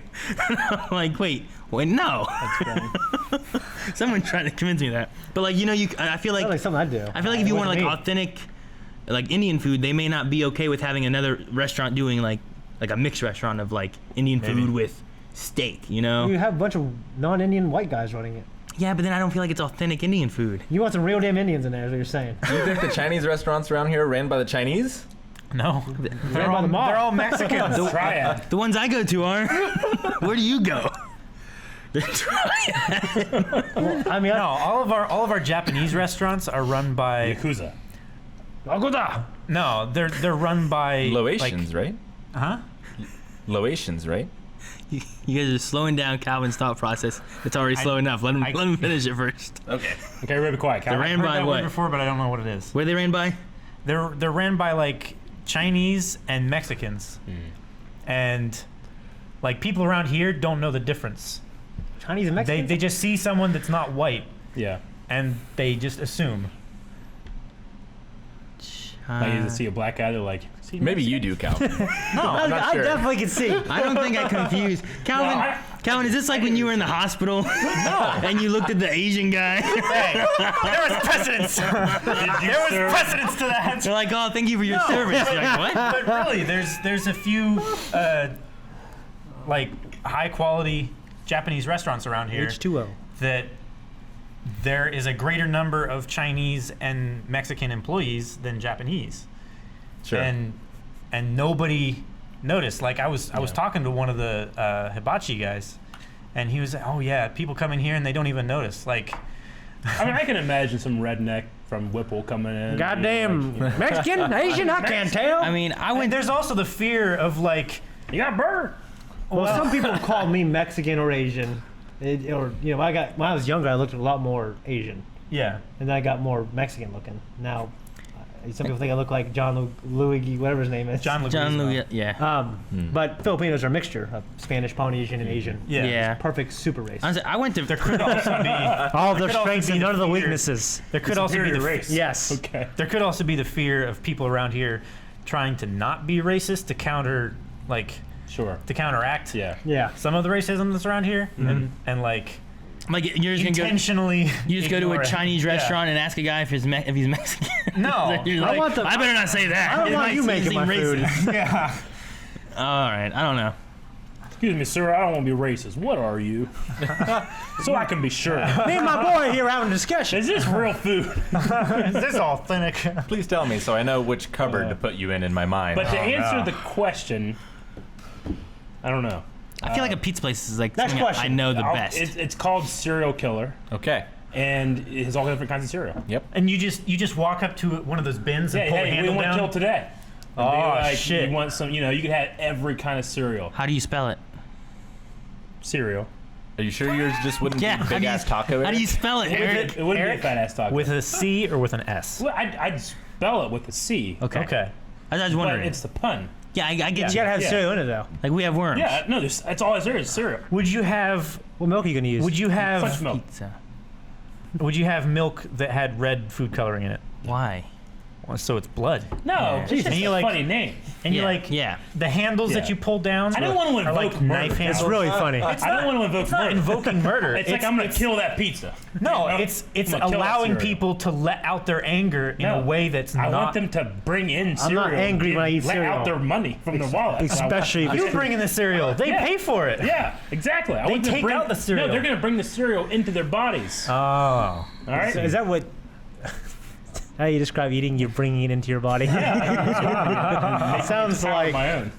I'm like wait no. Someone tried to convince me of that. But like I feel Sounds like like something I'd do. I feel like if you It want like wasn't me. authentic, like Indian food, they may not be okay with having another restaurant doing like a mixed restaurant of like Indian Maybe. food with steak. You know? You have a bunch of non-Indian white guys running it. Yeah, but then I don't feel like it's authentic Indian food. You want some real damn Indians in there, is what you're saying. You think the Chinese restaurants around here are ran by the Chinese? No. They're by all, the mob. they're all Mexicans. Triad. The ones I go to are. Where do you go? The Triad. I mean, No, all of our Japanese restaurants are run by. Yakuza. No, they're run by Laotians, right? Huh? Laotians, right? You guys are slowing down Calvin's thought process. It's already slow enough. Let him finish it first. Okay. Okay, everybody be quiet. They Calvin. ran Heard by that word what? before, but I don't know what it is. Where they ran by? They're ran by like Chinese and Mexicans, and like people around here don't know the difference. Chinese and Mexicans. They just see someone that's not white Yeah. and they just assume. Like you see a black guy, they're like, see, Maybe you do, Cal. No, I, not I sure. definitely can see. I don't think I confused. Calvin, No, Calvin, is this like when you were in the hospital and you looked at the Asian guy? hey, there was precedence. There was precedence to that. They're like, oh, thank you for your service. You're like, what? But really, there's a few like high quality Japanese restaurants around here H2O. that there is a greater number of Chinese and Mexican employees than Japanese. Sure. And nobody noticed. Like I was talking to one of the hibachi guys, and he was like, "Oh yeah, people come in here and they don't even notice." Like, I mean, I can imagine some redneck from Whipple coming in. Goddamn Like, Mexican, Asian, I can't tell. I mean, I and went. there's also the fear of like, you got a burger. Well, some people have called me Mexican or Asian. When I was younger, I looked a lot more Asian, yeah, and then I got more Mexican looking. Now, some people think I look like John Luigi, whatever his name is. John John Leguizamo. Louis, yeah. But Filipinos are a mixture of Spanish, Polynesian, and Asian. Yeah. Yeah. Perfect super race. Honestly, I went to. There could also be All of there their could also strengths be and the none of the fear- weaknesses. There could also be Superior the race. Yes. Okay. There could also be the fear of people around here trying to not be racist to Sure. counteract Yeah. some of the racism that's around here, and like Like you're just gonna go. intentionally. You just go to ignore a it. Chinese Yeah. restaurant and ask a guy if he's Mexican. No, You're I like, want the- I better not say that. I don't It want might you making seem my food. racist. yeah. All right, I don't know. Excuse me, sir. I don't want to be racist. What are you? So I can be sure. Me and my boy here having a discussion. Is this real food? Is this authentic? Please tell me so I know which cupboard to put you in my mind. But to answer no. the question, I don't know. I feel like a pizza place is like Next something question. I know the I'll- best. It's called Serial Killer. Okay. and it has all different kinds of cereal. Yep. And you just walk up to one of those bins and Yeah, pull the hey, we handle want down. till today. And Oh, be like, shit. You want some? You know, you could have every kind of cereal. How do you spell it? Cereal. Are you sure yours just wouldn't Yeah. be How do big you, ass taco? how do you spell it, Eric? It wouldn't be Eric, a fat ass taco. With a C or with an S? well, I'd spell it with a C. Okay. Okay. I was But wondering. it's the pun. Yeah, I get You you. gotta have Yeah. cereal in it though. Like we have worms. Yeah, no, that's all there is cereal. Would you have What milk are you gonna use? Would you Fudge have milk. Pizza. Would you have milk that had red food coloring in it? Why? Well, so it's blood. No, Yeah. it's just And a you like- funny name. And you Yeah, like yeah. the handles Yeah. that you pull down. I don't want to are invoke like murder. knife handles. It's really funny. I don't want to invoke It's not murder. invoking murder. It's like I'm gonna kill that pizza. No, You know? it's I'm gonna kill that allowing cereal. people to let out their anger in No. a way that's I not. want them to bring in I'm cereal. not angry and when I eat let cereal. out their money from their wallet. That's what I want. Especially if You it's bring in the cereal. They Yeah. pay for it. Yeah, exactly. I They want them to take bring, out the cereal. No, they're gonna bring the cereal into their bodies. Oh. all right. Is that what? How you describe eating? You're bringing it into your body. Sounds Power of like. my own.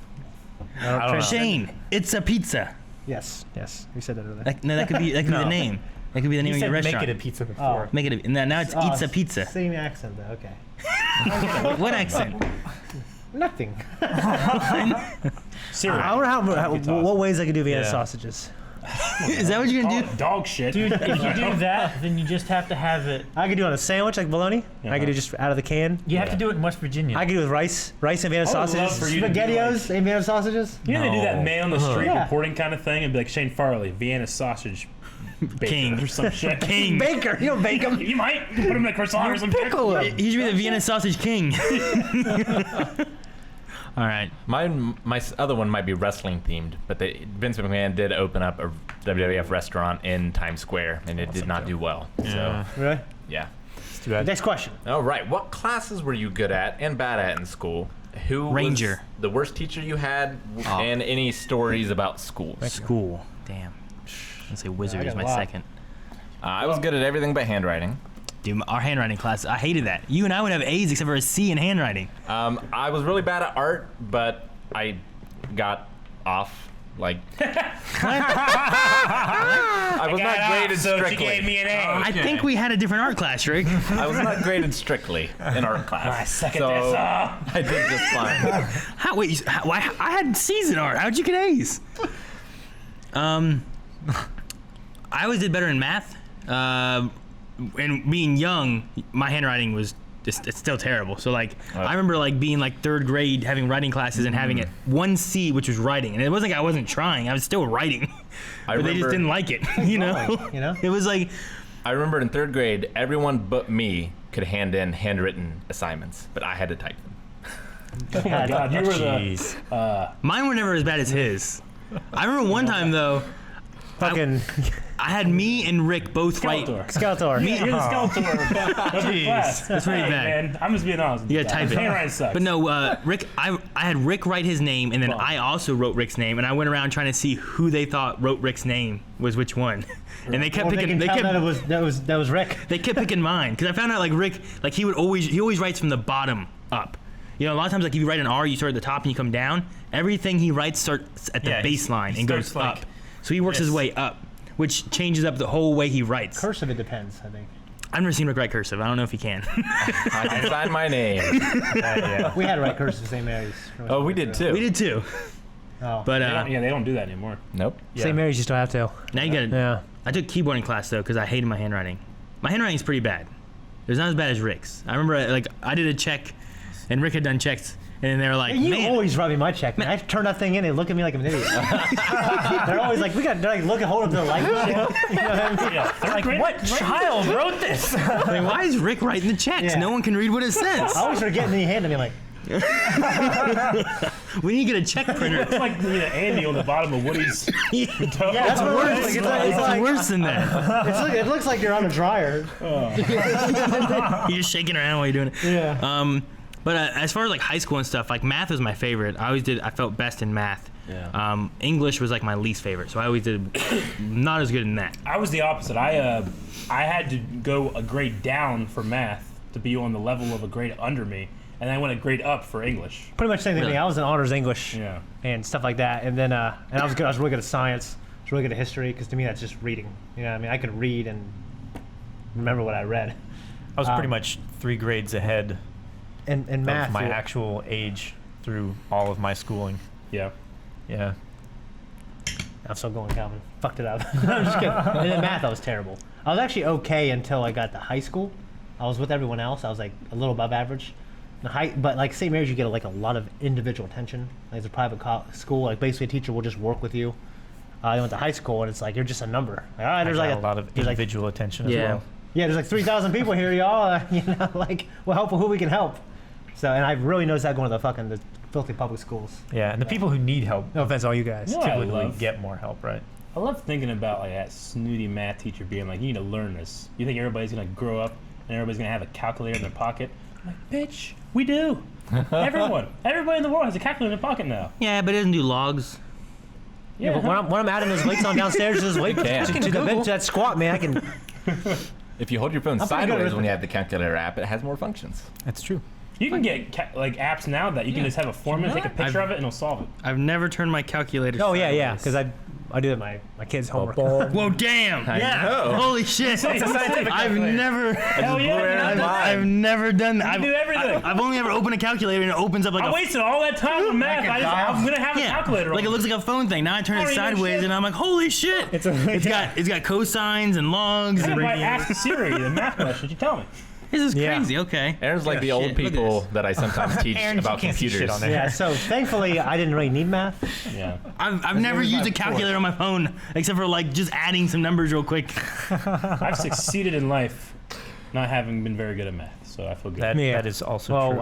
I don't know. Shane, it's a pizza. Yes, yes. We said that earlier. Like, no, that could be the name. That could be the name You of your said make restaurant. it a pizza before. Make it a, now it's Oh, Eats a Pizza. Same accent though. Okay. What accent? Nothing. Cereal. I wonder what ways I could do Vienna Yeah. sausages. Is that what you're gonna do? Dog shit. Dude, if you do that, then you just have to have it. I could do it on a sandwich like bologna. I could do just out of the can. You have to do it in West Virginia. I could do it with rice and Vienna I would love sausages. for you to do, SpaghettiOs and Vienna sausages. You know they do that man on the street Yeah. reporting kind of thing and be like Shane Farley, Vienna sausage baker King. or some shit. King. Baker, you don't bake them. You might put him in a croissant or some shit. He should be the Vienna Sausage King. All right. My other one might be wrestling themed, but Vince McMahon did open up a WWF restaurant in Times Square, and it did not do well. Yeah. Really? So, yeah. It's too bad. Next question. All right. What classes were you good at and bad at in school? Who Ranger. was the worst teacher you had, and any stories about school? School. Damn. Let's say wizard I is got a my lot. second. I was good at everything but handwriting. Dude, our handwriting class, I hated that. You and I would have A's except for a C in handwriting. I was really bad at art, but I got off. Like, I was not graded so strictly. she gave me an A. I think we had a different art class, Rick. I was not graded strictly in art class. I suck at so this. I did just fine. How, wait, why, I had C's in art. How'd you get A's? I always did better in math. And being young, my handwriting was just, it's still terrible. So like, I remember like being like third grade, having writing classes and having it one C, which was writing. And it wasn't like I wasn't trying. I was still writing. But they just didn't like it, you know? You know? It was like, I remember in third grade, everyone but me could hand in handwritten assignments, but I had to type them. Oh my god, you were the. Jeez. mine were never as bad as his. I remember one time though, Fucking I had me and Rick both write. Skeletor. Skeletor. You're the Skeletor of your class. That's pretty Hey, bad. man, I'm just being honest. You gotta type it. Handwriting sucks. But no, Rick, I had Rick write his name, and then Well. I also wrote Rick's name, and I went around trying to see who they thought wrote Rick's name was which one, and they kept Well, they picking. can tell that was Rick. They kept picking mine because I found out like Rick, like he always writes from the bottom up. You know, a lot of times like if you write an R, you start at the top and you come down. Everything he writes starts at the Yeah, he baseline and starts goes like up. So he works his this. way up, which changes up the whole way he writes. Cursive, it depends, I think. I've never seen Rick write cursive. I don't know if he can. I can sign my name. Yeah. We had to write cursive St. Mary's. Oh, we did too. We did too, Oh. but they don't do that anymore. Nope. St. Mary's you still have to. now you gotta. Yeah. I took keyboarding class though because I hated my handwriting. My handwriting's pretty bad. It was not as bad as Rick's. I remember like I did a check, and Rick had done checks, and they were like, You "Man, always write me my check, man. I turn that thing in, they look at me like I'm an idiot. They're always like, they're like, look and hold up their light and shit. You know what I mean? Yeah, Like, what child wrote this? like, why is Rick writing the checks? Yeah. No one can read what it says. I always forget and then you hand it to me like, We need to get a check printer." It's like Andy on the bottom of Woody's. yeah, that's what it looks like. It's It's like, worse than that. it looks like you're on a dryer. You're just shaking around while you're doing it. Yeah. But as far as like high school and stuff, like math was my favorite. I felt best in math. Yeah. English was like my least favorite, so I always did not as good in that. I was the opposite. I had to go a grade down for math to be on the level of a grade under me, and I went a grade up for English. Pretty much the same thing. Really? I was in honors English Yeah. and stuff like that. And then, and I was good. I was really good at science. I was really good at history because to me that's just reading. You know what I mean? I could read and remember what I read. I was pretty much 3 grades ahead In math, of my actual age through all of my schooling. Yeah. Yeah. I'm still going, Calvin. Fucked it up. I'm just kidding. And in math, I was terrible. I was actually okay until I got to high school. I was with everyone else. I was like a little above average. But like St. Mary's, you get like a lot of individual attention. Like it's a private school. Like basically, a teacher will just work with you. I went to high school, and it's like you're just a number. Like, all right, there's I like got a lot of individual attention as well. Yeah, there's like 3,000 people here, y'all. You know, like we'll help who we can help. So, and I really noticed that going to the filthy public schools. Yeah, and the people who need help No offense, all you guys. No, I typically love- get more help, right? I love thinking about like that snooty math teacher being like, you need to learn this. You think everybody's gonna grow up and everybody's gonna have a calculator in their pocket? I'm like, bitch, we do. Everybody in the world has a calculator in their pocket now. Yeah, but it doesn't do logs. Yeah, but when I'm adding those weights on downstairs to those weight can. to that squat, man, I can. If you hold your phone I'm pretty good sideways with when it. you have the calculator app, it has more functions. That's true. You can get like apps now that you can just have a formula, take a picture of it, and it'll solve it. I've never turned my calculator. Oh yeah, sideways. because I do that my kids' homework. Whoa, damn! Yeah. Holy shit! I've never. Hell yeah, I've never done that. do everything. I've only ever opened a calculator and it opens up like I a wasted all that time on math. I'm gonna have a calculator. like it looks like a phone thing. Now I turn I it don't even know sideways shit. and I'm like, holy shit! It's got cosines and logs. I And might ask Siri the math questions. You tell me. this is Yeah. crazy. Okay. Aaron's like the shit, old look at people this. that I sometimes teach Aaron, you about can't see shit computers. on there. Yeah, so thankfully I didn't really need math. Yeah. I've never used a calculator on my phone except for like just adding some numbers real quick. I've succeeded in life, not having been very good at math, so I feel good. That is also Well, true.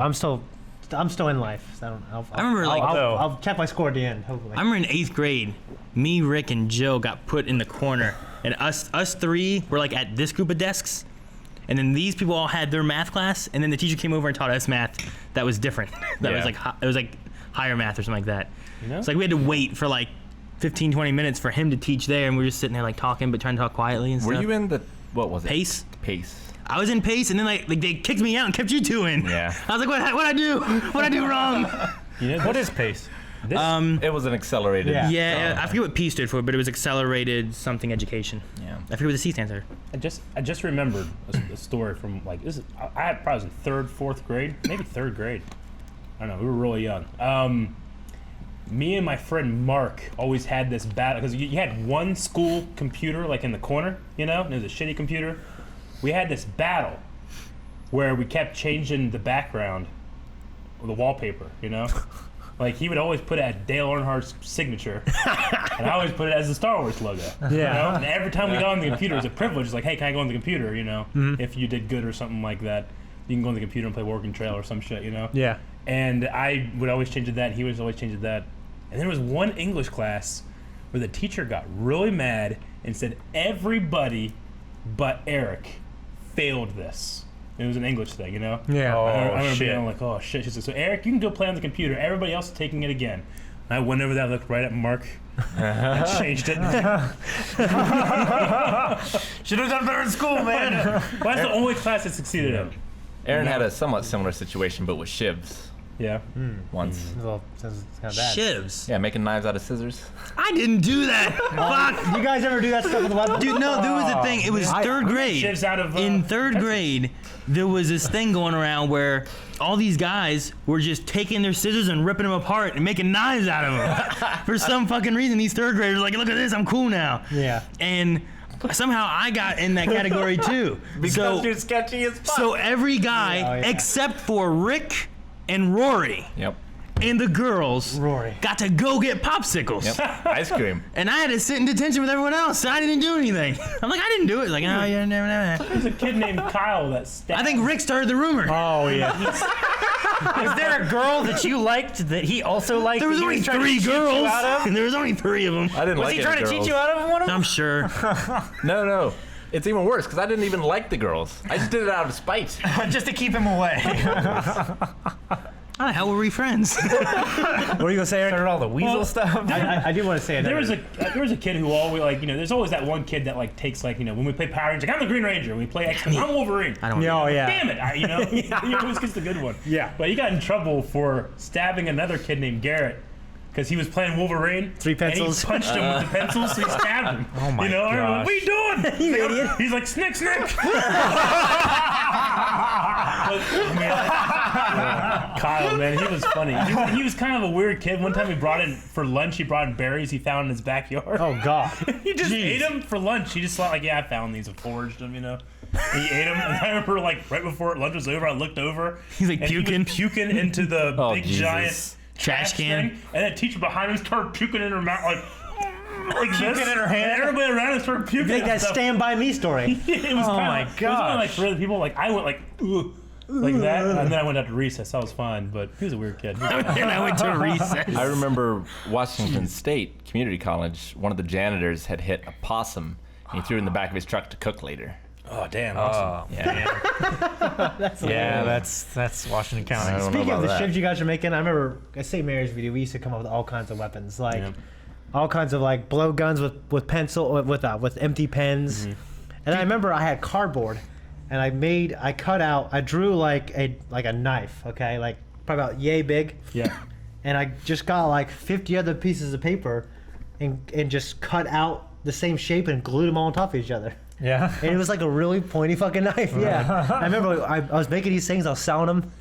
I'm still in life. So I remember, like- I'll check my score at the end. Hopefully. I remember in 8th grade, me, Rick, and Joe got put in the corner, and us 3 were like at this group of desks, and then these people all had their math class, and then the teacher came over and taught us math that was different. That was Yeah. like it was like higher math or something like that. You know? It's like we had to wait for like 15, 20 minutes for him to teach there, and we were just sitting there like talking, but trying to talk quietly and Were stuff. you in the, what was it? Pace? Pace. I was in pace, and then like they kicked me out and kept you 2 in. Yeah. I was like, what I do? What I do wrong? You know, What is pace? this? It was an accelerated. Yeah. Yeah, I forget what P stood for, but it was accelerated something education. Yeah. I forget what the C stands for. I just remembered a story from like this. I probably was in 3rd, 4th grade, maybe 3rd grade. I don't know. We were really young. Me and my friend Mark always had this battle because you had one school computer like in the corner, you know, and it was a shitty computer. We had this battle where we kept changing the background, or the wallpaper, you know. Like he would always put it at Dale Earnhardt's signature, and I always put it as the Star Wars logo. You know? And every time we got on the computer, it was a privilege. It's like, hey, can I go on the computer? You know, if you did good or something like that, you can go on the computer and play Oregon Trail or some shit. You know. Yeah. And I would always change it that, and he was always changing that. And there was one English class where the teacher got really mad and said everybody but Eric failed this. It was an English thing, you know? Yeah. I remember shit. being like, oh shit. She said, so Eric, you can go play on the computer. Everybody else is taking it again. And I went over there, looked right at Mark, and changed it. Should have done better in school, man. Well, that's the only class I succeeded in. Aaron had a somewhat similar situation, but with shivs Yeah. once. Well, sounds kind of bad. Shivs. Yeah, making knives out of scissors. I didn't do that. Fuck. Do you guys ever do that stuff with the weapon? Dude, no, there was a thing. It was third grade. Shivs out of, In third pencils. grade, there was this thing going around where all these guys were just taking their scissors and ripping them apart and making knives out of them. For some fucking reason, these third graders were like, look at this, I'm cool now. Yeah. And somehow I got in that category too. Because you're sketchy as fuck. So every guy Yeah. except for Rick and Rory Yep. and the girls Rory. got to go get popsicles. Yep. Ice cream. And I had to sit in detention with everyone else. So I didn't do anything. I'm like, I didn't do it. Like, oh, yeah, never. There's a kid named Kyle that stabbed. I think Rick started the rumor. Oh yeah. Was there a girl that you liked that he also liked? There was that he only trying to 3 cheat you girls, out of? and there was only 3 of them. I didn't Was like he any trying to cheat girls. you out of one of them? I'm sure. No. It's even worse because I didn't even like the girls. I just did it out of spite. Just to keep him away. How the hell were we friends? What are you gonna say, Eric? Started all the weasel stuff. I do want to say There another. was a kid who always like, you know, there's always that one kid that like takes like, you know, when we play Power Rangers, like, I'm the Green Ranger. When we play X-Men, I'm Wolverine. I don't Oh yeah. Damn it, you know, he always gets the good one. Yeah. But he got in trouble for stabbing another kid named Garrett because he was playing Wolverine. 3 pencils. And he punched him with the pencils, so he stabbed him. Oh my You know, I remember, gosh. what are you doing? You idiot. He's like, snick, snick. Kyle, man, he was funny. He was kind of a weird kid. One time he brought in for lunch. He brought in berries he found in his backyard. Oh God. He just ate them for lunch. He just thought like, yeah, I found these. I foraged them, you know. And he ate them, and I remember like right before lunch was over, I looked over. He's like and puking. He was puking into the Oh, big Jesus. giant Trash can. thing, and the teacher behind him started puking in her mouth like this. in her hand? And everybody around him started puking. Make and that stuff. Stand By Me story. It was Oh kinda, my It was only like gosh. for other people. Like I went like ugh, like that, and then I went out to recess. That was fine, but he was a weird kid. He was And I went to a recess. I remember Washington State Community College. One of the janitors had hit a possum, and he threw it in the back of his truck to cook later. oh damn! Awesome. Yeah. Yeah, that's Washington I County. don't know Speaking of about the that. shifts you guys are making, I remember at St. Mary's video, we used to come up with all kinds of weapons, like Yeah. all kinds of like blow guns with pencil with empty pens. And I remember I had cardboard, and I drew like a knife, okay, like probably about yay big, Yeah. and I just got like 50 other pieces of paper, and just cut out the same shape and glued them all on top of each other. Yeah. And it was like a really pointy fucking knife. Yeah, I remember I was making these things, I was selling them.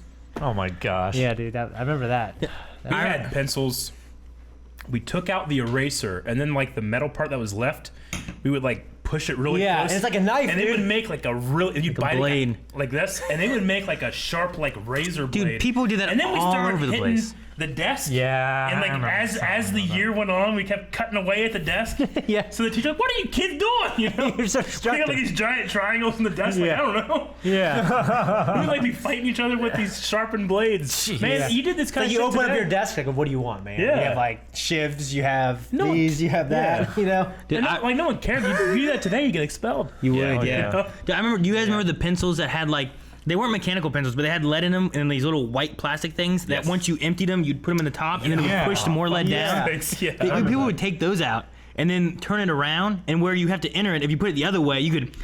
Oh my gosh. Yeah, dude, I remember that. We had pencils. We took out the eraser, and then like the metal part that was left, we would like push it really Yeah, close. and it's like a knife, and it dude. would make like a real. You'd a bite blade. it like this, and it would make like a sharp like razor Dude, blade. people do that and then we all started over the hitting place. the desk. Yeah, And I like remember as the year went on, we kept cutting away at the desk. Yeah. So the teacher like, what are you kids doing? You know, You're so we had distracted. like these giant triangles in the desk. Like Yeah. I don't know. Yeah. We would like be fighting each other with these sharpened blades. Man, Yeah. you did this kind Like of you shit open today. up your desk, like, what do you want, man? Yeah. You have like shivs, you have No. these, you have that, you know? Dude, And I- like no one cared. You do that today, you get expelled. You would, oh, yeah. yeah. Dude, I remember. Do you guys remember the pencils that had like? They weren't mechanical pencils, but they had lead in them, and these little white plastic things that Yes. once you emptied them, you'd put them in the top, and then it would Yeah. push the more lead down. Yeah. People would take those out and then turn it around, and where you have to enter it, if you put it the other way, you could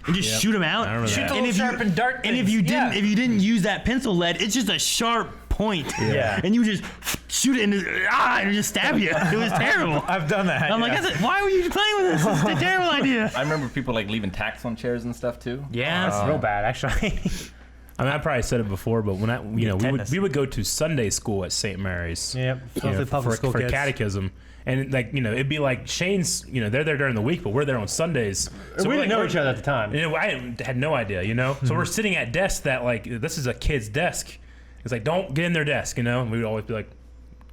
and just shoot them out. I remember Shoot that. the And little if you- sharp and dart And if things. you didn't, Yeah. if you didn't use that pencil lead, it's just a sharp point. Yeah. And you just shoot it and it just stab you. It was terrible. I've done that. I'm like, yeah. why were you playing with this? This is a terrible idea. I remember people like leaving tacks on chairs and stuff too. Yeah. It's real bad, actually. I mean, I probably said it before, but when we tetanus. would go to Sunday school at St. Mary's. Yep. you know, Mostly public school for kids. catechism, and like it'd be like Shane's. They're there during the week, but we're there on Sundays. So we we're, didn't know we're- each other at the time. I had no idea, So we're sitting at desks that like this is a kid's desk. It's like don't get in their desk, And we would always be like,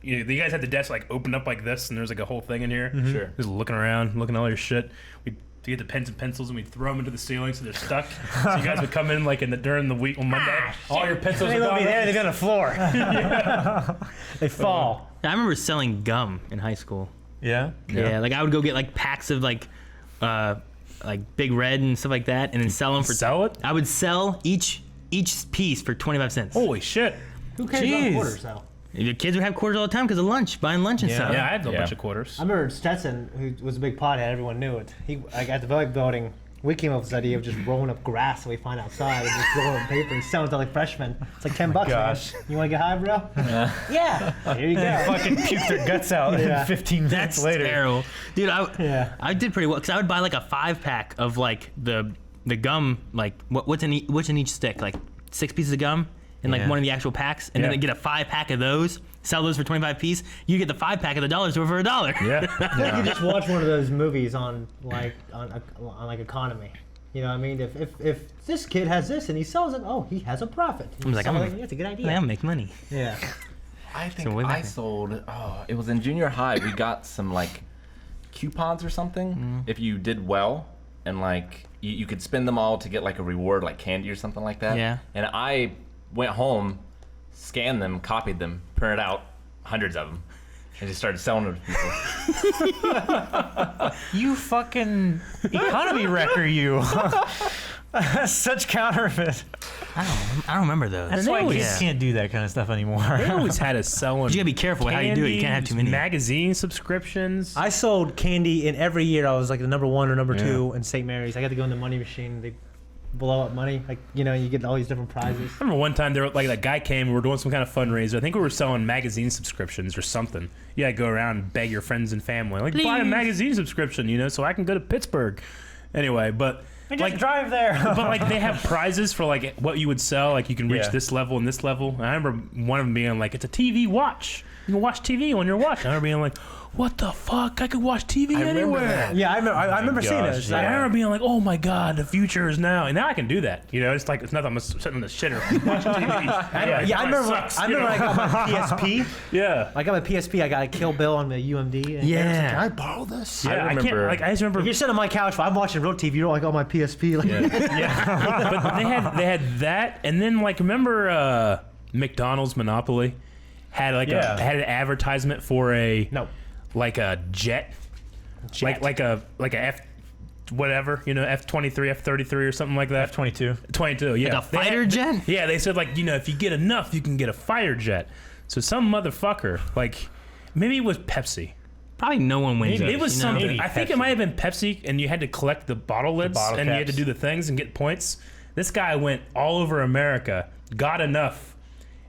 you guys had the desk like opened up like this, and there's like a whole thing in here. Sure. Just looking around, looking at all your shit. We'd get the pens and pencils and we'd throw them into the ceiling so they're stuck. So you guys would come in like during the week on Monday. All your pencils They are let me gone. there, they're on the floor. They fall. I remember selling gum in high school. Yeah. Yeah, like I would go get like packs of like Big Red and stuff like that, and then sell them for. Sell it? I would sell each piece for 25 cents. Holy shit. Who carries on Jeez. quarters, though? The kids would have quarters all the time because of lunch, buying lunch and stuff. Yeah, I had a Yeah. bunch of quarters. I remember Stetson, who was a big pothead, everyone knew it. He like, at the Village building, we came up with this idea of just rolling up grass that we find outside and just rolling up paper and selling it to like freshmen. It's like $10, gosh. man. You want to get high, bro? Yeah. Here you go. Fucking puke their guts out Yeah. 15 minutes That's later. terrible, dude. Yeah. I did pretty well because I would buy like a 5-pack of like the gum, like what's in each stick, like 6 pieces of gum in like Yeah. one of the actual packs, and Yeah. then get a 5-pack of those. Sell those for 25 piece. You get the 5-pack of the dollar store for $1. Yeah. You could just watch one of those movies on like economy. You know what I mean? If this kid has this and he sells it, oh, he has a profit. I was like, That's a good idea. I'm make money. Yeah. I think So way I back. sold. Oh, it was in junior high. We got some like coupons or something. If you did well, and like you could spend them all to get like a reward, like candy or something like that. Yeah. And I went home, scanned them, copied them, printed out hundreds of them, and just started selling them to people. You fucking economy wrecker, you. Such counterfeit. I don't remember those. That's they why always- kids can't do that kind of stuff anymore. They always had us selling. You gotta be careful with how you do it. You can't have too many. Magazine subscriptions. I sold candy, and every year I was like the number 1 or number Yeah. 2 in St. Mary's. I got to go in the money machine. They blow up money. Like, you know, you get all these different prizes. I remember one time there, like that guy came. We were doing some kind of fundraiser. I think we were selling magazine subscriptions or something. You had to go around and beg your friends and family, like, buy a magazine subscription, you know, so I can go to Pittsburgh. Anyway, but Like, drive there. but like they have prizes for like what you would sell. Like you can reach Yeah. this level and this level. And I remember one of them being like, "It's a TV watch. You can watch TV on your watch." And I remember being like, "What the fuck? I could watch TV anywhere." Yeah, I remember seeing gosh, those. I yeah. remember being like, "Oh my god, the future is now." And now I can do that. You know, it's like it's nothing. I'm sitting in the shitter watching TV. Yeah, I remember. Sucks, I remember when I got my PSP. Yeah. I got my PSP. I got a Kill Bill on the UMD. And Yeah. I was like, can I borrow this? Yeah, I can't. remember- Like I just remember. You're sitting on my couch. I'm watching real TV. You're like, oh, my PSP. Like, But they had that, and then like remember McDonald's Monopoly had like had an advertisement for a no. like a jet. Like a F whatever, you know, F-23, F-33 or something like that. F-22. 22, yeah. Like a fighter jet? Yeah, they said like, you know, if you get enough, you can get a fighter jet. So some motherfucker, like maybe it was Pepsi. Probably no one wins. It was you know? something. Maybe I think it Pepsi. might have been Pepsi, and you had to collect the bottle lids, bottle and you had to caps. do the things and get points. This guy went all over America, got enough,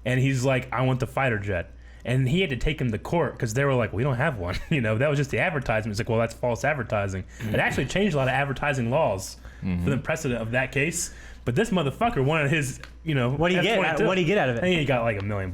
and he's like, "I want the fighter jet." And he had to take him to court because they were like, "We don't have one." You know, that was just the advertisement. It's like, well, that's false advertising. It actually changed a lot of advertising laws for the precedent of that case. But this motherfucker wanted his, you know, What do you get? F-22. What do you get out of I think it? he got like $1 million.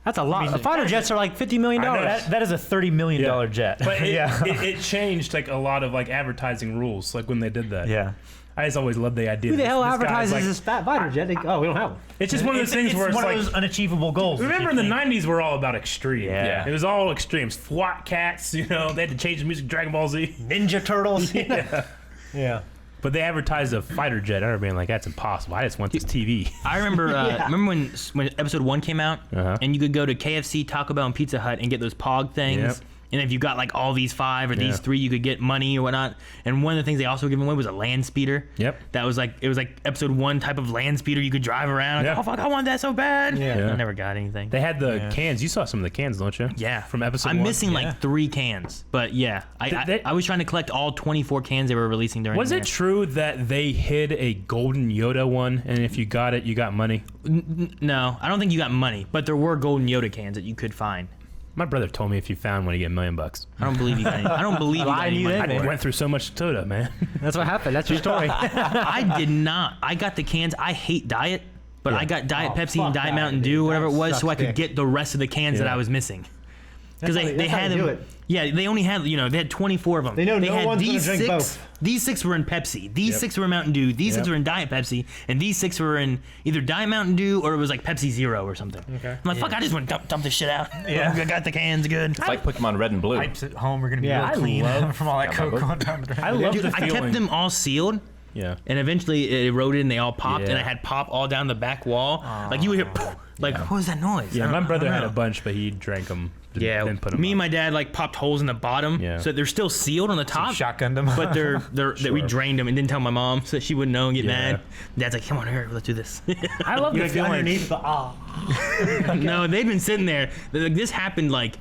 That's a lot. Fighter jets are like $50 million. I know. That is a $30 million jet. But it, Yeah. it changed like a lot of like advertising rules, like when they did that. Yeah. I just always loved the idea. Who the that hell this guy's advertises like- this fat fighter jet? Oh, we don't have one. It's just one of those things where it's one like. of those unachievable goals. that Remember you in the think- 90s were all about extreme. Yeah. It was all extremes. SWAT cats, you know, they had to change the music to Dragon Ball Z. Ninja Turtles. Yeah. Yeah. But they advertised a fighter jet. I remember being like, that's impossible. I just want this TV. I remember remember when episode 1 came out, Uh-huh. and you could go to KFC, Taco Bell, and Pizza Hut and get those Pog things. Yep. And if you got like all these 5 or Yeah. these 3, you could get money or whatnot. And one of the things they also were giving away was a land speeder. Yep. That was like, it was like episode 1 type of land speeder you could drive around. Yeah. Like, oh fuck, I want that so bad. Yeah. I never got anything. They had the Yeah. cans. You saw some of the cans, don't you? Yeah. From episode I'm 1. missing Yeah. like 3 cans. But yeah, They- I was trying to collect all 24 cans they were releasing during Was the it true that they hid a golden Yoda one, and if you got it, you got money? No, I don't think you got money, but there were golden Yoda cans that you could find. My brother told me if you found one, you get $1 million. I don't believe you got any. I don't believe you got Why any do you money think? for I it. went through so much soda, man. That's what happened. That's your story. I did not. I got the cans. I hate diet, but I got Diet Oh, Pepsi fuck and Diet that, Mountain dude. Dew, whatever it That was, so I sucks could dick. get the rest of the cans that Yeah. I was missing. Because That's they how had they do them. it. Yeah, they only had, you know, they had 24 of them. They know no had one's gonna these drink 6. both. These 6 were in Pepsi. These 6 were in Mountain Dew. These 6 Yep. were in Diet Pepsi, and these 6 were in either Diet Mountain Dew or it was like Pepsi Zero or something. Okay. I'm like, fuck, I just want to dump this shit out. Yeah. I got the cans good. It's like Pokemon Red and Blue. Pipes at home are gonna be Yeah, real I clean love- from all that Got my coke book. on down the drain. I love the I feeling. kept them all sealed. Yeah. And eventually it eroded and they all popped, and Yeah. I had pop all down the back wall. Like you would hear, poof, like what was that noise? Yeah, I my don't- brother I don't had a know. bunch, but he drank them. Yeah, Then put them me and my dad like popped holes in the bottom, Yeah. so they're still sealed on the top. Shotgunned them. But that we Sure. drained them and didn't tell my mom so that she wouldn't know and get Yeah. mad. Dad's like, come on, here, let's do this. I love the feeling. Underneath the No, they'd been sitting there. Like, this happened like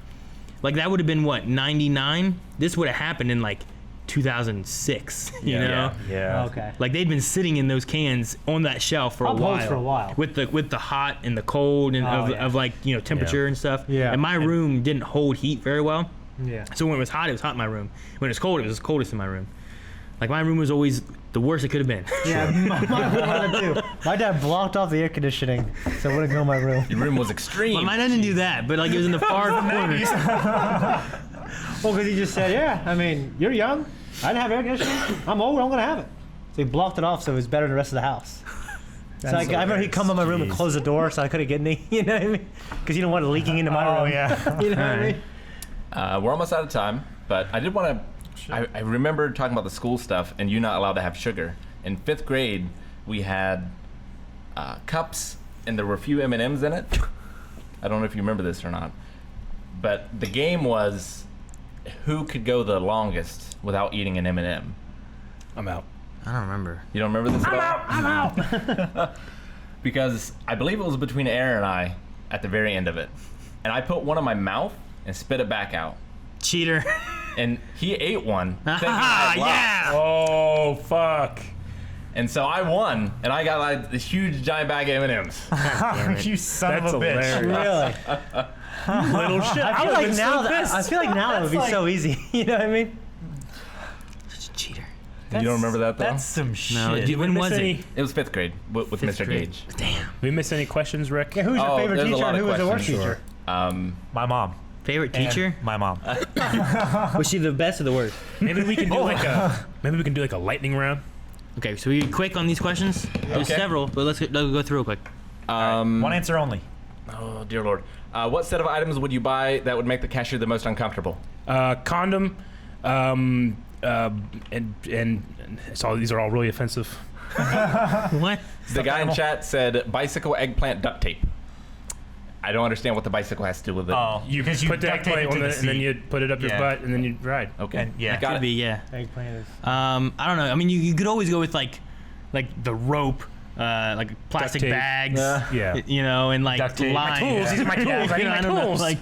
that would have been what 99. This would have happened in like 2006. You Yeah. know. yeah. Okay. Like they'd been sitting in those cans on that shelf for a Up holds while. for a while. With the hot and the cold and Oh, of, yeah. of like, you know, temperature Yeah. and stuff. Yeah. And my room didn't hold heat very well. Yeah. So when it was hot in my room. When it was cold, it was coldest in my room. Like my room was always the worst it could have been. Yeah, mine too. My dad blocked off the air conditioning, so it wouldn't go in my room. Your room was extreme. Well, mine didn't do that, but like it was in the far corner. Well, because he just said, yeah, I mean, you're young. I didn't have air conditioning. I'm old. I'm going to have it. So he blocked it off so it was better than the rest of the house. So I remember he'd come in my room and close the door so I couldn't get any, you know what I mean? Because you don't want it leaking into my room. yeah. You know what I mean? We're almost out of time, but I did want to. I remember talking about the school stuff and you not allowed to have sugar. In 5th grade, we had cups and there were a few M&Ms in it. I don't know if you remember this or not, but the game was who could go the longest without eating an M&M. I'm out. I don't remember. You don't remember this at all? I'm out. Because I believe it was between Aaron and I at the very end of it, and I put one in my mouth and spit it back out. Cheater. And he ate one, thinking I lost. Yeah. Oh fuck. And so I won, and I got like this huge giant bag of M&Ms. You son That's of a bitch. hilarious. Really? Little shit. I feel like now that would be so easy. You know what I mean? Such a cheater. You don't remember that though? That's some shit. No, when was it? It was 5th grade with Mr. grade. Gage. Damn. Did we miss any questions, Rick? Yeah, who's your favorite there's a teacher lot and of who was your worst questions. teacher? My mom. Favorite And teacher? My mom. Was she the best or the worst? Maybe we can do like a lightning round. Okay, so we quick on these questions. There's Okay. several, but let's go through real quick. One answer only. Oh dear Lord. What set of items would you buy that would make the cashier the most uncomfortable? Condom, and so these are all really offensive. What? The guy in animal? chat said bicycle eggplant duct tape. I don't understand what the bicycle has to do with it. Oh, You because put that duct tape plate it to on the it, and then seat. you put it up your Yeah. butt, and then you ride. Okay. And, yeah. I got Could it. be, yeah. Eggplant is. I don't know. I mean, you could always go with like the rope, like plastic tape. bags. Yeah. You know, and like Duct tape. My line. tools, these are my tools, I need You know, my don't know, tools. like,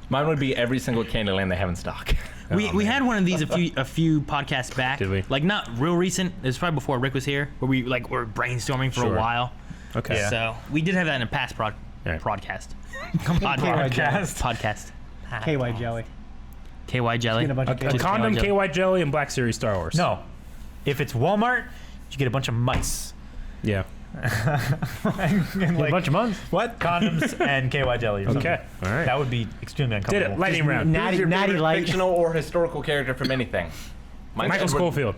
Mine would be every single Candyland they have in stock. we had one of these a few podcasts back. Did we? Like not real recent. It was probably before Rick was here, where we like were brainstorming for Sure. a while. Okay. Yeah. So we did have that in a past Yeah. podcast. Podcast. Podcast. KY jelly. KY jelly. Get a bunch of A Just condom, KY jelly. KY jelly, and Black Series Star Wars. No. If it's Walmart, you get a bunch of mice. Yeah. And A bunch of months. What? Condoms and KY jelly. Or something. Okay. All right. That would be extremely Did uncomfortable. it. Lightning round. Natty, Who's your natty favorite light. fictional or historical character from anything? Mine's Michael Edward- Schofield.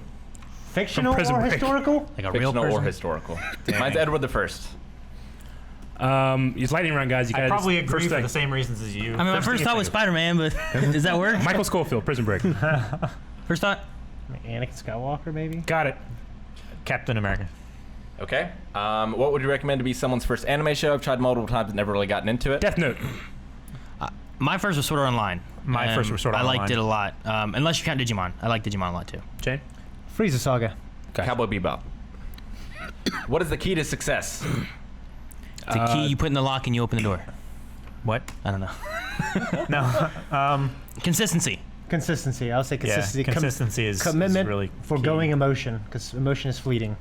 Fictional Prison or Break. historical? Like a real Fictional or person. historical. Mine's Edward the First. It's lightning round, guys. You I guys probably agree first for thing. the same reasons as you. I mean, my first thought was Spider-Man, but does that work? Michael Schofield, Prison Break. First thought? Anakin Skywalker, maybe? Got it. Captain America. Okay. What would you recommend to be someone's first anime show? I've tried multiple times and never really gotten into it. Death Note. My first was Sword Art Online. My first was Sword Art I liked Online. it a lot. Unless you count Digimon. I like Digimon a lot too. Jane. Frieza Saga. Cowboy Bebop. What is the key to success? It's a key you put in the lock and you open the door. What? I don't know. No. Consistency. Consistency. I'll say Yeah, consistency. consistency is commitment, really foregoing key. emotion, because emotion is fleeting.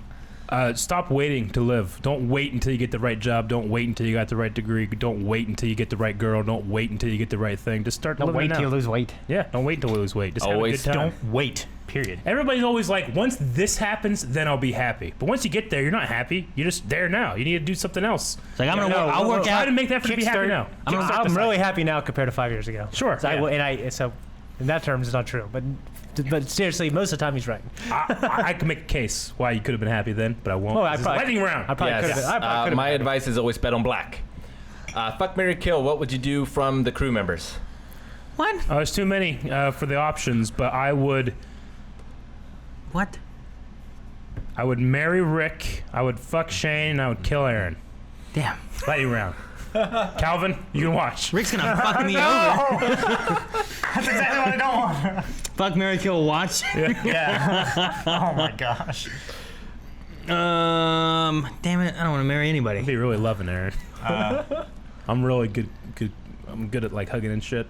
Stop waiting to live. Don't wait until you get the right job. Don't wait until you got the right degree. Don't wait until you get the right girl. Don't wait until you get the right thing. Just start Don't living wait it till you now. lose weight. Yeah, don't wait until you lose weight. Just Always have a good time. Don't wait. Period. Everybody's always like, once this happens, then I'll be happy. But once you get there, you're not happy. You're just there now. You need to do something else. It's like I'll work Try out. to make the effort to be happy Kickstart- now. I'm really happy now compared to 5 years ago. Sure, So, yeah. so in that terms, it's not true. But seriously, most of the time he's right. I can make a case why you could have been happy then, but I won't. Oh, This is lightning round. I probably could have been. I probably could My have been. advice is always bet on black. Fuck, marry, kill. What would you do from the crew members? What? There's too many for the options, but I would What? marry Rick. I would fuck Shane, and I would kill Aaron. Damn. Lightning round. Calvin, you can watch. Rick's gonna fuck me over. That's exactly what I don't want. Fuck, marry, kill, watch. Yeah. Oh my gosh. Damn it. I don't want to marry anybody. I'd be really loving Aaron. I'm really good. I'm good at like hugging and shit.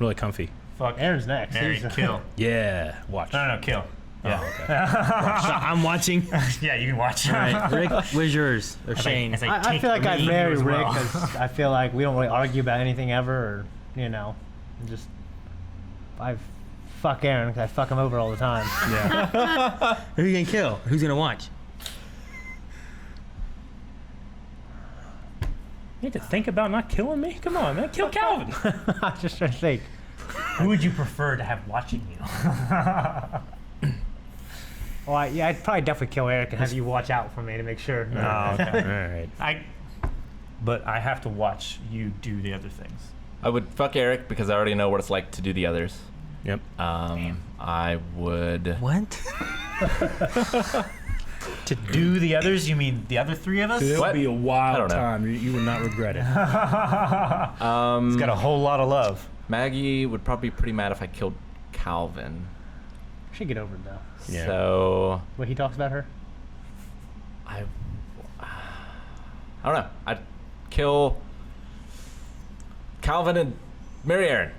Really comfy. Fuck. Aaron's next. Marry, He's- kill. Yeah, watch. No, kill. Yeah. So I'm watching. Yeah, you can watch. All right, Rick, where's yours? Or Shane? I feel like I'd marry Rick because I feel like we don't really argue about anything ever, or just I fuck Aaron because I fuck him over all the time. Yeah. Who are you gonna kill? Who's gonna watch? You have to think about not killing me? Come on, man. Kill Calvin. I'm just trying to think. Who would you prefer to have watching you? Well, I'd probably definitely kill Eric and have you watch out for me to make sure. Oh, okay. All right. But I have to watch you do the other things. I would fuck Eric because I already know what it's like to do the others. Yep. I would. What? To do the others? You mean the other three of us? It'll What? be a I wild don't know. time. You will not regret it. It's got a whole lot of love. Maggie would probably be pretty mad if I killed Calvin. Should get over it though. Yeah. So What he talks about her. I don't know. I'd kill Calvin and marry Aaron.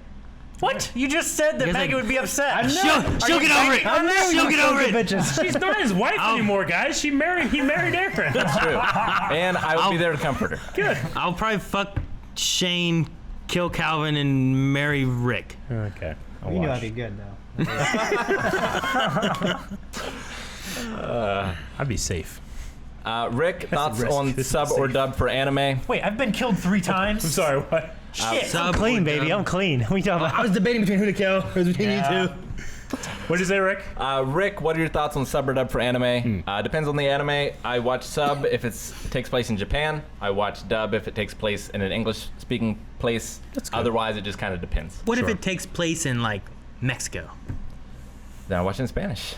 What? You just said that guys Maggie like- would be upset. She'll get over it. She'll get over it. Bitches. She's not his wife anymore, guys. He married Aaron. That's true. And I will be there to comfort her. Good. I'll probably fuck Shane, kill Calvin, and marry Rick. Okay. I'll You know watch. I'd be good now. I'd be safe. Rick, thoughts risk. on This is sub or safe. dub for anime? Wait, I've been killed 3 times. I'm sorry, what? Shit. Sub Clean, or baby. dub? I'm clean. What are you talking I about? was debating between who to kill. It was between you two. What did you say, Rick? Rick, what are your thoughts on sub or dub for anime? Depends on the anime. I watch sub if it takes place in Japan. I watch dub if it takes place in an English-speaking place. That's good. Otherwise, it just kind of depends. What if Sure. it takes place in like Mexico? Then I watch it in Spanish.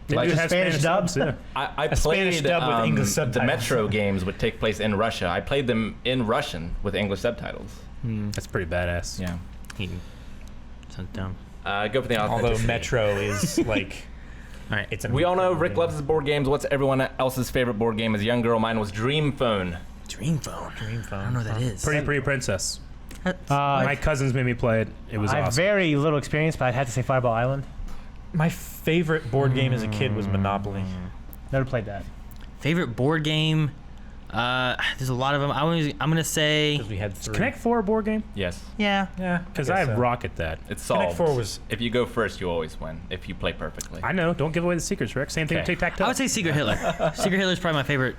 They Like do have Spanish dubs? Yeah. I Spanish played dub with English the subtitles. Metro games would take place in Russia. I played them in Russian with English subtitles. That's pretty badass. Yeah. Sounds dumb. Go for the Although authenticity. Metro is like, All right. it's a. We all know Rick loves his board games. What's everyone else's favorite board game as a young girl? Mine was Dream Phone. Dream Phone. Dream Phone. I don't know what that is. Pretty Princess. That's- My cousins made me play it. It was I have awesome. very little experience, but I'd have to say Fireball Island. My favorite board game as a kid was Monopoly. Never played that. Favorite board game? There's a lot of them. I'm gonna say. Because we had 3. Connect 4 a board game? Yes. Yeah. Yeah. Because I rock at that. It's Connect solved. 4 was. If you go first, you always win. If you play perfectly. I know. Don't give away the secrets, Rick. Same thing with Okay. tic-tac-toe. I would say Secret Hitler. Secret Hitler's probably my favorite.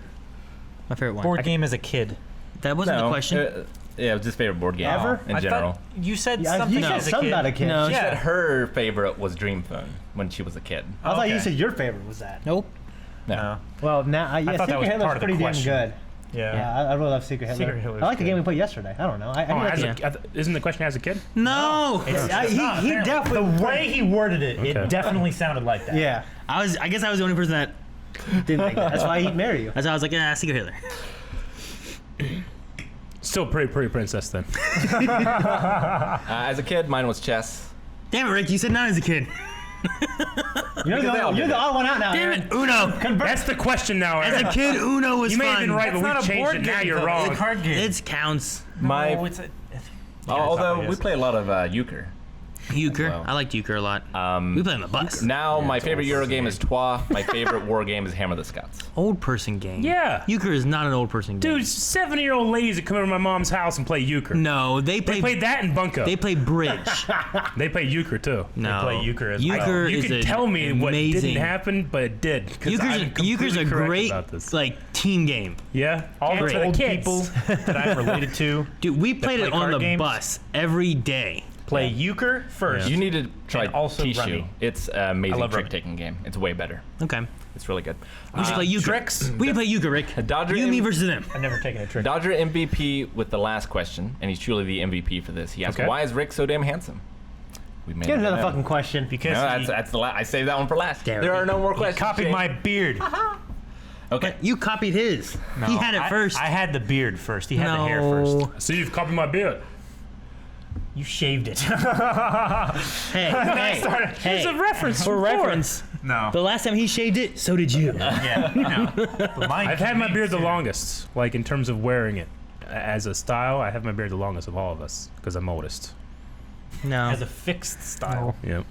My favorite one. Board game as a kid. That wasn't the question. Yeah, it was just favorite board game Ever? in I general. thought you said Yeah, something you said as a something kid. about a kid. No. She Yeah. said her favorite was Dream Phone when she was a kid. I thought you Okay. said your favorite was that. Nope. No. Well, now yeah, thought that Secret was Hitler's part of the pretty damn question. good. Yeah. Yeah, I really love Secret Hitler. Secret Hitler's I like the good. game we played yesterday. I don't know. I Oh, like as it. isn't the question as a kid? No. It's he not, apparently. definitely The way he worded it, Okay. it definitely sounded like that. Yeah, I guess I was the only person that didn't think that. that's why he'd marry you. That's why I was like, yeah, Secret Hitler. Still pretty princess then. As a kid, mine was chess. Damn it, Rick! You said not as a kid. You're they all the did it. odd one out now. Damn Aaron. it, Uno. That's the question now, As Aaron. a kid, Uno was You may fun. have been right, but It's not we've a changed board it. Now game, you're though. wrong. It's a card game. It counts. My, No, it's a. although we play a lot of euchre. Euchre. Well. I liked Euchre a lot. We play on the bus. Now my favorite Euro game is Trois. My favorite war game is Hammer the Scots. Old person game. Yeah. Euchre is not an old person game. Dude, 7-year-old ladies that come over to my mom's house and play euchre. No, they play. They played that in Bunko. They play bridge. They play euchre too. No. play euchre as well. Euchre You is can an tell me what amazing. didn't happen, but it did. 'cause I'm Euchre's completely a correct great about this. like team game. Yeah. All Can't the say old kids. people that I'm related to Dude, we played play it on card the games? bus every day. play euchre first. You need to try And also Tishu. Rummy. It's an amazing love Rummy. trick-taking game. It's way better. Okay. It's really good. We should play Euchre. tricks? We can play Euchre, Rick. Dodger You, me M- versus them. I've never taken a trick. Dodger MVP with the last question, and he's truly the MVP for this. He asked, Okay. "Why is Rick so damn handsome?" We made Get it another know. fucking question. Because No, he that's the I saved that one for last. Damn it. There are no more questions. copied Jake. my beard. Okay. You copied his. He had it first. I had the beard first. He had no. the hair first. So you've copied my beard. You shaved it. Hey, hey, Here's a reference for from reference, no. the last time he shaved it, so did you. Yeah, you know. But mine I've had my came beard the soon. longest, like in terms of wearing it. As a style, I have my beard the longest of all of us because I'm oldest. No. As a fixed style. Yep.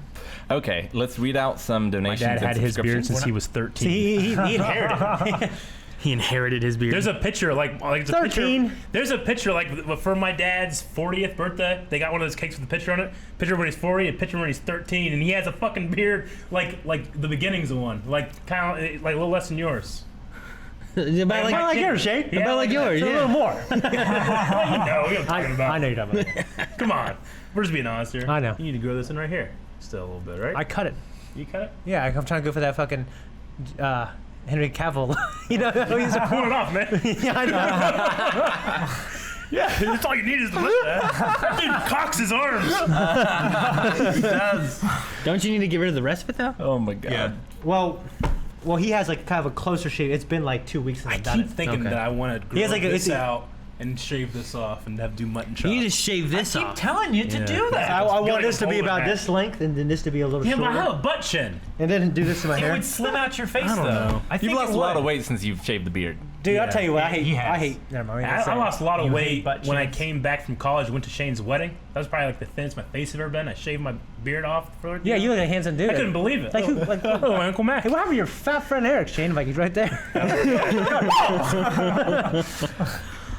Okay, let's read out some My donations. dad and had his beard subscriptions. since he was 13. See, he inherited it. He inherited his beard. There's a picture like it's a 13. picture. There's a picture like for my dad's 40th birthday. They got one of those cakes with a picture on it. Picture when he's 40, a picture when he's 13, and he has a fucking beard like the beginnings of one, like kind of like a little less than yours. about Kind of like yours, Shane. Yeah, about like yours, A yeah. little more. You know what I'm talking about. I know you're talking about. Come on, we're just being honest here. I know. You need to grow this in right here. Still a little bit, right? I cut it. You cut it. Yeah, I'm trying to go for that fucking Henry Cavill. You know, he's a Pull it off, man. yeah, I know. Yeah, that's all you need is to lift that. That dude cocks his arms. Don't you need to get rid of the rest of it though? Oh my god. Well, he has like kind of a closer shape. It's been like 2 weeks since I I've done keep it. thinking Okay. that I want to grow He has like a- this it's a- out and shave this off and do mutton chops. You need to shave this Keep off. telling you to Yeah. do that. I Go want like this a to be bowler about hat. this length, and then this to be a little Yeah, but I shorter, have a butt chin. and then do this to my It hair. would slim out your face, I don't though. know. I think You've lost it a lot would. of weight since you've shaved the beard. Dude, I'll tell you what. he has. Never mind. I lost a lot of You weight hate butt when I cheeks. came back from college. Went to Shane's wedding. That was probably like the thinnest my face had ever been. I shaved my beard off for it. Yeah, you look like a handsome dude. I couldn't believe it. Like who? Like, Oh, my Uncle Mac. hey, what happened to your fat friend Eric? Shane, like he's right there.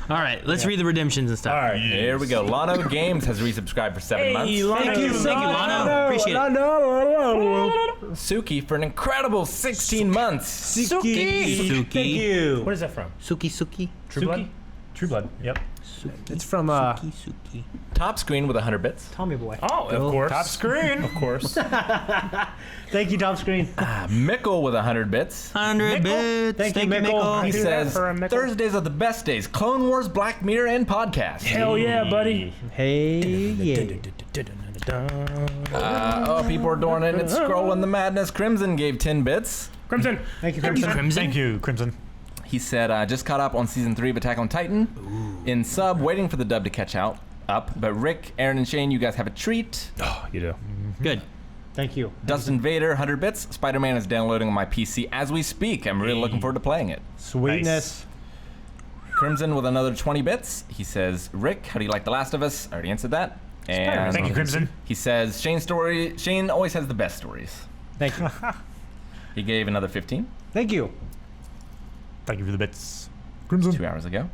All right, let's read the redemptions and stuff. All right. Here we go. Lano Games has resubscribed for 7 months. Thank you, Lano. Appreciate it. Suki for an incredible 16 months. Suki. Thank you. What is that from? Suki. True Blood? True Blood. Yep. It's from Suki. Top screen with 100 bits. Tommy Boy. Oh, of course. Top screen. Of course. Thank you, Top Screen. Mickle with 100 bits. 100 bits. Thank you, Mickle. Mickle. He do that says for a Mickle. Thursdays are the best days. Clone Wars, Black Mirror, and podcast. Hell yeah, buddy. Hey, yeah. People are doing it. It's scrolling the madness. Crimson gave 10 bits. Crimson. Thank you, Thank you, Crimson. Crimson. Thank you, Crimson. He said, just caught up on season 3 of Attack on Titan. In sub, waiting for the dub to catch up. But Rick, Aaron, and Shane, you guys have a treat. Oh, you do. Good. Thank you. Dustin Vader, 100 bits. Spider-Man is downloading on my PC as we speak. I'm really looking forward to playing it. Sweetness. Crimson with another 20 bits. He says, Rick, how do you like The Last of Us? I already answered that. And Thank you, Crimson. he says, Shane always has the best stories. Thank you. He gave another 15 Thank you. Thank you for the bits. 2 hours ago.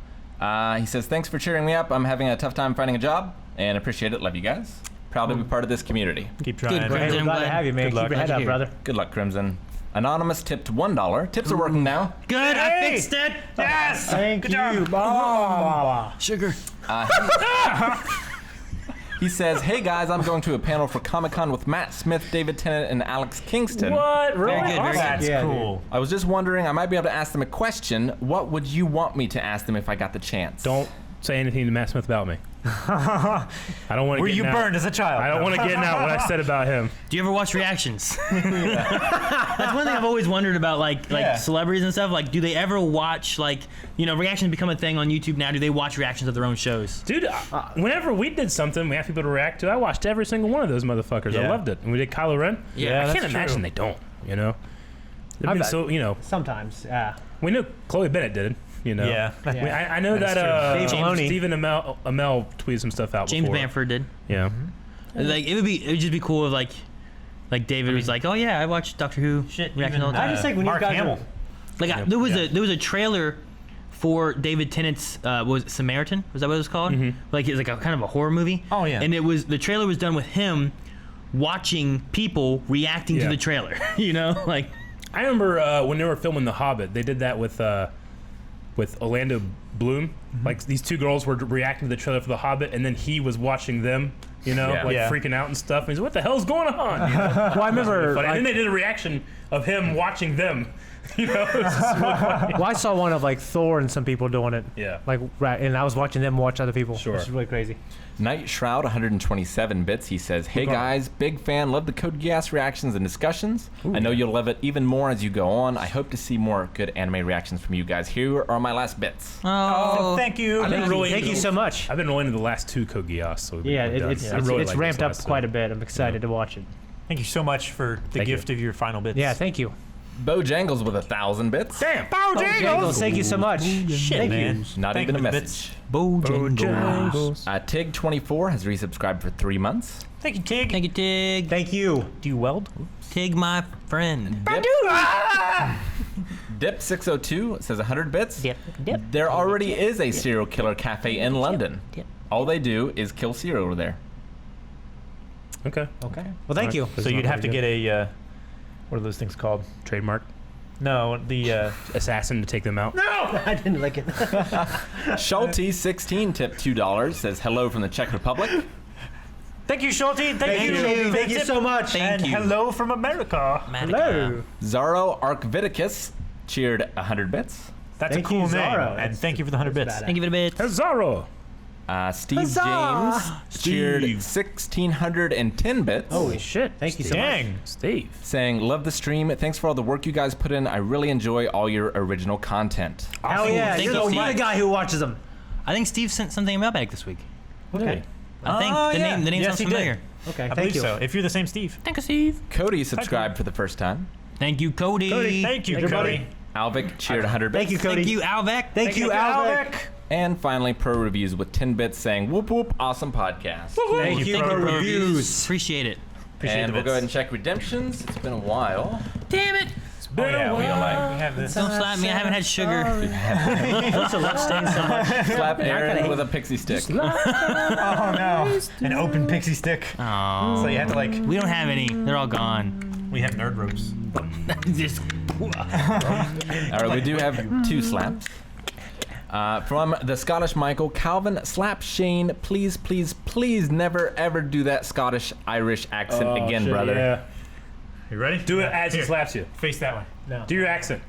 He says, thanks for cheering me up. I'm having a tough time finding a job and appreciate it. Love you guys. Proud to be part of this community. Keep trying. Good, Hey, Crimson. we're glad to have you, man. Good Keep luck. your head Glad up, you're brother. Good luck, Crimson. Anonymous tipped $1. Tips are working now. Good. I fixed it. Yes. Thank Good you. job. Blah. Sugar. He says, hey guys, I'm going to a panel for Comic-Con with Matt Smith, David Tennant, and Alex Kingston. What? Really? Very good, very good. That's Yeah, cool. I was just wondering, I might be able to ask them a question. What would you want me to ask them if I got the chance? Don't say anything to Matt Smith about me. I don't want to Were get you out. burned as a child? I don't want to get out what I said about him. Do you ever watch reactions? That's one thing I've always wondered about, like Yeah. celebrities and stuff. Like, do they ever watch, like, you know, reactions become a thing on YouTube now? Do they watch reactions of their own shows? Dude, whenever we did something we asked people to react to, I watched every single one of those motherfuckers. I Yeah. loved it. And we did Kylo Ren. Yeah, I that's can't true. imagine they don't, you know? They've I been bet. so, you know, Sometimes, yeah. we knew Chloe Bennett did it, you know? Yeah. I, mean, I know That's that true. Dave Filoni. Stephen Amell tweeted some stuff out James before. Bamford did. Yeah. Like, it would just be cool if, like David was like, oh yeah, I watched Doctor Who Shit, reaction all the even, time. I just think when you Mark guys Hamill. are, Like, there was a trailer for David Tennant's was it Samaritan? Was that what it was called? Like, it's like a kind of a horror movie. Oh, yeah. And the trailer was done with him watching people reacting to Yeah. the trailer. You know, like. I remember when they were filming The Hobbit, they did that with Orlando Bloom. Like, these two girls were reacting to the trailer for The Hobbit, and then he was watching them, you know, Yeah. like Yeah. freaking out and stuff. And he's like, what the hell's going on? You know? well, I remember. But and then they did a reaction of him watching them. You know, it was just really funny. Well, I saw one of like Thor and some people doing it. Yeah. Like, right, and I was watching them watch other people. Sure. Which is really crazy. Night Shroud, 127 bits. He says, hey guys, big fan. Love the Code Geass reactions and discussions. I know you'll love it even more as you go on. I hope to see more good anime reactions from you guys. Here are my last bits. Oh, thank you. I've been really Thank you so much. I've been really into the last two Code Geass. So Yeah, it's ramped up quite a bit. I'm excited to watch it. Thank you so much for the Thank gift of your final bits. Yeah, thank you. Bojangles with 1,000 bits. Damn. Bojangles, thank you so much. Shit, Thank man. you. Not Thank even a you for the message. Bojangles. Tig24 has resubscribed for 3 months. Thank you, Tig. Thank you, Tig. Thank you. Do you weld? Tig, my friend. Dip602 says 100 bits. Dip. There already is a serial killer cafe in London. Dip. All they do is kill serial over there. Okay. Okay. Well, thank you. So you'd have to get a, what are those things called? Trademark. No, the, Assassin to take them out. I didn't like it. Schulte16 tipped $2. Says hello from the Czech Republic. thank you, Schulte. Thank you. you. Thank you so much. Thank And you. hello from America. Hello. Zaro Arkviticus cheered 100 bits. That's Thank a cool you, name. Zara. And That's- thank you for the 100 bits. badass. Thank you for the bit. Hazaro. Steve Huzzah! James cheered 1,610 bits. Holy shit. Thank you so much. Dang. Steve. Saying, love the stream. Thanks for all the work you guys put in. I really enjoy all your original content. Hell yeah. Thank You're you, the Steve. only guy who watches them. I think Steve sent something about Mailbag this week. Okay. I think Oh, the yeah. name Yes, sounds he did. familiar. Okay. I Thank believe you. so. If you're the same Steve. Thank you, Steve. Cody subscribed for the first time. Thank you, Cody. Thank you, Thank you, Cody. buddy. Alvic cheered 100 bits. Thank you, Cody. Thank you, Alvec. Thank you, Alvic. And finally, Pro Reviews with 10 bits saying, whoop whoop, awesome podcast. Thank you, Pro Reviews. Appreciate it. And we'll go ahead and check redemptions. It's been a while. Damn it. Oh yeah, we have this. Don't slap me. I haven't had sugar. Slap Aaron with a pixie stick. Oh no, an open pixie stick. Oh. So you have to like. We don't have any. They're all gone. We have nerd ropes. Just. All right, we do have 2 slaps. From the Scottish Michael, Calvin, slap Shane. Please, please, please never ever do that Scottish-Irish accent again, shit, brother. Yeah. You ready? Do it as he Here. slaps you. Face that way. No. Do your accent.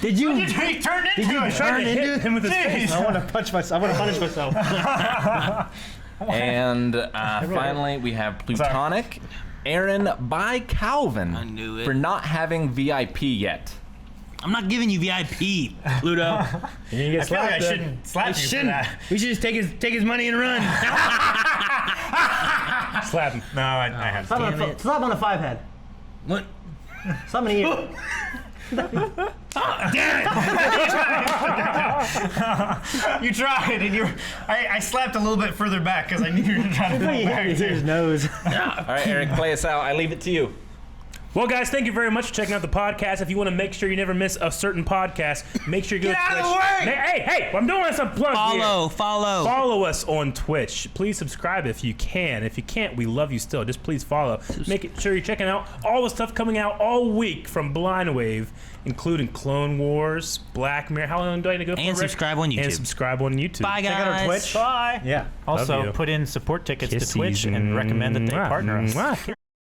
Did you? He turned into it. Trying to hit him with his face. I want to punch myself. I want to punish myself. And finally, we have Plutonic. Aaron by Calvin I knew it. for not having VIP yet. I'm not giving you VIP, Pluto. You get I feel like I slapped then. shouldn't slap you for that. We should just take his money and run. Slap him. No, I have. Slap on a 5 head. What? Slap in the ear. You tried, and I slapped a little bit further back because I knew you were trying to You go back hit his too. nose. All right, Eric, play us out. I leave it to you. Well, guys, thank you very much for checking out the podcast. If you want to make sure you never miss a certain podcast, make sure you go to out Twitch. of the way! Hey, I'm doing some plug here. Follow. Follow us on Twitch. Please subscribe if you can. If you can't, we love you still. Just please follow. Make sure you're checking out all the stuff coming out all week from Blind Wave, including Clone Wars, Black Mirror. How long do I need to go for? And Rick? subscribe on YouTube. And subscribe on YouTube. Bye, guys. Check out our Twitch. Bye. Yeah. Also, you. put in support tickets to Kisses. Twitch and recommend that they partner us. Mwah.